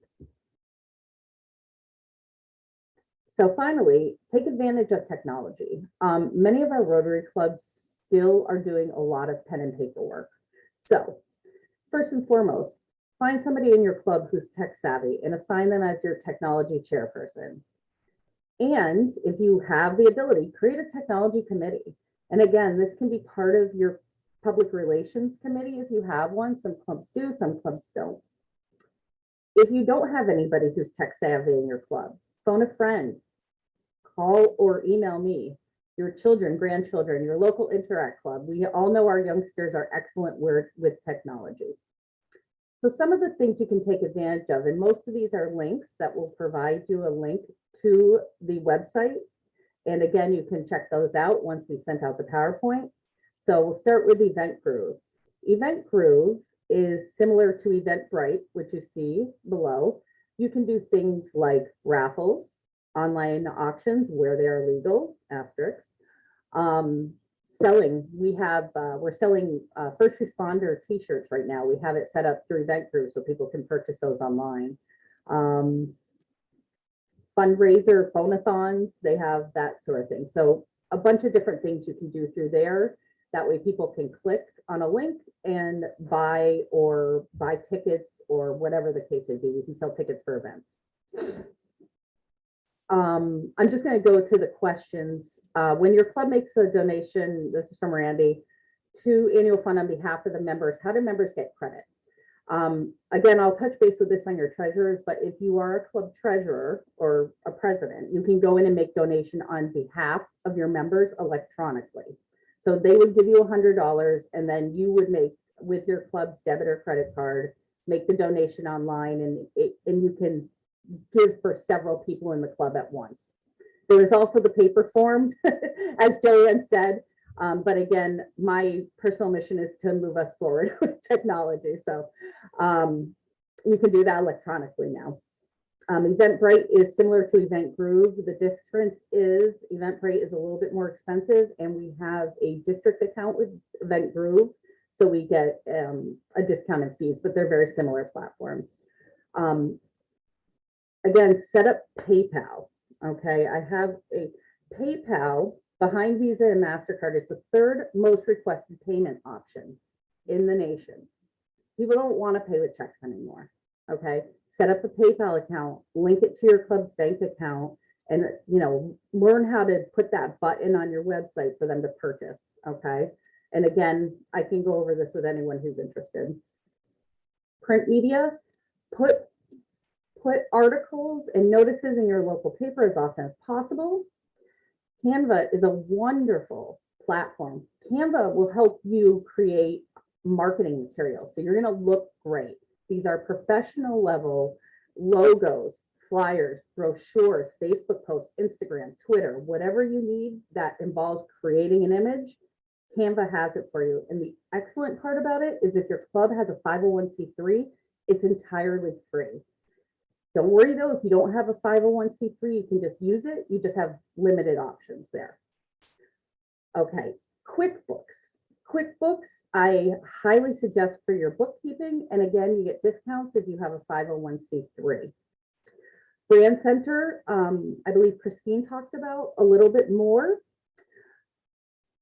So finally, take advantage of technology. Many of our Rotary clubs still are doing a lot of pen and paper work. So first and foremost, find somebody in your club who's tech savvy and assign them as your technology chairperson. And if you have the ability, create a technology committee. And again, this can be part of your public relations committee if you have one. Some clubs do, some clubs don't. If you don't have anybody who's tech savvy in your club, phone a friend, call or email me, your children, grandchildren, your local Interact club. We all know our youngsters are excellent with technology. So some of the things you can take advantage of, and most of these are links that will provide you a link to the website. And again, you can check those out once we sent out the PowerPoint. So we'll start with EventGroove. EventGroove is similar to Eventbrite, which you see below. You can do things like raffles, online auctions where they are legal, asterisks. Selling, we're selling first responder t-shirts right now. We have it set up through EventGroove so people can purchase those online. Fundraiser, phonathons, they have that sort of thing. So a bunch of different things you can do through there. That way people can click on a link and buy tickets or whatever the case may be. You can sell tickets for events. I'm just going to go to the questions. When your club makes a donation, this is from Randy, to annual fund on behalf of the members, how do members get credit? Again, I'll touch base with this on your treasurers, but if you are a club treasurer or a president, you can go in and make donation on behalf of your members electronically. So they would give you $100 and then you would make with your club's debit or credit card, make the donation online and you can give for several people in the club at once. There is also the paper form, as Joanne said. But again, my personal mission is to move us forward with technology. So you can do that electronically now. Eventbrite is similar to EventGroove. The difference is Eventbrite is a little bit more expensive and we have a district account with EventGroove. So we get a discounted fees, but they're very similar platforms. Again, set up PayPal. Okay, I have a PayPal behind Visa and MasterCard is the third most requested payment option in the nation. People don't want to pay with checks anymore. Okay, set up a PayPal account, link it to your club's bank account, and learn how to put that button on your website for them to purchase. Okay, and again, I can go over this with anyone who's interested. Print media, put articles and notices in your local paper as often as possible. Canva is a wonderful platform. Canva will help you create marketing materials. So you're going to look great. These are professional level logos, flyers, brochures, Facebook posts, Instagram, Twitter, whatever you need that involves creating an image, Canva has it for you. And the excellent part about it is if your club has a 501c3, it's entirely free. Don't worry though, if you don't have a 501c3, you can just use it. You just have limited options there. Okay, QuickBooks. QuickBooks, I highly suggest for your bookkeeping. And again, you get discounts if you have a 501c3. Brand Center, I believe Christine talked about a little bit more.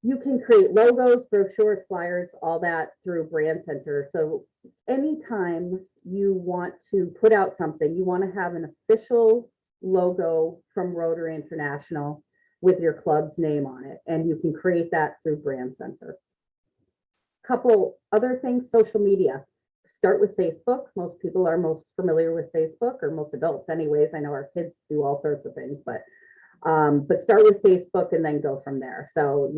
You can create logos, brochures, flyers, all that through Brand Center. So anytime you want to put out something, you want to have an official logo from Rotary International with your club's name on it, and you can create that through Brand Center. Couple other things, social media. Start with Facebook. Most people are most familiar with Facebook, or most adults anyways. I know our kids do all sorts of things, but start with Facebook and then go from there. So,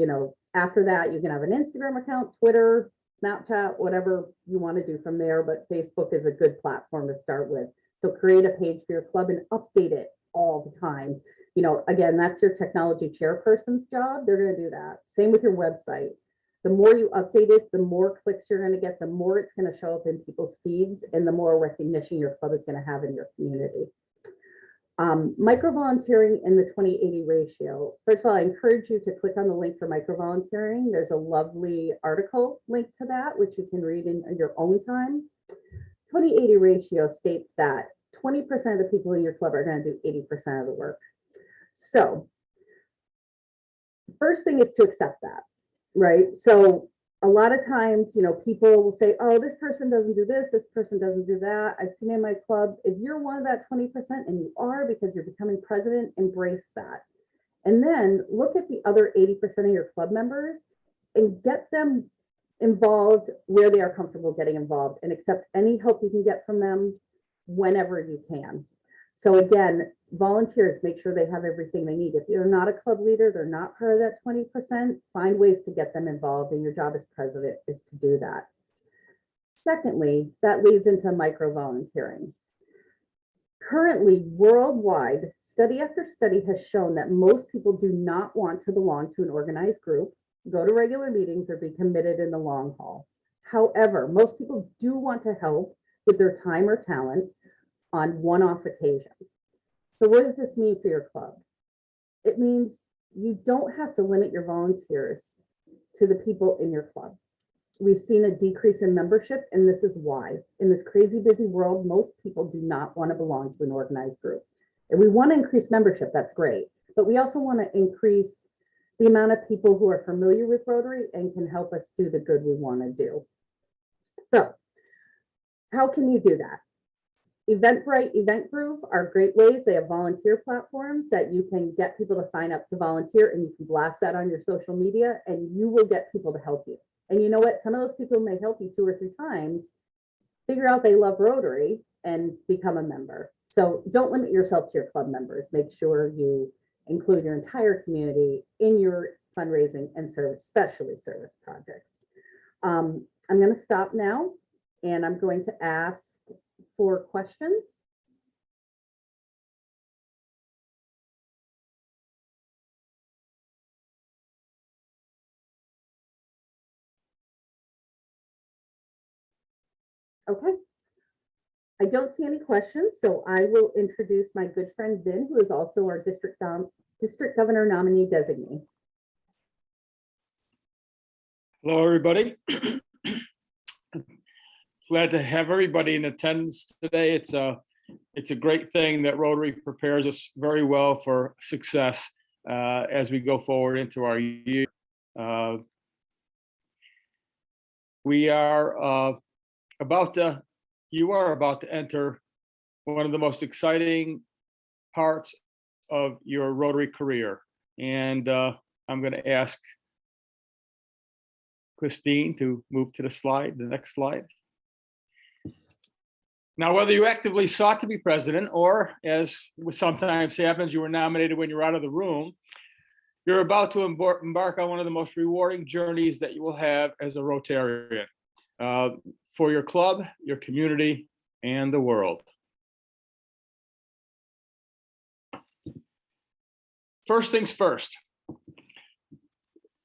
after that, you can have an Instagram account, Twitter, Snapchat, whatever you want to do from there. But Facebook is a good platform to start with. So create a page for your club and update it all the time. Again, that's your technology chairperson's job. They're going to do that. Same with your website. The more you update it, the more clicks you're going to get, the more it's going to show up in people's feeds, and the more recognition your club is going to have in your community. Micro-volunteering and the 20/80 ratio. First of all, I encourage you to click on the link for micro-volunteering. There's a lovely article linked to that, which you can read in your own time. 20/80 ratio states that 20% of the people in your club are going to do 80% of the work. So first thing is to accept that, right? So a lot of times, you know, people will say, oh, this person doesn't do this person doesn't do that. I've seen in my club, if you're one of that 20%, and you are because you're becoming president, embrace that. And then look at the other 80% of your club members and get them involved where they are comfortable getting involved, and accept any help you can get from them whenever you can. So again, volunteers, make sure they have everything they need. If you're not a club leader, they're not part of that 20%, find ways to get them involved, and your job as president is to do that. Secondly, that leads into micro volunteering. Currently, worldwide, study after study has shown that most people do not want to belong to an organized group, go to regular meetings, or be committed in the long haul. However, most people do want to help with their time or talent on one-off occasions. So what does this mean for your club? It means you don't have to limit your volunteers to the people in your club. We've seen a decrease in membership, and this is why. In this crazy busy world, most people do not want to belong to an organized group. And we want to increase membership, that's great. But we also want to increase the amount of people who are familiar with Rotary and can help us do the good we want to do. So how can you do that? Eventbrite, EventGroove are great ways. They have volunteer platforms that you can get people to sign up to volunteer, and you can blast that on your social media, and you will get people to help you. And you know what? Some of those people may help you 2 or 3 times, figure out they love Rotary, and become a member. So don't limit yourself to your club members. Make sure you include your entire community in your fundraising and service, especially service projects. I'm going to stop now, and I'm going to ask for questions. Okay. I don't see any questions, so I will introduce my good friend Vin, who is also our district governor nominee designee. Hello, everybody. Glad to have everybody in attendance today. It's a great thing that Rotary prepares us very well for success as we go forward into our year. We are you are about to enter one of the most exciting parts of your Rotary career. And I'm going to ask Christine to move to the next slide. Now, whether you actively sought to be president, or as sometimes happens, you were nominated when you're out of the room, you're about to embark on one of the most rewarding journeys that you will have as a Rotarian for your club, your community, and the world. First things first.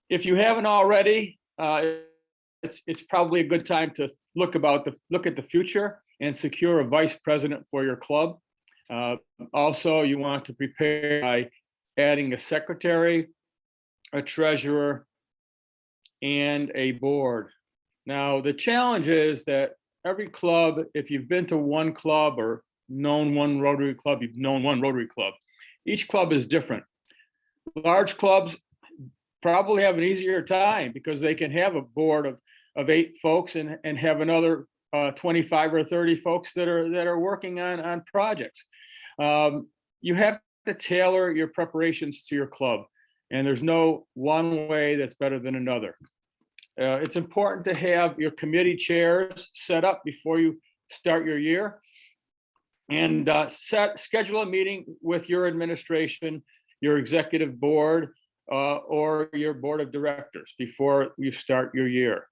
If you haven't already, it's probably a good time to look at the future and secure a vice president for your club. Also, you want to prepare by adding a secretary, a treasurer, and a board. Now, the challenge is that every club, if you've been to one club or known one Rotary club, you've known one Rotary club. Each club is different. Large clubs probably have an easier time because they can have a board of 8 folks and have another 25 or 30 folks that are working on projects. You have to tailor your preparations to your club, and there's no one way that's better than another. It's important to have your committee chairs set up before you start your year, and schedule a meeting with your administration, your executive board, or your board of directors before you start your year.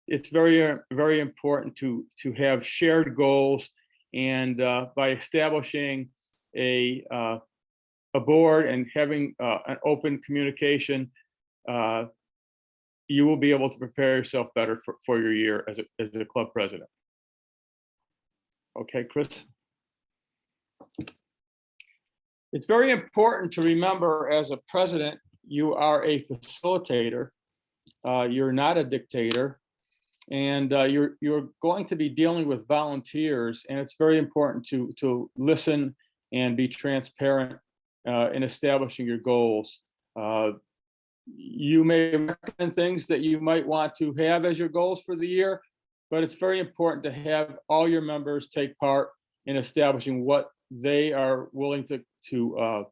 It's very, very important to have shared goals, and by establishing a board and having an open communication, you will be able to prepare yourself better for your year as a club president. Okay, Chris. It's very important to remember, as a president, you are a facilitator. You're not a dictator, and you're going to be dealing with volunteers, and it's very important to listen and be transparent in establishing your goals. You may recommend things that you might want to have as your goals for the year, but it's very important to have all your members take part in establishing what they are willing to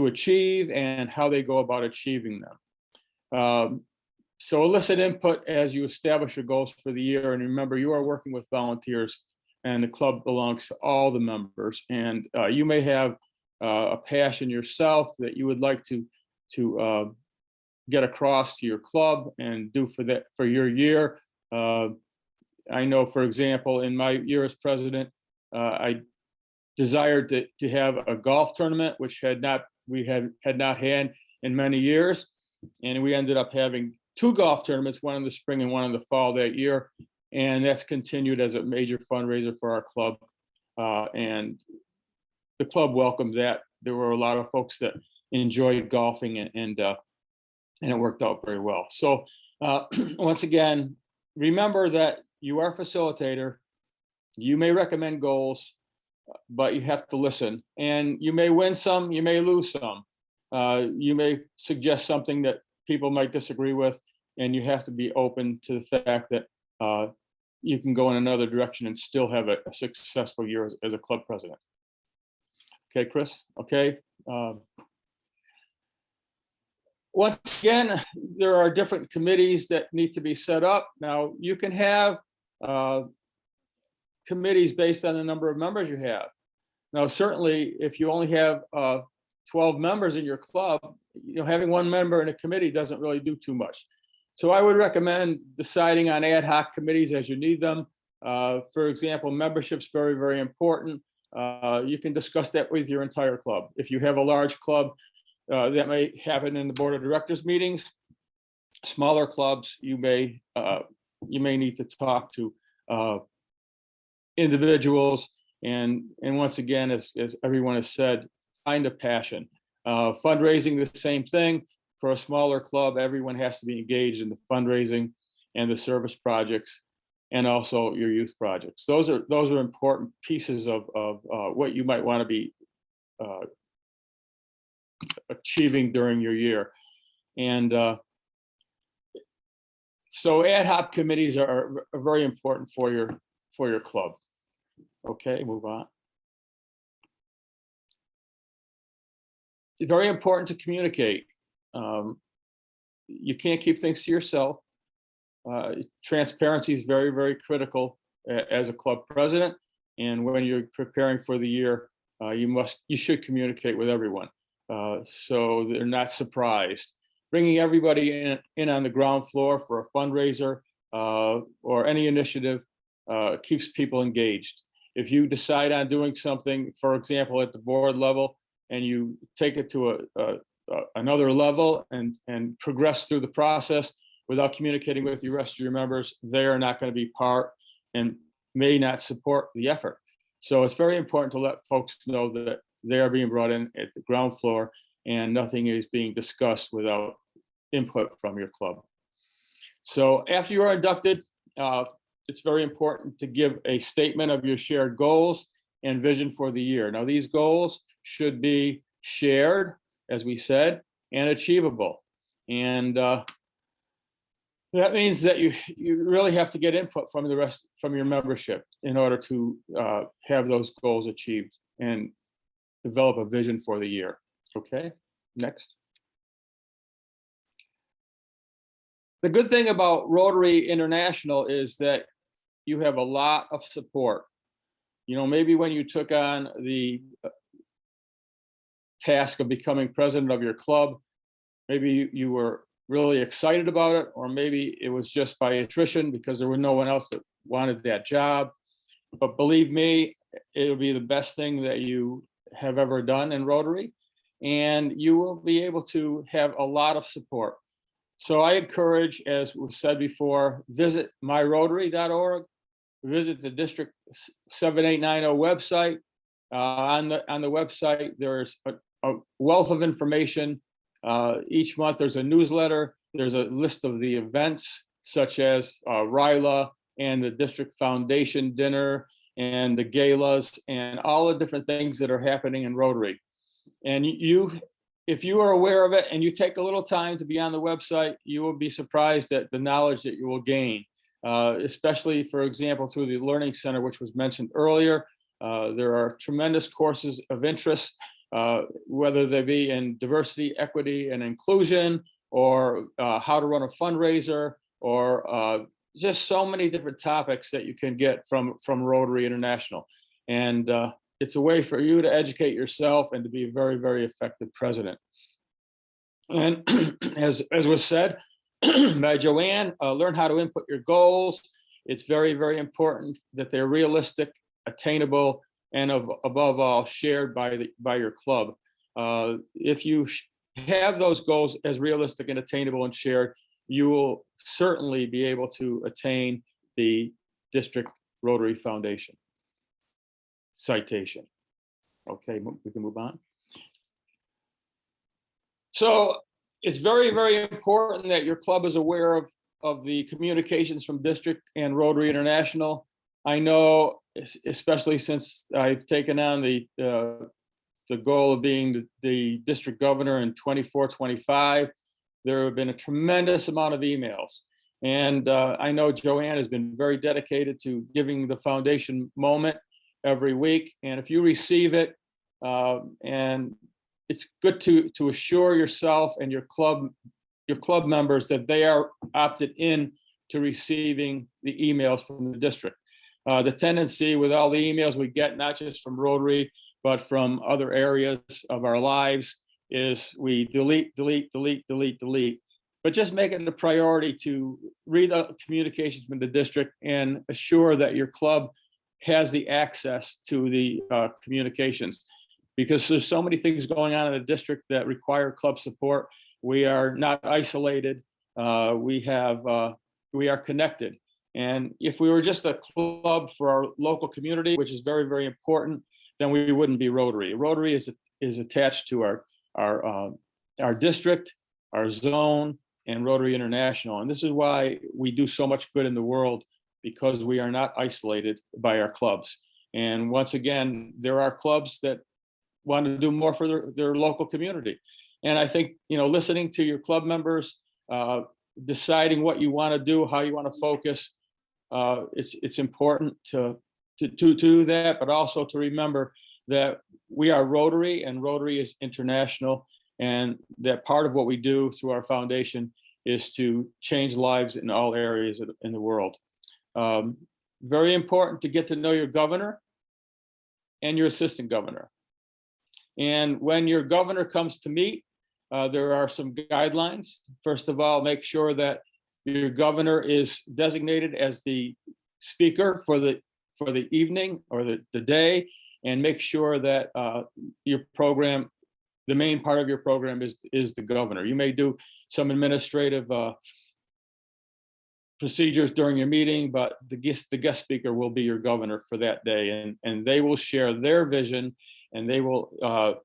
achieve and how they go about achieving them. So elicit input as you establish your goals for the year. And remember, you are working with volunteers and the club belongs to all the members. And you may have a passion yourself that you would like to get across to your club and do for your year. I know, for example, in my year as president, I desired to have a golf tournament, which we had not had in many years. And we ended up having 2 golf tournaments, one in the spring and one in the fall that year. And that's continued as a major fundraiser for our club. And the club welcomed that. There were a lot of folks that enjoyed golfing and it worked out very well. So once again, remember that you are a facilitator. You may recommend goals, but you have to listen. And you may win some, you may lose some. You may suggest something that people might disagree with, and you have to be open to the fact that you can go in another direction and still have a successful year as a club president. Okay, Chris? Okay. Once again, there are different committees that need to be set up. Now, you can have committees based on the number of members you have. Now, certainly, if you only have 12 members in your club, having one member in a committee doesn't really do too much. So I would recommend deciding on ad hoc committees as you need them. For example, membership's very, very important. You can discuss that with your entire club. If you have a large club, that may happen in the board of directors meetings. Smaller clubs, you may need to talk to individuals. And once again, as everyone has said, find a passion. Fundraising, the same thing. For a smaller club, everyone has to be engaged in the fundraising and the service projects, and also your youth projects. Those are important pieces of what you might want to be achieving during your year. And so ad hoc committees are very important for your club. Okay, move on. It's very important to communicate. You can't keep things to yourself. Transparency is very, very critical as a club president. And when you're preparing for the year, you should communicate with everyone so they're not surprised. Bringing everybody in on the ground floor for a fundraiser or any initiative keeps people engaged. If you decide on doing something, for example, at the board level, and you take it to another level and progress through the process without communicating with the rest of your members, they are not going to be part and may not support the effort. So it's very important to let folks know that they are being brought in at the ground floor and nothing is being discussed without input from your club. So after you are inducted, it's very important to give a statement of your shared goals and vision for the year. Now, these goals should be shared, as we said, and achievable. And that means that you really have to get input from your membership in order to have those goals achieved and develop a vision for the year. Okay, next. The good thing about Rotary International is that you have a lot of support. Maybe when you took on the task of becoming president of your club, maybe you were really excited about it, or maybe it was just by attrition because there was no one else that wanted that job. But believe me, it'll be the best thing that you have ever done in Rotary, and you will be able to have a lot of support. So I encourage, as was said before, visit myrotary.org, visit the District 7890 website. On the website, there's a wealth of information. Each month there's a newsletter. There's a list of the events such as RILA and the District Foundation dinner and the galas and all the different things that are happening in Rotary. And you if you are aware of it and you take a little time to be on the website, you will be surprised at the knowledge that you will gain, especially, for example, through the Learning Center, which was mentioned earlier. There are tremendous courses of interest, whether they be in diversity, equity, and inclusion, or how to run a fundraiser, or just so many different topics that you can get from Rotary International. And it's a way for you to educate yourself and to be a very, very effective president. And as was said by Joanne, learn how to input your goals. It's very, very important that they're realistic, attainable, and above all, shared by your club. If you have those goals as realistic and attainable and shared, you will certainly be able to attain the District Rotary Foundation citation. Okay, we can move on. So it's very, very important that your club is aware of the communications from District and Rotary International. I know, especially since I've taken on the goal of being the district governor in 24-25, there have been a tremendous amount of emails. And I know Joanne has been very dedicated to giving the foundation moment every week. And if you receive it, and it's good to assure yourself and your club members that they are opted in to receiving the emails from the district. The tendency with all the emails we get, not just from Rotary, but from other areas of our lives, is we delete. But just make it a priority to read the communications from the district and assure that your club has the access to the communications, because there's so many things going on in the district that require club support. We are not isolated. We are connected. And if we were just a club for our local community, which is very, very important, then we wouldn't be Rotary. Rotary is attached to our district, our zone, and Rotary International. And this is why we do so much good in the world, because we are not isolated by our clubs. And once again, there are clubs that want to do more for their local community. And I think, listening to your club members, deciding what you want to do, how you want to focus, it's important to do that, but also to remember that we are Rotary and Rotary is international, and that part of what we do through our foundation is to change lives in all areas in the world. Very important to get to know your governor and your assistant governor. And when your governor comes to meet, there are some guidelines. First of all, make sure that your governor is designated as the speaker for the evening or the day, and make sure that your program, the main part of your program is the governor. You may do some administrative procedures during your meeting, but the guest speaker will be your governor for that day, and they will share their vision, and they will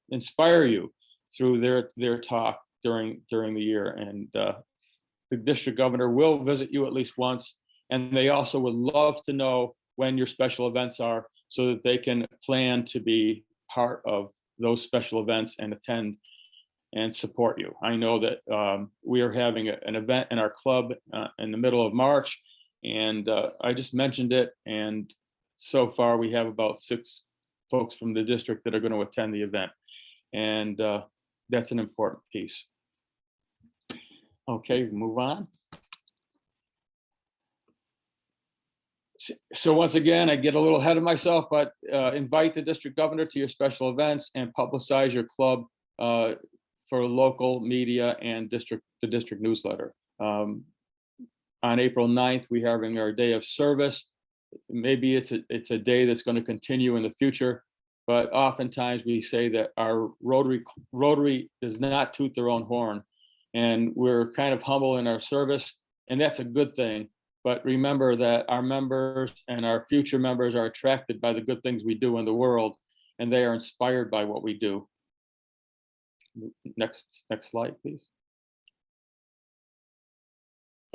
inspire you through their talk during the year. And the district governor will visit you at least once, and they also would love to know when your special events are, so that they can plan to be part of those special events and attend and support you. I know that we are having an event in our club in the middle of March, and I just mentioned it, and so far we have about 6 folks from the district that are going to attend the event, and that's an important piece. Okay, move on. So once again, I get a little ahead of myself, but invite the district governor to your special events and publicize your club for local media and the district newsletter. On April 9th, we're having our day of service. Maybe it's a day that's going to continue in the future, but oftentimes we say that our Rotary does not toot their own horn, and we're kind of humble in our service, and that's a good thing. But remember that our members and our future members are attracted by the good things we do in the world, and they are inspired by what we do. Next slide, please.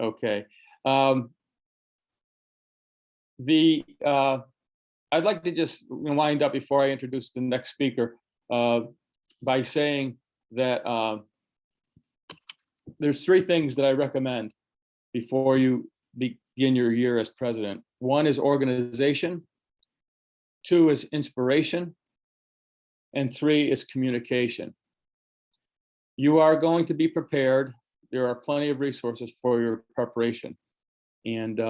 Okay. I'd like to just wind up before I introduce the next speaker by saying that there's three things that I recommend before you begin your year as president. One is organization, two is inspiration, and three is communication. You are going to be prepared. There are plenty of resources for your preparation. And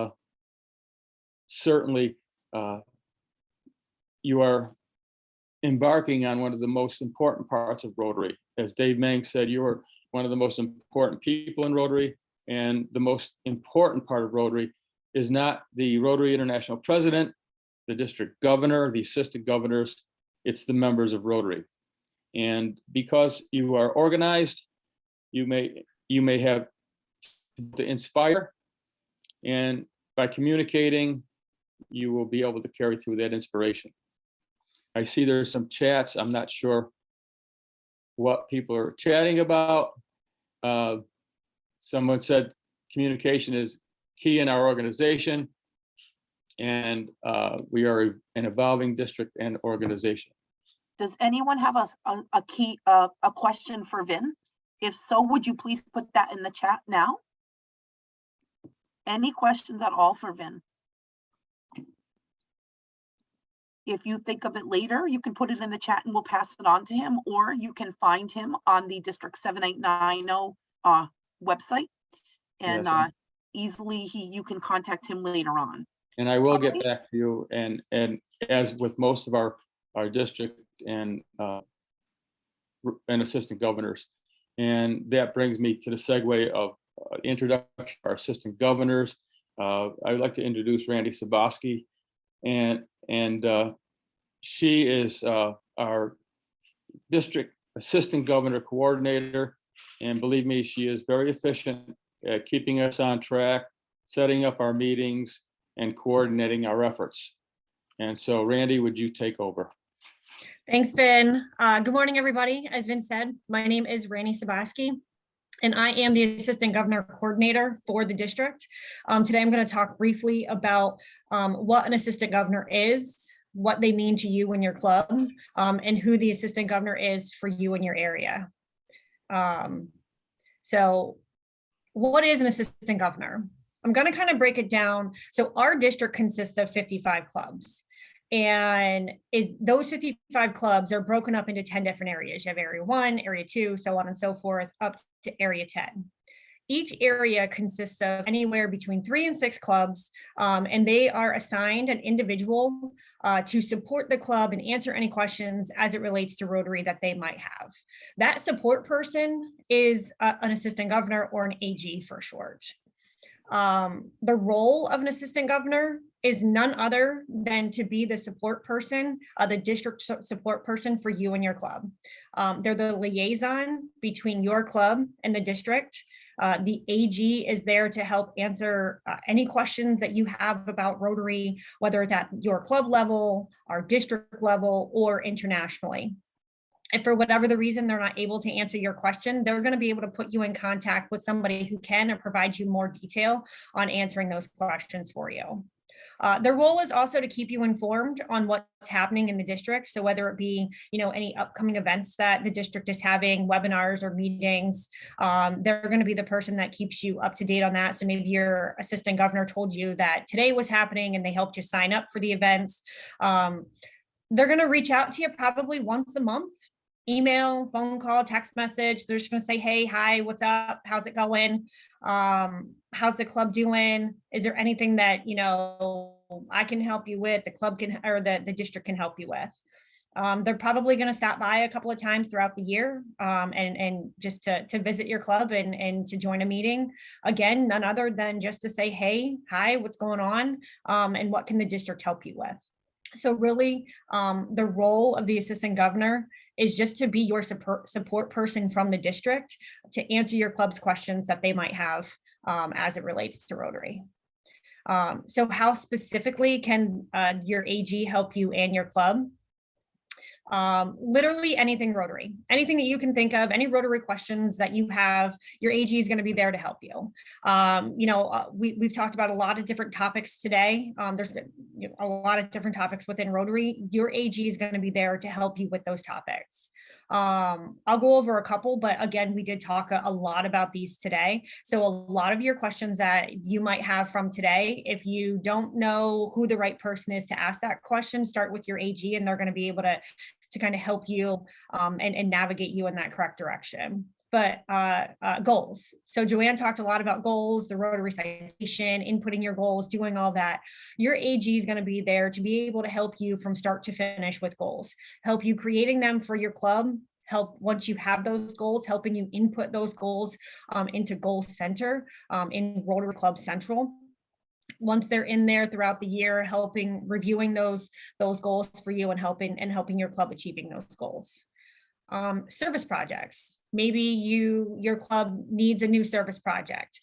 certainly you are embarking on one of the most important parts of Rotary. As Dave Mang said, you are one of the most important people in Rotary, and the most important part of Rotary is not the Rotary International President, the district governor, the assistant governors, it's the members of Rotary. And because you are organized, you may have to inspire, and by communicating, you will be able to carry through that inspiration. I see there's some chats. I'm not sure what people are chatting about. Someone said communication is key in our organization, and we are an evolving district and organization. Does anyone have a question for Vin? If so, would you please put that in the chat now? Any questions at all for Vin? If you think of it later, you can put it in the chat and we'll pass it on to him, or you can find him on the District 7890 website, and Yes. easily you can contact him later on. And I will get Alright. back to you, and as with most of our district and assistant governors. And that brings me to the segue of introduction of our assistant governors. I would like to introduce Randy Saboski, and she is our district assistant governor coordinator. And believe me, she is very efficient at keeping us on track, setting up our meetings, and coordinating our efforts. And so Randy, would you take over? Thanks, Vin. Good morning, everybody. As Vin said, my name is Randy Saboski, and I am the Assistant Governor Coordinator for the district. Today, I'm going to talk briefly about what an Assistant Governor is, what they mean to you and your club, and who the Assistant Governor is for you and your area. So what is an Assistant Governor? I'm going to kind of break it down. So our district consists of 55 clubs. And those 55 clubs are broken up into 10 different areas. You have area 1, area 2, so on and so forth, up to area 10. Each area consists of anywhere between 3 and 6 clubs, and they are assigned an individual to support the club and answer any questions as it relates to Rotary that they might have. That support person is an assistant governor, or an AG for short. The role of an assistant governor is none other than to be the support person, the district support person for you and your club. They're the liaison between your club and the district. The AG is there to help answer any questions that you have about Rotary, whether it's at your club level, our district level, or internationally. If for whatever the reason they're not able to answer your question, they're going to be able to put you in contact with somebody who can or provide you more detail on answering those questions for you. Their role is also to keep you informed on what's happening in the district. So whether it be, any upcoming events that the district is having, webinars or meetings, they're going to be the person that keeps you up to date on that. So maybe your assistant governor told you that today was happening and they helped you sign up for the events. They're going to reach out to you probably once a month. Email, phone call, text message. They're just going to say, hey, hi, what's up? How's it going? How's the club doing? Is there anything that, I can help you with, the club can, or the district can help you with? They're probably going to stop by a couple of times throughout the year and just to visit your club and to join a meeting. Again, none other than just to say, hey, hi, what's going on? And what can the district help you with? So really, the role of the assistant governor is just to be your support person from the district to answer your club's questions that they might have as it relates to Rotary. So how specifically can your AG help you and your club? Literally anything Rotary, anything that you can think of, any Rotary questions that you have, your AG is going to be there to help you. We've talked about a lot of different topics today. There's a lot of different topics within Rotary. Your AG is going to be there to help you with those topics. I'll go over a couple, but again, we did talk a lot about these today. So a lot of your questions that you might have from today, if you don't know who the right person is to ask that question, start with your AG and they're going to be able to kind of help you and navigate you in that correct direction. But goals. So Joanne talked a lot about goals, the Rotary citation, inputting your goals, doing all that. Your AG is going to be there to be able to help you from start to finish with goals, help you creating them for your club, help once you have those goals, helping you input those goals into Goal Center in Rotary Club Central. Once they're in there throughout the year, reviewing those goals for you and helping your club achieving those goals. Service projects. Maybe your club needs a new service project.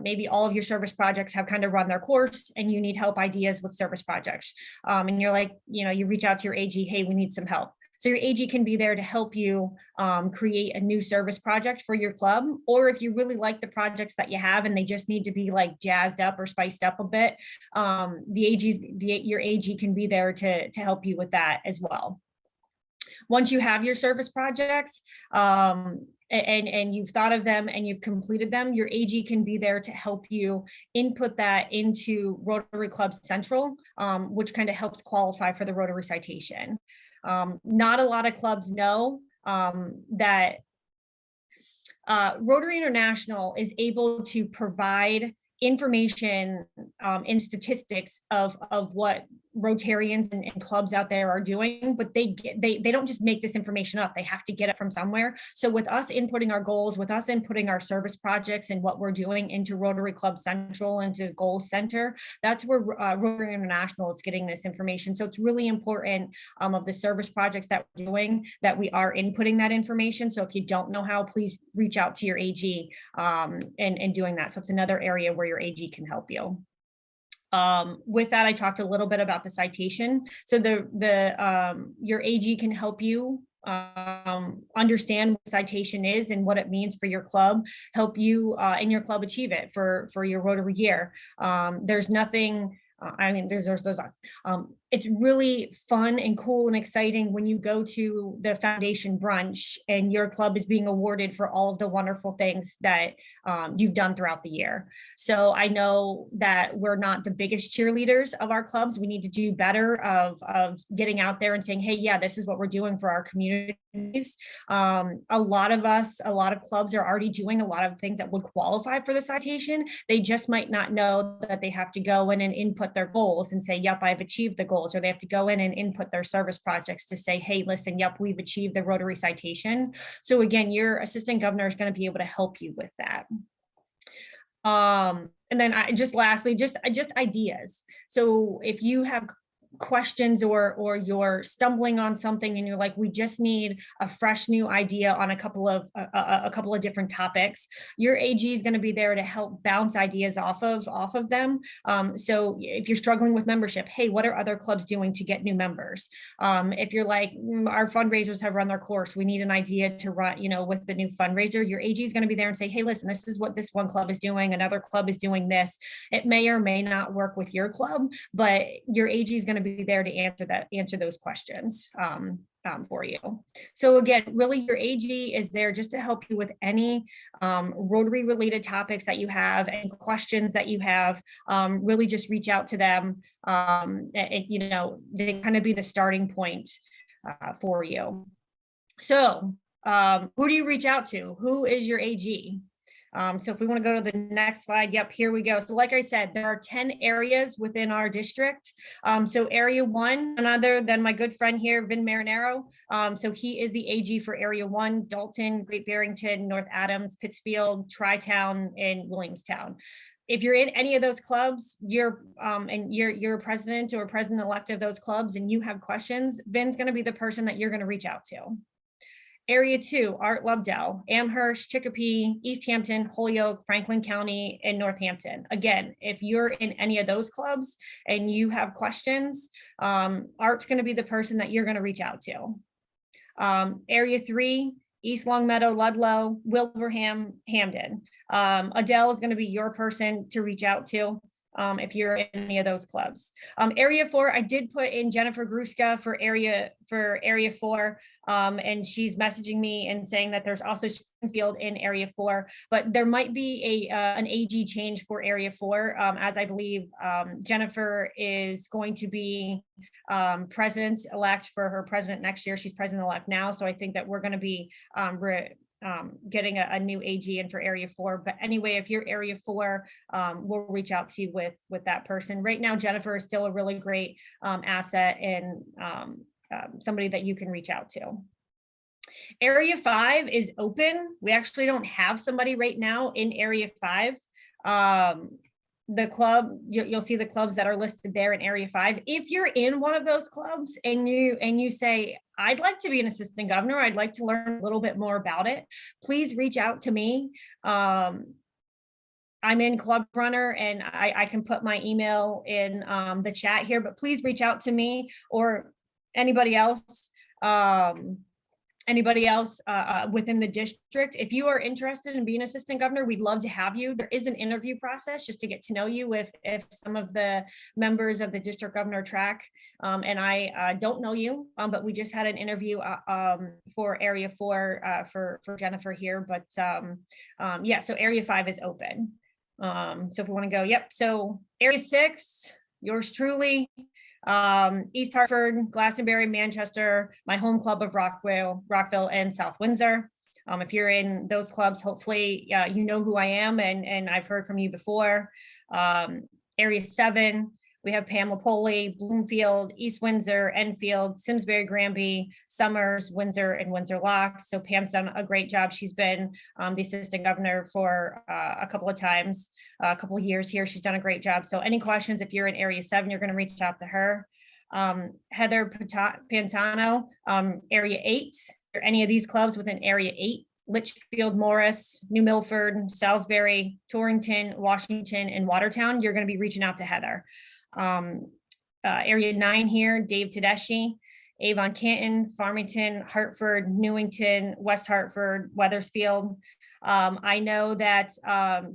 Maybe all of your service projects have kind of run their course and you need help ideas with service projects. And you're like, you reach out to your AG, hey, we need some help. So your AG can be there to help you create a new service project for your club. Or if you really like the projects that you have and they just need to be like jazzed up or spiced up a bit, your AG can be there to help you with that as well. Once you have your service projects and you've thought of them and you've completed them, your AG can be there to help you input that into Rotary Club Central, which kind of helps qualify for the Rotary citation. Not a lot of clubs know that Rotary International is able to provide information and statistics of what Rotarians and clubs out there are doing, but they don't just make this information up. They have to get it from somewhere. So with us inputting our goals, with us inputting our service projects and what we're doing into Rotary Club Central, into Goal Center, that's where Rotary International is getting this information. So it's really important of the service projects that we're doing that we are inputting that information. So if you don't know how, please reach out to your AG and doing that. So it's another area where your AG can help you. With that, I talked a little bit about the citation. So your AG can help you understand what citation is and what it means for your club, help you and your club achieve it for your Rotary year. There's nothing, there's lots. It's really fun and cool and exciting when you go to the foundation brunch and your club is being awarded for all of the wonderful things that you've done throughout the year. So I know that we're not the biggest cheerleaders of our clubs. We need to do better of getting out there and saying, hey, yeah, this is what we're doing for our communities. A lot of clubs are already doing a lot of things that would qualify for the citation. They just might not know that they have to go in and input their goals and say, yep, I've achieved the goals. Or they have to go in and input their service projects to say, hey, listen, yep, we've achieved the Rotary citation. So again, your assistant governor is going to be able to help you with that. And then lastly, just ideas. So if you have questions or you're stumbling on something and you're like, we just need a fresh new idea on a couple of different topics, your AG is going to be there to help bounce ideas off of them. So if you're struggling with membership, hey, what are other clubs doing to get new members? If you're like, our fundraisers have run their course, we need an idea to run, with the new fundraiser, your AG is going to be there and say, hey, listen, this is what this one club is doing, another club is doing this. It may or may not work with your club, but your AG is going to be there to answer those questions for you. So again, really your AG is there just to help you with any Rotary related topics that you have and questions that you have. Really just reach out to them. They kind of be the starting point for you. So who do you reach out to? Who is your AG? So if we want to go to the next slide, yep, here we go. So like I said, there are 10 areas within our district. So area 1, none other than my good friend here, Vin Marinero. So he is the AG for area 1, Dalton, Great Barrington, North Adams, Pittsfield, Tri-Town, and Williamstown. If you're in any of those clubs, you're a president or president-elect of those clubs and you have questions, Vin's going to be the person that you're going to reach out to. Area 2, Art Lovedell, Amherst, Chicopee, East Hampton, Holyoke, Franklin County, and Northampton. Again, if you're in any of those clubs and you have questions, Art's going to be the person that you're going to reach out to. Area 3, East Longmeadow, Ludlow, Wilbraham, Hamden. Adele is going to be your person to reach out to if you're in any of those clubs. Area 4, I did put in Jennifer Gruska for area 4, and she's messaging me and saying that there's also Springfield in Area 4, but there might be an AG change for Area 4, as I believe Jennifer is going to be president-elect for her president next year. She's president-elect now, so I think that we're going to be getting a new AG in for Area 4. But anyway, if you're Area 4, we'll reach out to you with that person. Right now, Jennifer is still a really great asset and somebody that you can reach out to. Area 5 is open. We actually don't have somebody right now in Area 5. The club, you'll see the clubs that are listed there in Area 5. If you're in one of those clubs and you say, I'd like to be an assistant governor, I'd like to learn a little bit more about it, please reach out to me. I'm in Club Runner, and I can put my email in the chat here, but please reach out to me or anybody else within the district. If you are interested in being assistant governor, we'd love to have you. There is an interview process just to get to know you if some of the members of the district governor track. And I don't know you, but we just had an interview for Area 4 for Jennifer here. But yeah, so Area 5 is open. So if we want to go, yep. So Area 6, yours truly. East Hartford, Glastonbury, Manchester, my home club of Rockville, and South Windsor. If you're in those clubs, hopefully you know who I am and I've heard from you before. Area 7, we have Pam Lapoli, Bloomfield, East Windsor, Enfield, Simsbury, Granby, Summers, Windsor, and Windsor Locks. So Pam's done a great job. She's been the assistant governor for a couple of times, a couple of years here. She's done a great job. So any questions, if you're in Area 7, you're going to reach out to her. Heather Pantano, Area 8, or any of these clubs within Area 8, Litchfield, Morris, New Milford, Salisbury, Torrington, Washington, and Watertown, you're going to be reaching out to Heather. Area 9 here, Dave Tedeschi, Avon Canton, Farmington, Hartford, Newington, West Hartford, Weathersfield. I know that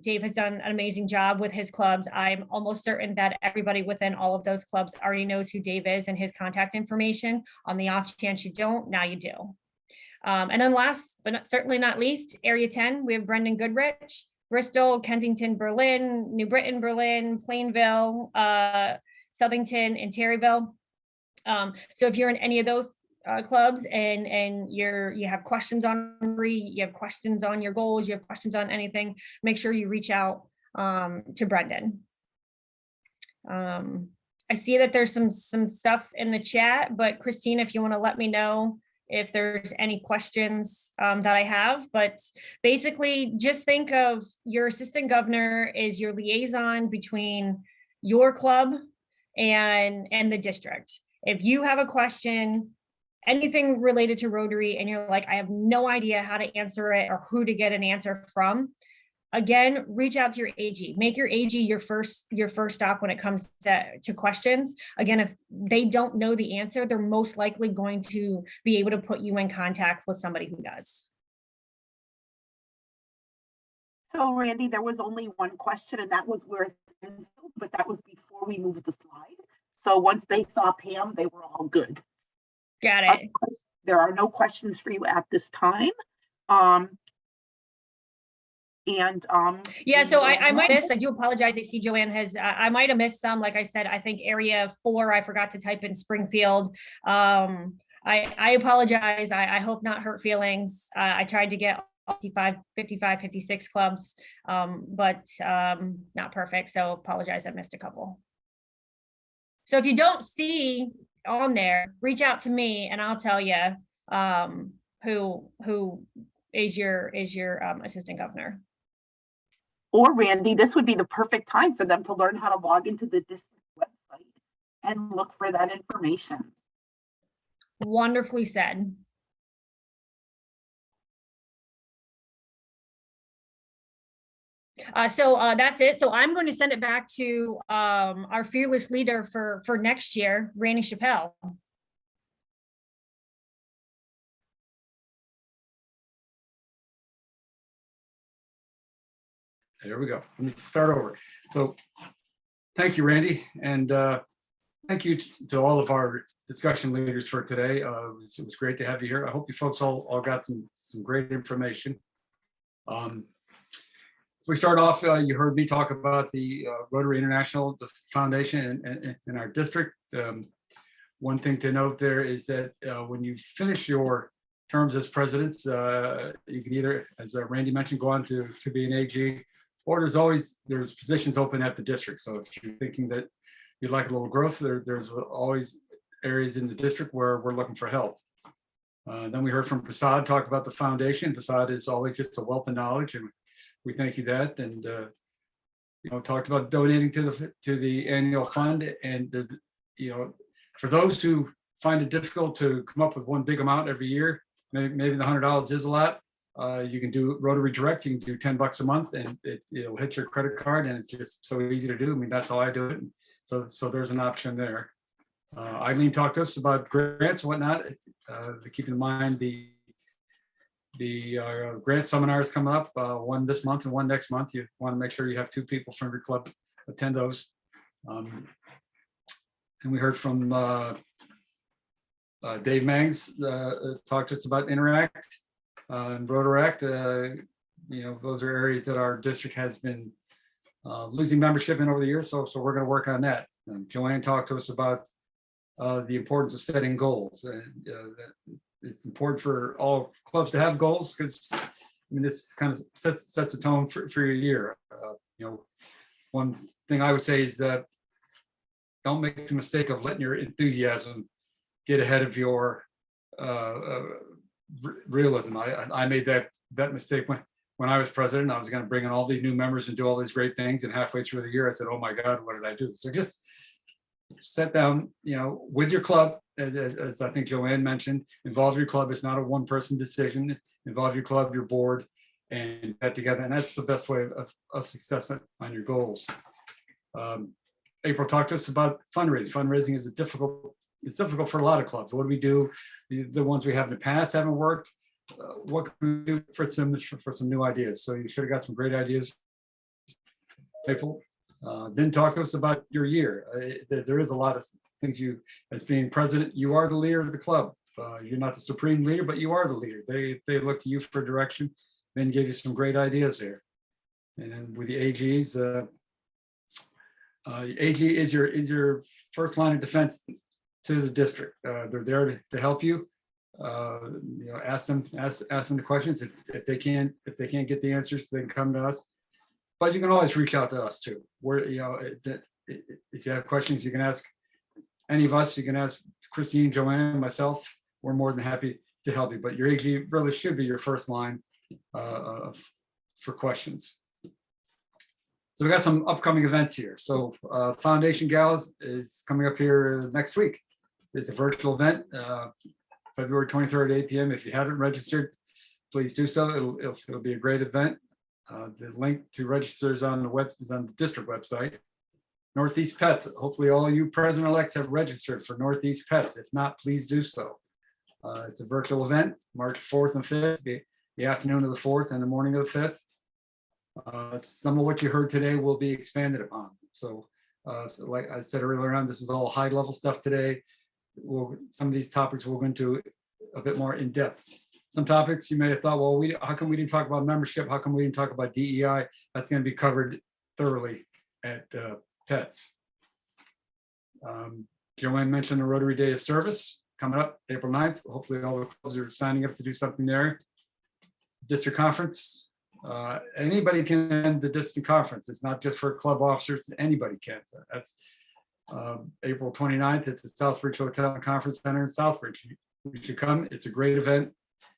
Dave has done an amazing job with his clubs. I'm almost certain that everybody within all of those clubs already knows who Dave is and his contact information. On the off chance you don't, now you do. And then last, but certainly not least, Area 10, we have Brendan Goodrich, Bristol, Kensington, Berlin, New Britain, Berlin, Plainville, Southington, and Terryville. So if you're in any of those clubs and you have questions on you have questions on your goals, you have questions on anything, make sure you reach out to Brendan. I see that there's some stuff in the chat, but Christine, if you want to let me know if there's any questions that I have, but basically just think of your assistant governor as your liaison between your club and the district. If you have a question, anything related to Rotary, and you're like, I have no idea how to answer it or who to get an answer from, again, reach out to your AG. Make your AG your first stop when it comes to questions. Again, if they don't know the answer, they're most likely going to be able to put you in contact with somebody who does. So Randy, there was only one question, and that was where, but that was before we moved the slide. So once they saw Pam, they were all good. Got it. There are no questions for you at this time. Yeah, so I might miss, I do apologize. I see Joanne has, I might have missed some. Like I said, I think Area 4, I forgot to type in Springfield. I apologize. I hope not hurt feelings. I tried to get 55, 56 clubs, but not perfect. So apologize, I missed a couple. So if you don't see on there, reach out to me and I'll tell you who is your assistant governor. Or Randy, this would be the perfect time for them to learn how to log into the district website and look for that information. Wonderfully said. That's it. So I'm going to send it back to our fearless leader for next year, Randy Chappelle. There we go. Let me start over. So thank you, Randy. And thank you to all of our discussion leaders for today. It was great to have you here. I hope you folks all got some great information. So we start off, you heard me talk about the Rotary International, the foundation in our district. One thing to note there is that when you finish your terms as presidents, you can either, as Randy mentioned, go on to be an AG, or there's positions open at the district. So if you're thinking that you'd like a little growth, there's always areas in the district where we're looking for help. Then we heard from Prasad talk about the foundation. Prasad is always just a wealth of knowledge, and we thank you that. And talked about donating to the annual fund. And for those who find it difficult to come up with one big amount every year, maybe the $100 is a lot. You can do Rotary Direct. You can do $10 a month, and it'll hit your credit card, and it's just so easy to do. I mean, that's how I do it. So there's an option there. Eileen talked to us about grants and whatnot. Keep in mind the grant seminars coming up, one this month and one next month. You want to make sure you have 2 people from your club attend those. And we heard from Dave Mangs talked to us about Interact and Rotaract. Those are areas that our district has been losing membership in over the years. So we're going to work on that. Joanne talked to us about the importance of setting goals. It's important for all clubs to have goals, because this kind of sets the tone for your year. One thing I would say is that don't make the mistake of letting your enthusiasm get ahead of your realism. I made that mistake when I was president. I was going to bring in all these new members and do all these great things, and halfway through the year I said, oh my God, what did I do? So just sit down, with your club, as I think Joanne mentioned, involve your club. It's not a one-person decision. Involve your club, your board, and get together. And that's the best way of success on your goals. April talked to us about fundraising. Fundraising is it's difficult for a lot of clubs. What do we do? The ones we have in the past haven't worked. What can we do for some new ideas? So you should have got some great ideas, April. Then talk to us about your year. There is a lot of things as being president, you are the leader of the club. You're not the supreme leader, but you are the leader. They look to you for direction, then gave you some great ideas there. And then with the AGs, AG is your first line of defense to the district. They're there to help you. Ask them the questions. If they can't get the answers, they can come to us. But you can always reach out to us too. If you have questions, you can ask any of us. You can ask Christine, Joanne, myself. We're more than happy to help you. But your AG really should be your first line for questions. So we got some upcoming events here. So Foundation Galas is coming up here next week. It's a virtual event, February 23rd at 8 p.m. If you haven't registered, please do so. It'll be a great event. The link to register is on the district website. Northeast Pets. Hopefully all you president-elects have registered for Northeast Pets. If not, please do so. It's a virtual event, March 4th and 5th, the afternoon of the 4th and the morning of the 5th. Some of what you heard today will be expanded upon. So like I said earlier on, this is all high-level stuff today. Some of these topics we'll go into a bit more in depth. Some topics you may have thought, well, how come we didn't talk about membership? How come we didn't talk about DEI? That's going to be covered thoroughly at PETS. Joanne mentioned the Rotary Day of Service coming up April 9th. Hopefully all the clubs are signing up to do something there. District conference. Anybody can attend the district conference. It's not just for club officers. Anybody can. That's April 29th at the Southbridge Hotel and Conference Center in Southbridge. You should come. It's a great event.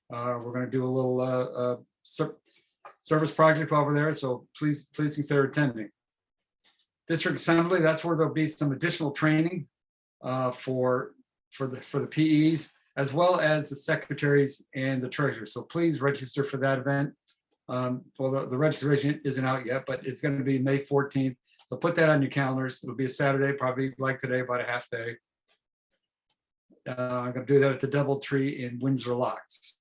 We're going to do a little service project while we're there, so please consider attending. District Assembly, that's where there'll be some additional training for the PEs, as well as the secretaries and the treasurers. So please register for that event. Well, the registration isn't out yet, but it's going to be May 14th. So put that on your calendars. It'll be a Saturday, probably like today, about a half day. I'm going to do that at the DoubleTree in Windsor Locks.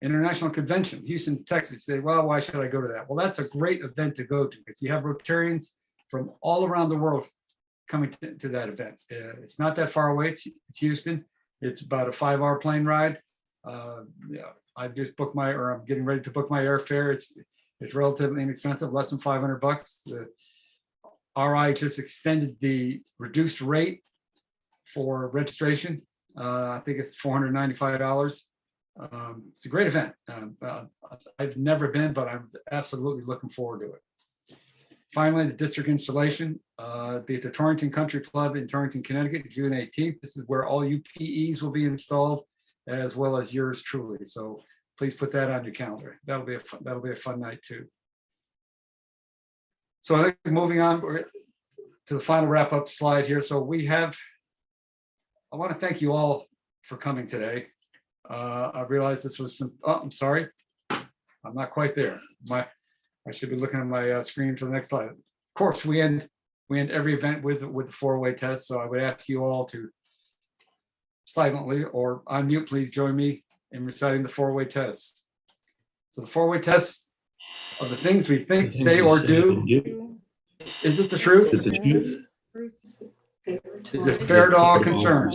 International Convention, Houston, Texas. You say, well, why should I go to that? Well, that's a great event to go to because you have Rotarians from all around the world coming to that event. It's not that far away. It's Houston. It's about a 5-hour plane ride. Yeah, I've just booked I'm getting ready to book my airfare. It's relatively inexpensive, less than $500. The RI just extended the reduced rate for registration. I think it's $495. It's a great event. I've never been, but I'm absolutely looking forward to it. Finally, the district installation, be at the Torrington Country Club in Torrington, Connecticut, June 18th. This is where all UPEs will be installed, as well as yours truly. So please put that on your calendar. That'll be a fun night too. So I think moving on to the final wrap-up slide here. So I want to thank you all for coming today. I realized this was I'm sorry. I'm not quite there. I should be looking at my screen for the next slide. Of course, we end every event with the 4-way test. So I would ask you all to silently or on mute, please join me in reciting the 4-way test. So the 4-way test are the things we think, say, or do. Is it the truth? Is it the truth? Is it fair to all concerned?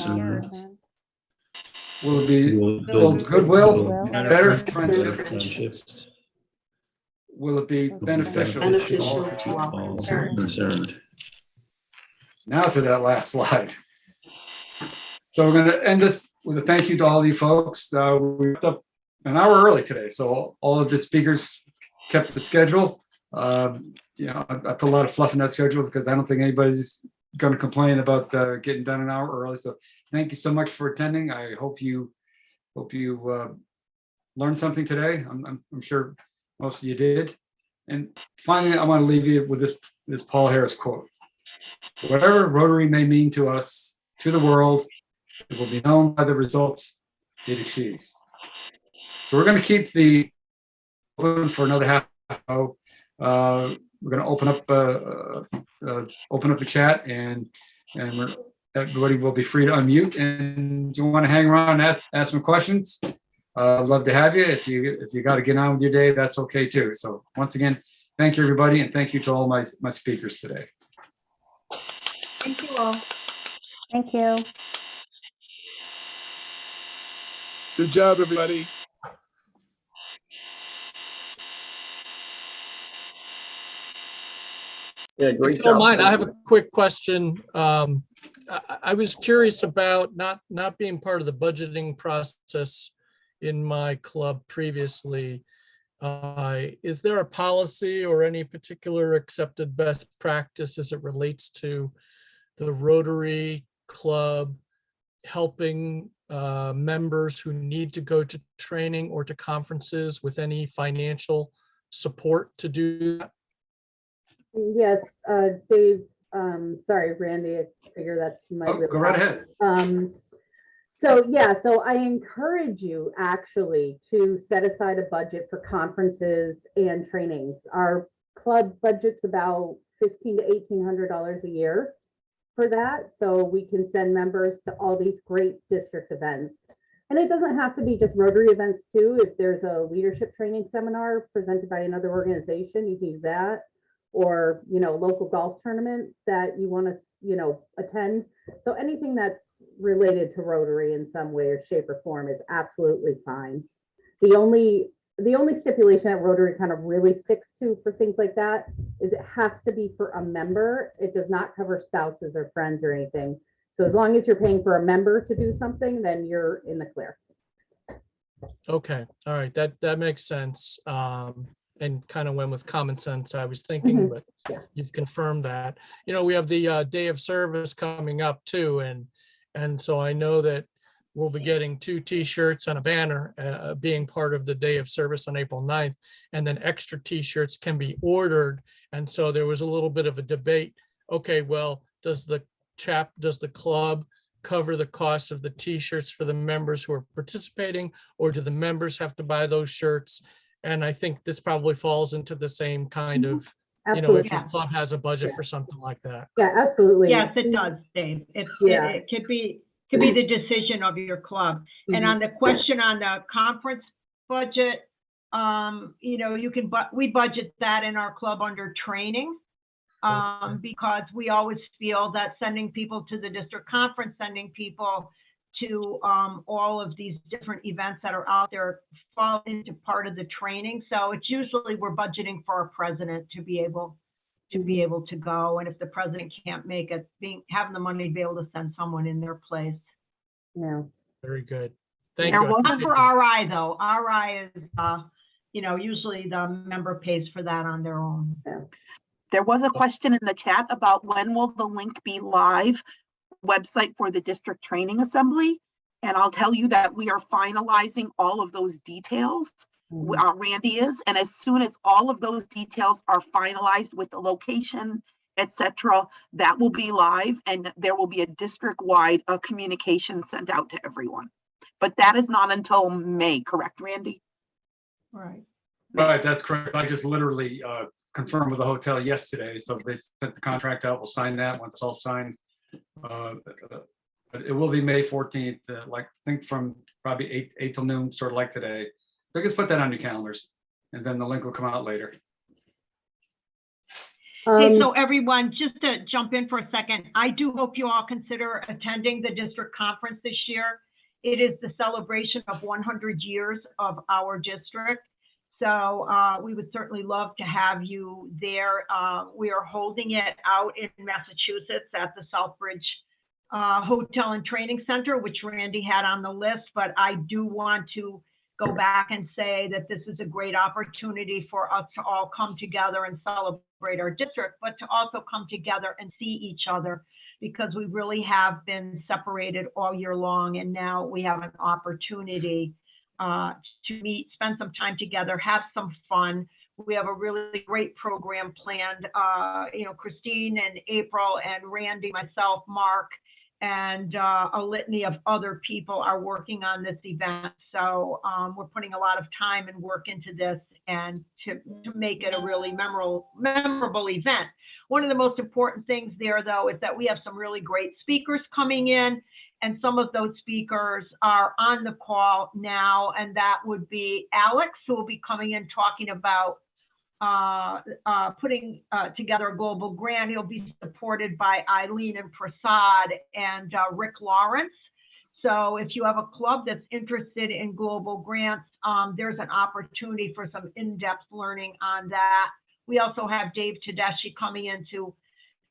Will it be build goodwill and better friendships? Will it be beneficial to all concerned? Now to that last slide. So we're going to end this with a thank you to all of you folks. We wrapped up an hour early today, so all of the speakers kept the schedule. You know, I put a lot of fluff in that schedule because I don't think anybody's going to complain about getting done an hour early. So thank you so much for attending. I hope you learned something today. I'm sure most of you did. And finally, I want to leave you with this Paul Harris quote. Whatever Rotary may mean to us, to the world, it will be known by the results it achieves. So we're going to keep the open for another half hour. We're going to open up the chat, and everybody will be free to unmute. And if you want to hang around and ask some questions, I'd love to have you. If you got to get on with your day, that's okay too. So once again, thank you everybody, and thank you to all my speakers today. Thank you all. Thank you. Good job, everybody. Yeah, If great you don't job. mind, I have a quick question. I was curious about not being part of the budgeting process in my club previously. Is there a policy or any particular accepted best practice as it relates to the Rotary Club helping members who need to go to training or to conferences with any financial support to do that? Yes, Dave, sorry, Randy, I figure that's my. Go right ahead. So yeah, so I encourage you actually to set aside a budget for conferences and trainings. Our club budget's about $1,500 to $1,800 a year for that. So we can send members to all these great district events. And it doesn't have to be just Rotary events too. If there's a leadership training seminar presented by another organization, you can use that. Or, you know, local golf tournament that you want to, you know, attend. So anything that's related to Rotary in some way or shape or form is absolutely fine. The only stipulation that Rotary kind of really sticks to for things like that is it has to be for a member. It does not cover spouses or friends or anything. So as long as you're paying for a member to do something, then you're in the clear. Okay, all right, that makes sense. And kind of went with common sense, I was thinking, but Yeah. you've confirmed that. You know, we have the day of service coming up too, and so I know that we'll be getting 2 T-shirts and a banner being part of the day of service on April 9th, and then extra T-shirts can be ordered. And so there was a little bit of a debate. Okay, well, does the club cover the cost of the T-shirts for the members who are participating, or do the members have to buy those shirts? And I think this probably falls into the same kind of, you know, Absolutely. if your Yeah. club has a budget Yeah. for something like that. Yeah, absolutely. Yes, it does, Dave. Yeah. It could be the decision of your club. And Mhm. on the question on the conference budget, you know, we budget that in our club under training. Because we always feel that sending people to the district conference, sending people to all of these different events that are out there fall into part of the training. So it's usually we're budgeting for our president to be able to go. And if the president can't make it, having the money to be able to send someone in their place. Yeah. Very good. Thank There you. I was a- Not appreciate for that. RI though. RI is, you know, usually the member pays for that on their own. There was a question in the chat about when will the link be live website for the district training assembly? And I'll tell you that we are finalizing all of those details. Mhm. Randy is, and as soon as all of those details are finalized with the location, etc., that will be live and there will be a district-wide communication sent out to everyone. But that is not until May, correct, Randy? Right. Right, that's correct. I just literally confirmed with the hotel yesterday, so they sent the contract out. We'll sign that once it's all signed. But it will be May 14th, like, I think from probably 8 till noon, sort of like today. So just put that on your calendars, and then the link will come out later. Hey, Um, so everyone, just to jump in for a second, I do hope you all consider attending the district conference this year. It is the celebration of 100 years of our district. So we would certainly love to have you there. We are holding it out in Massachusetts at the Southbridge Hotel and Training Center, which Randy had on the list, but I do want to go back and say that this is a great opportunity for us to all come together and celebrate our district, but to also come together and see each other, because we really have been separated all year long, and now we have an opportunity to meet, spend some time together, have some fun. We have a really great program planned. You know, Christine and April and Randy, myself, Mark, and a litany of other people are working on this event. So we're putting a lot of time and work into this, and to make it a really memorable event. One of the most important things there, though, is that we have some really great speakers coming in, and some of those speakers are on the call now, and that would be Alex, who will be coming in talking about putting together a global grant. He'll be supported by Eileen and Prasad and Rick Lawrence. So if you have a club that's interested in global grants, there's an opportunity for some in-depth learning on that. We also have Dave Tedeschi coming in to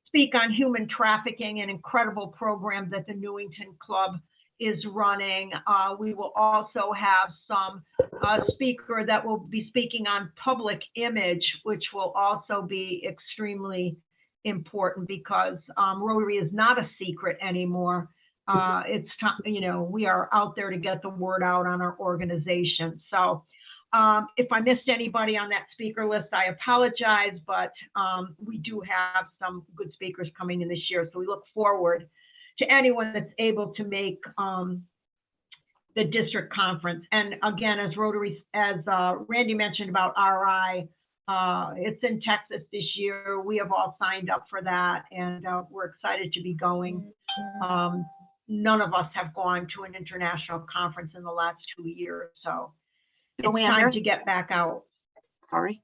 speak on human trafficking, an incredible program that the Newington Club is running. We will also have some speaker that will be speaking on public image, which will also be extremely important, because Rotary is not a secret anymore. It's time, you know, we are out there to get the word out on our organization. So if I missed anybody on that speaker list, I apologize, but we do have some good speakers coming in this year. So we look forward to anyone that's able to make the district conference. And again, as Rotary, as Randy mentioned about RI, it's in Texas this year. We have all signed up for that, and we're excited to be going. None of us have gone to an international conference in the last 2 years, so it's Joanne, time there's- to get back out. Sorry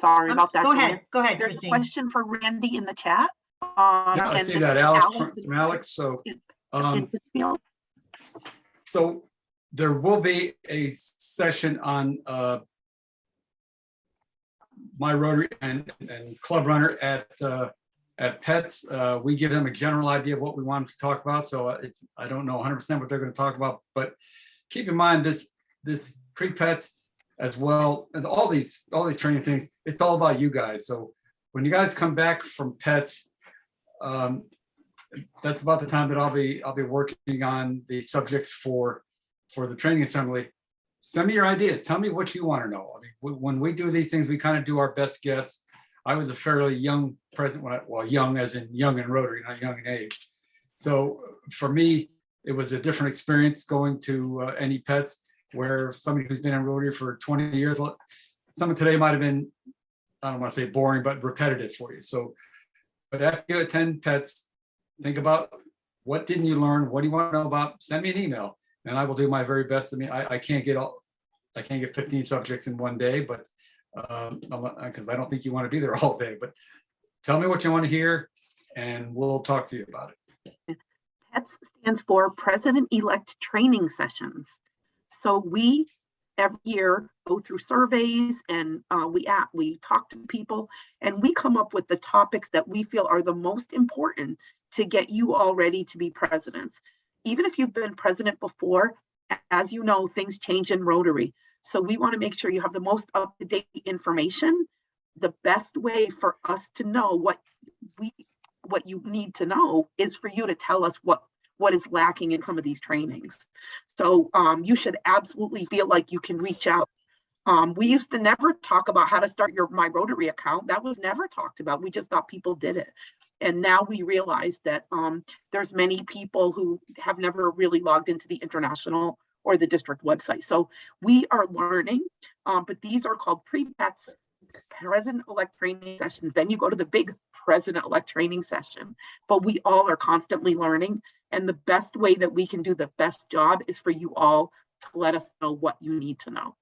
about that. Go Joanne. ahead, go ahead, There's a Christine. question for Randy in the chat. Yeah, I and see it's that, from from Alex. So, in Pittsfield. so there will be a session on my Rotary and Club Runner at Pets. We give them a general idea of what we want them to talk about. So I don't know 100% what they're going to talk about, but keep in mind this pre-Pets as well, and all these training things. It's all about you guys. So when you guys come back from Pets, that's about the time that I'll be working on the subjects for the training assembly. Send me your ideas. Tell me what you want to know. I mean, when we do these things, we kind of do our best guess. I was a fairly young president, well, young as in young in Rotary, not young in age. So for me, it was a different experience going to any Pets, where somebody who's been in Rotary for 20 years some of today might have been, I don't want to say boring, but repetitive for you. So, but after you attend pets, think about what didn't you learn? What do you want to know about? Send me an email and I will do my very best. I can't get 15 subjects in one day, but because I don't think you want to be there all day, but tell me what you want to hear and we'll talk to you about it. PETS stands for President-elect Training Sessions. So we every year go through surveys and we talk to people and we come up with the topics that we feel are the most important to get you all ready to be presidents. Even if you've been president before, as you know, things change in Rotary. So we want to make sure you have the most up-to-date information. The best way for us to know what you need to know is for you to tell us what is lacking in some of these trainings. So you should absolutely feel like you can reach out. We used to never talk about how to start your My Rotary account. That was never talked about. We just thought people did it. And now we realize that there's many people who have never really logged into the international or the district website. So we are learning, but these are called pre-PETS President-elect training sessions. Then you go to the big President-elect training session, but we all are constantly learning. And the best way that we can do the best job is for you all to let us know what you need to know.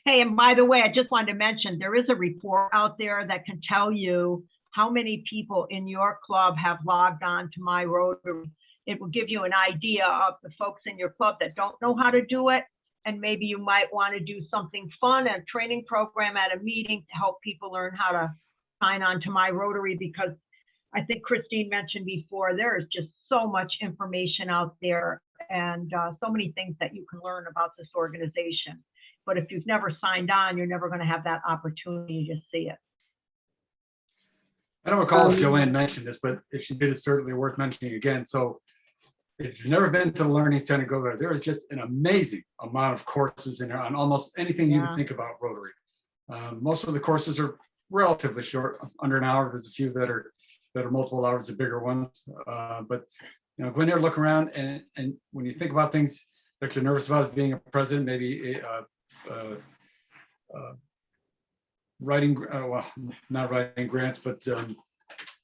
Hey, and by the way, I just wanted to mention, there is a report out there that can tell you how many people in your club have logged on to My Rotary. It will give you an idea of the folks in your club that don't know how to do it. And maybe you might want to do something fun, a training program at a meeting to help people learn how to sign on to My Rotary, because I think Christine mentioned before, there is just so much information out there and so many things that you can learn about this organization. But if you've never signed on, you're never going to have that opportunity to see it. I don't recall if Joanne mentioned this, but if she did, it's certainly worth mentioning again. So if you've never been to the Learning Center, go there. There is just an amazing amount of courses in there on almost anything you would think about Rotary. Most of the courses are relatively short, under an hour. There's a few that are multiple hours, the bigger ones. But you know, go in there, look around, and when you think about things that you're nervous about as being a president, maybe writing, well, not writing grants, but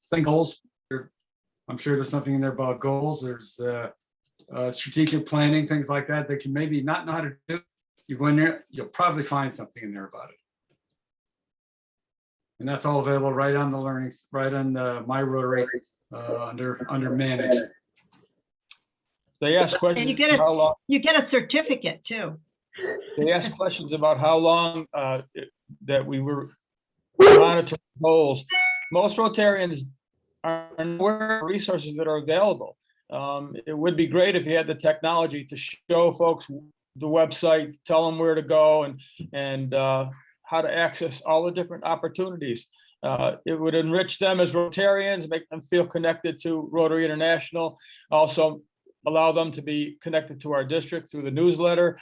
setting goals. I'm sure there's something in there about goals. There's strategic planning, things like that that you maybe not know how to do. You go in there, you'll probably find something in there about it. And that's all available right on the learnings, right on the My Rotary under Manage. They ask And questions. you get a certificate too. They asked questions about how long that we were monitoring goals. Most Rotarians are aware of resources that are available. It would be great if you had the technology to show folks the website, tell them where to go and how to access all the different opportunities. It would enrich them as Rotarians, make them feel connected to Rotary International, also allow them to be connected to our district through the newsletter,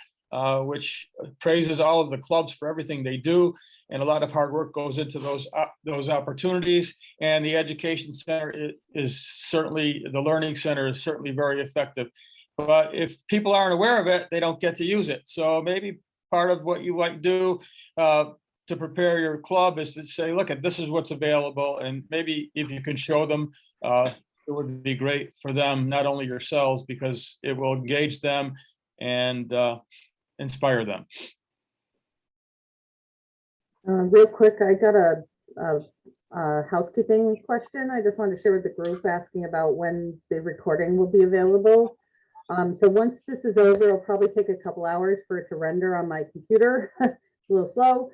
which praises all of the clubs for everything they do. And a lot of hard work goes into those opportunities. And the Education Center is certainly, the Learning Center is certainly very effective. But if people aren't aware of it, they don't get to use it. So maybe part of what you might do to prepare your club is to say, look, this is what's available. And maybe if you can show them, it would be great for them, not only yourselves, because it will engage them and inspire them. Real quick, I got a housekeeping question. I just wanted to share with the group asking about when the recording will be available. So once this is over, it'll probably take a couple hours for it to render on my computer. It's a little slow.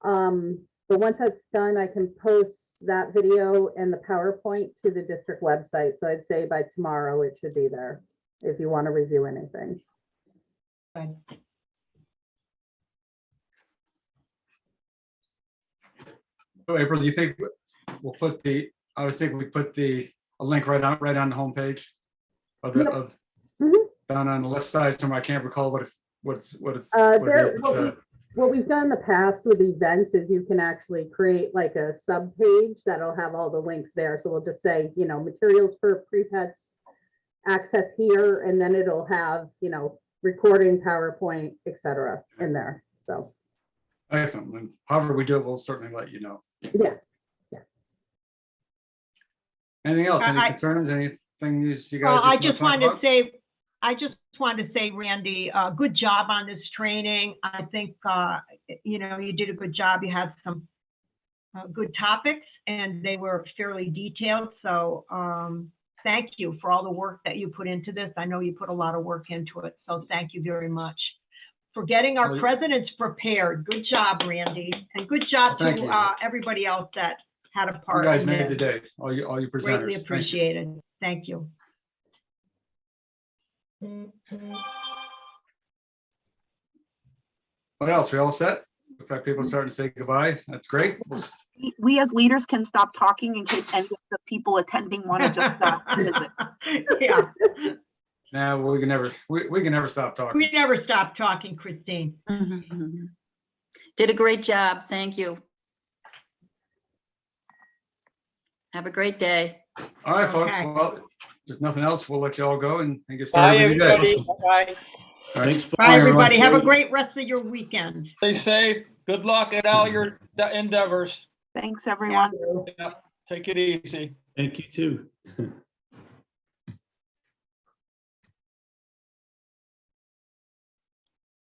But once that's done, I can post that video and the PowerPoint to the district website. So I'd say by tomorrow it should be there if you want to review anything. So April, do you think we'll put I would think we put a link right on the homepage of the, down on the left side somewhere. I can't recall what what we've done in the past with events is you can actually create like a sub page that'll have all the links there. So we'll just say, you know, materials for pre-pets, access here, and then it'll have, you know, recording, PowerPoint, etc. in there. So Excellent. And however we do it, we'll certainly let you know. Yeah. Anything else? Any I- concerns? Anything you guys? Well, I wanna just talk wanted about? to say, Randy, good job on this training. I think, you did a good job. You had some good topics and they were fairly detailed. So thank you for all the work that you put into this. I know you put a lot of work into it. So thank you very much for getting our Well, presidents prepared. Good job, Randy. And good job Well, thank to you. everybody else that had a You part. guys in made this. the day, all you presenters. Greatly Thank you. appreciated. Thank you. What else? We all set? Looks like people are starting to say goodbye. That's great. We as leaders can stop talking in case any of the people attending want to just visit. Yeah, Now, we can never stop talking. we never stop talking, Christine. Did a great job. Thank you. Have a great day. All right, folks. Okay. Well, if there's nothing else. We'll let you all go and get Bye, started with your day. everybody. Bye. All right. Bye, everyone. everybody. Have a great rest of your weekend. Stay safe. Good luck at all your endeavors. Thanks, everyone. Take it easy. Thank you too.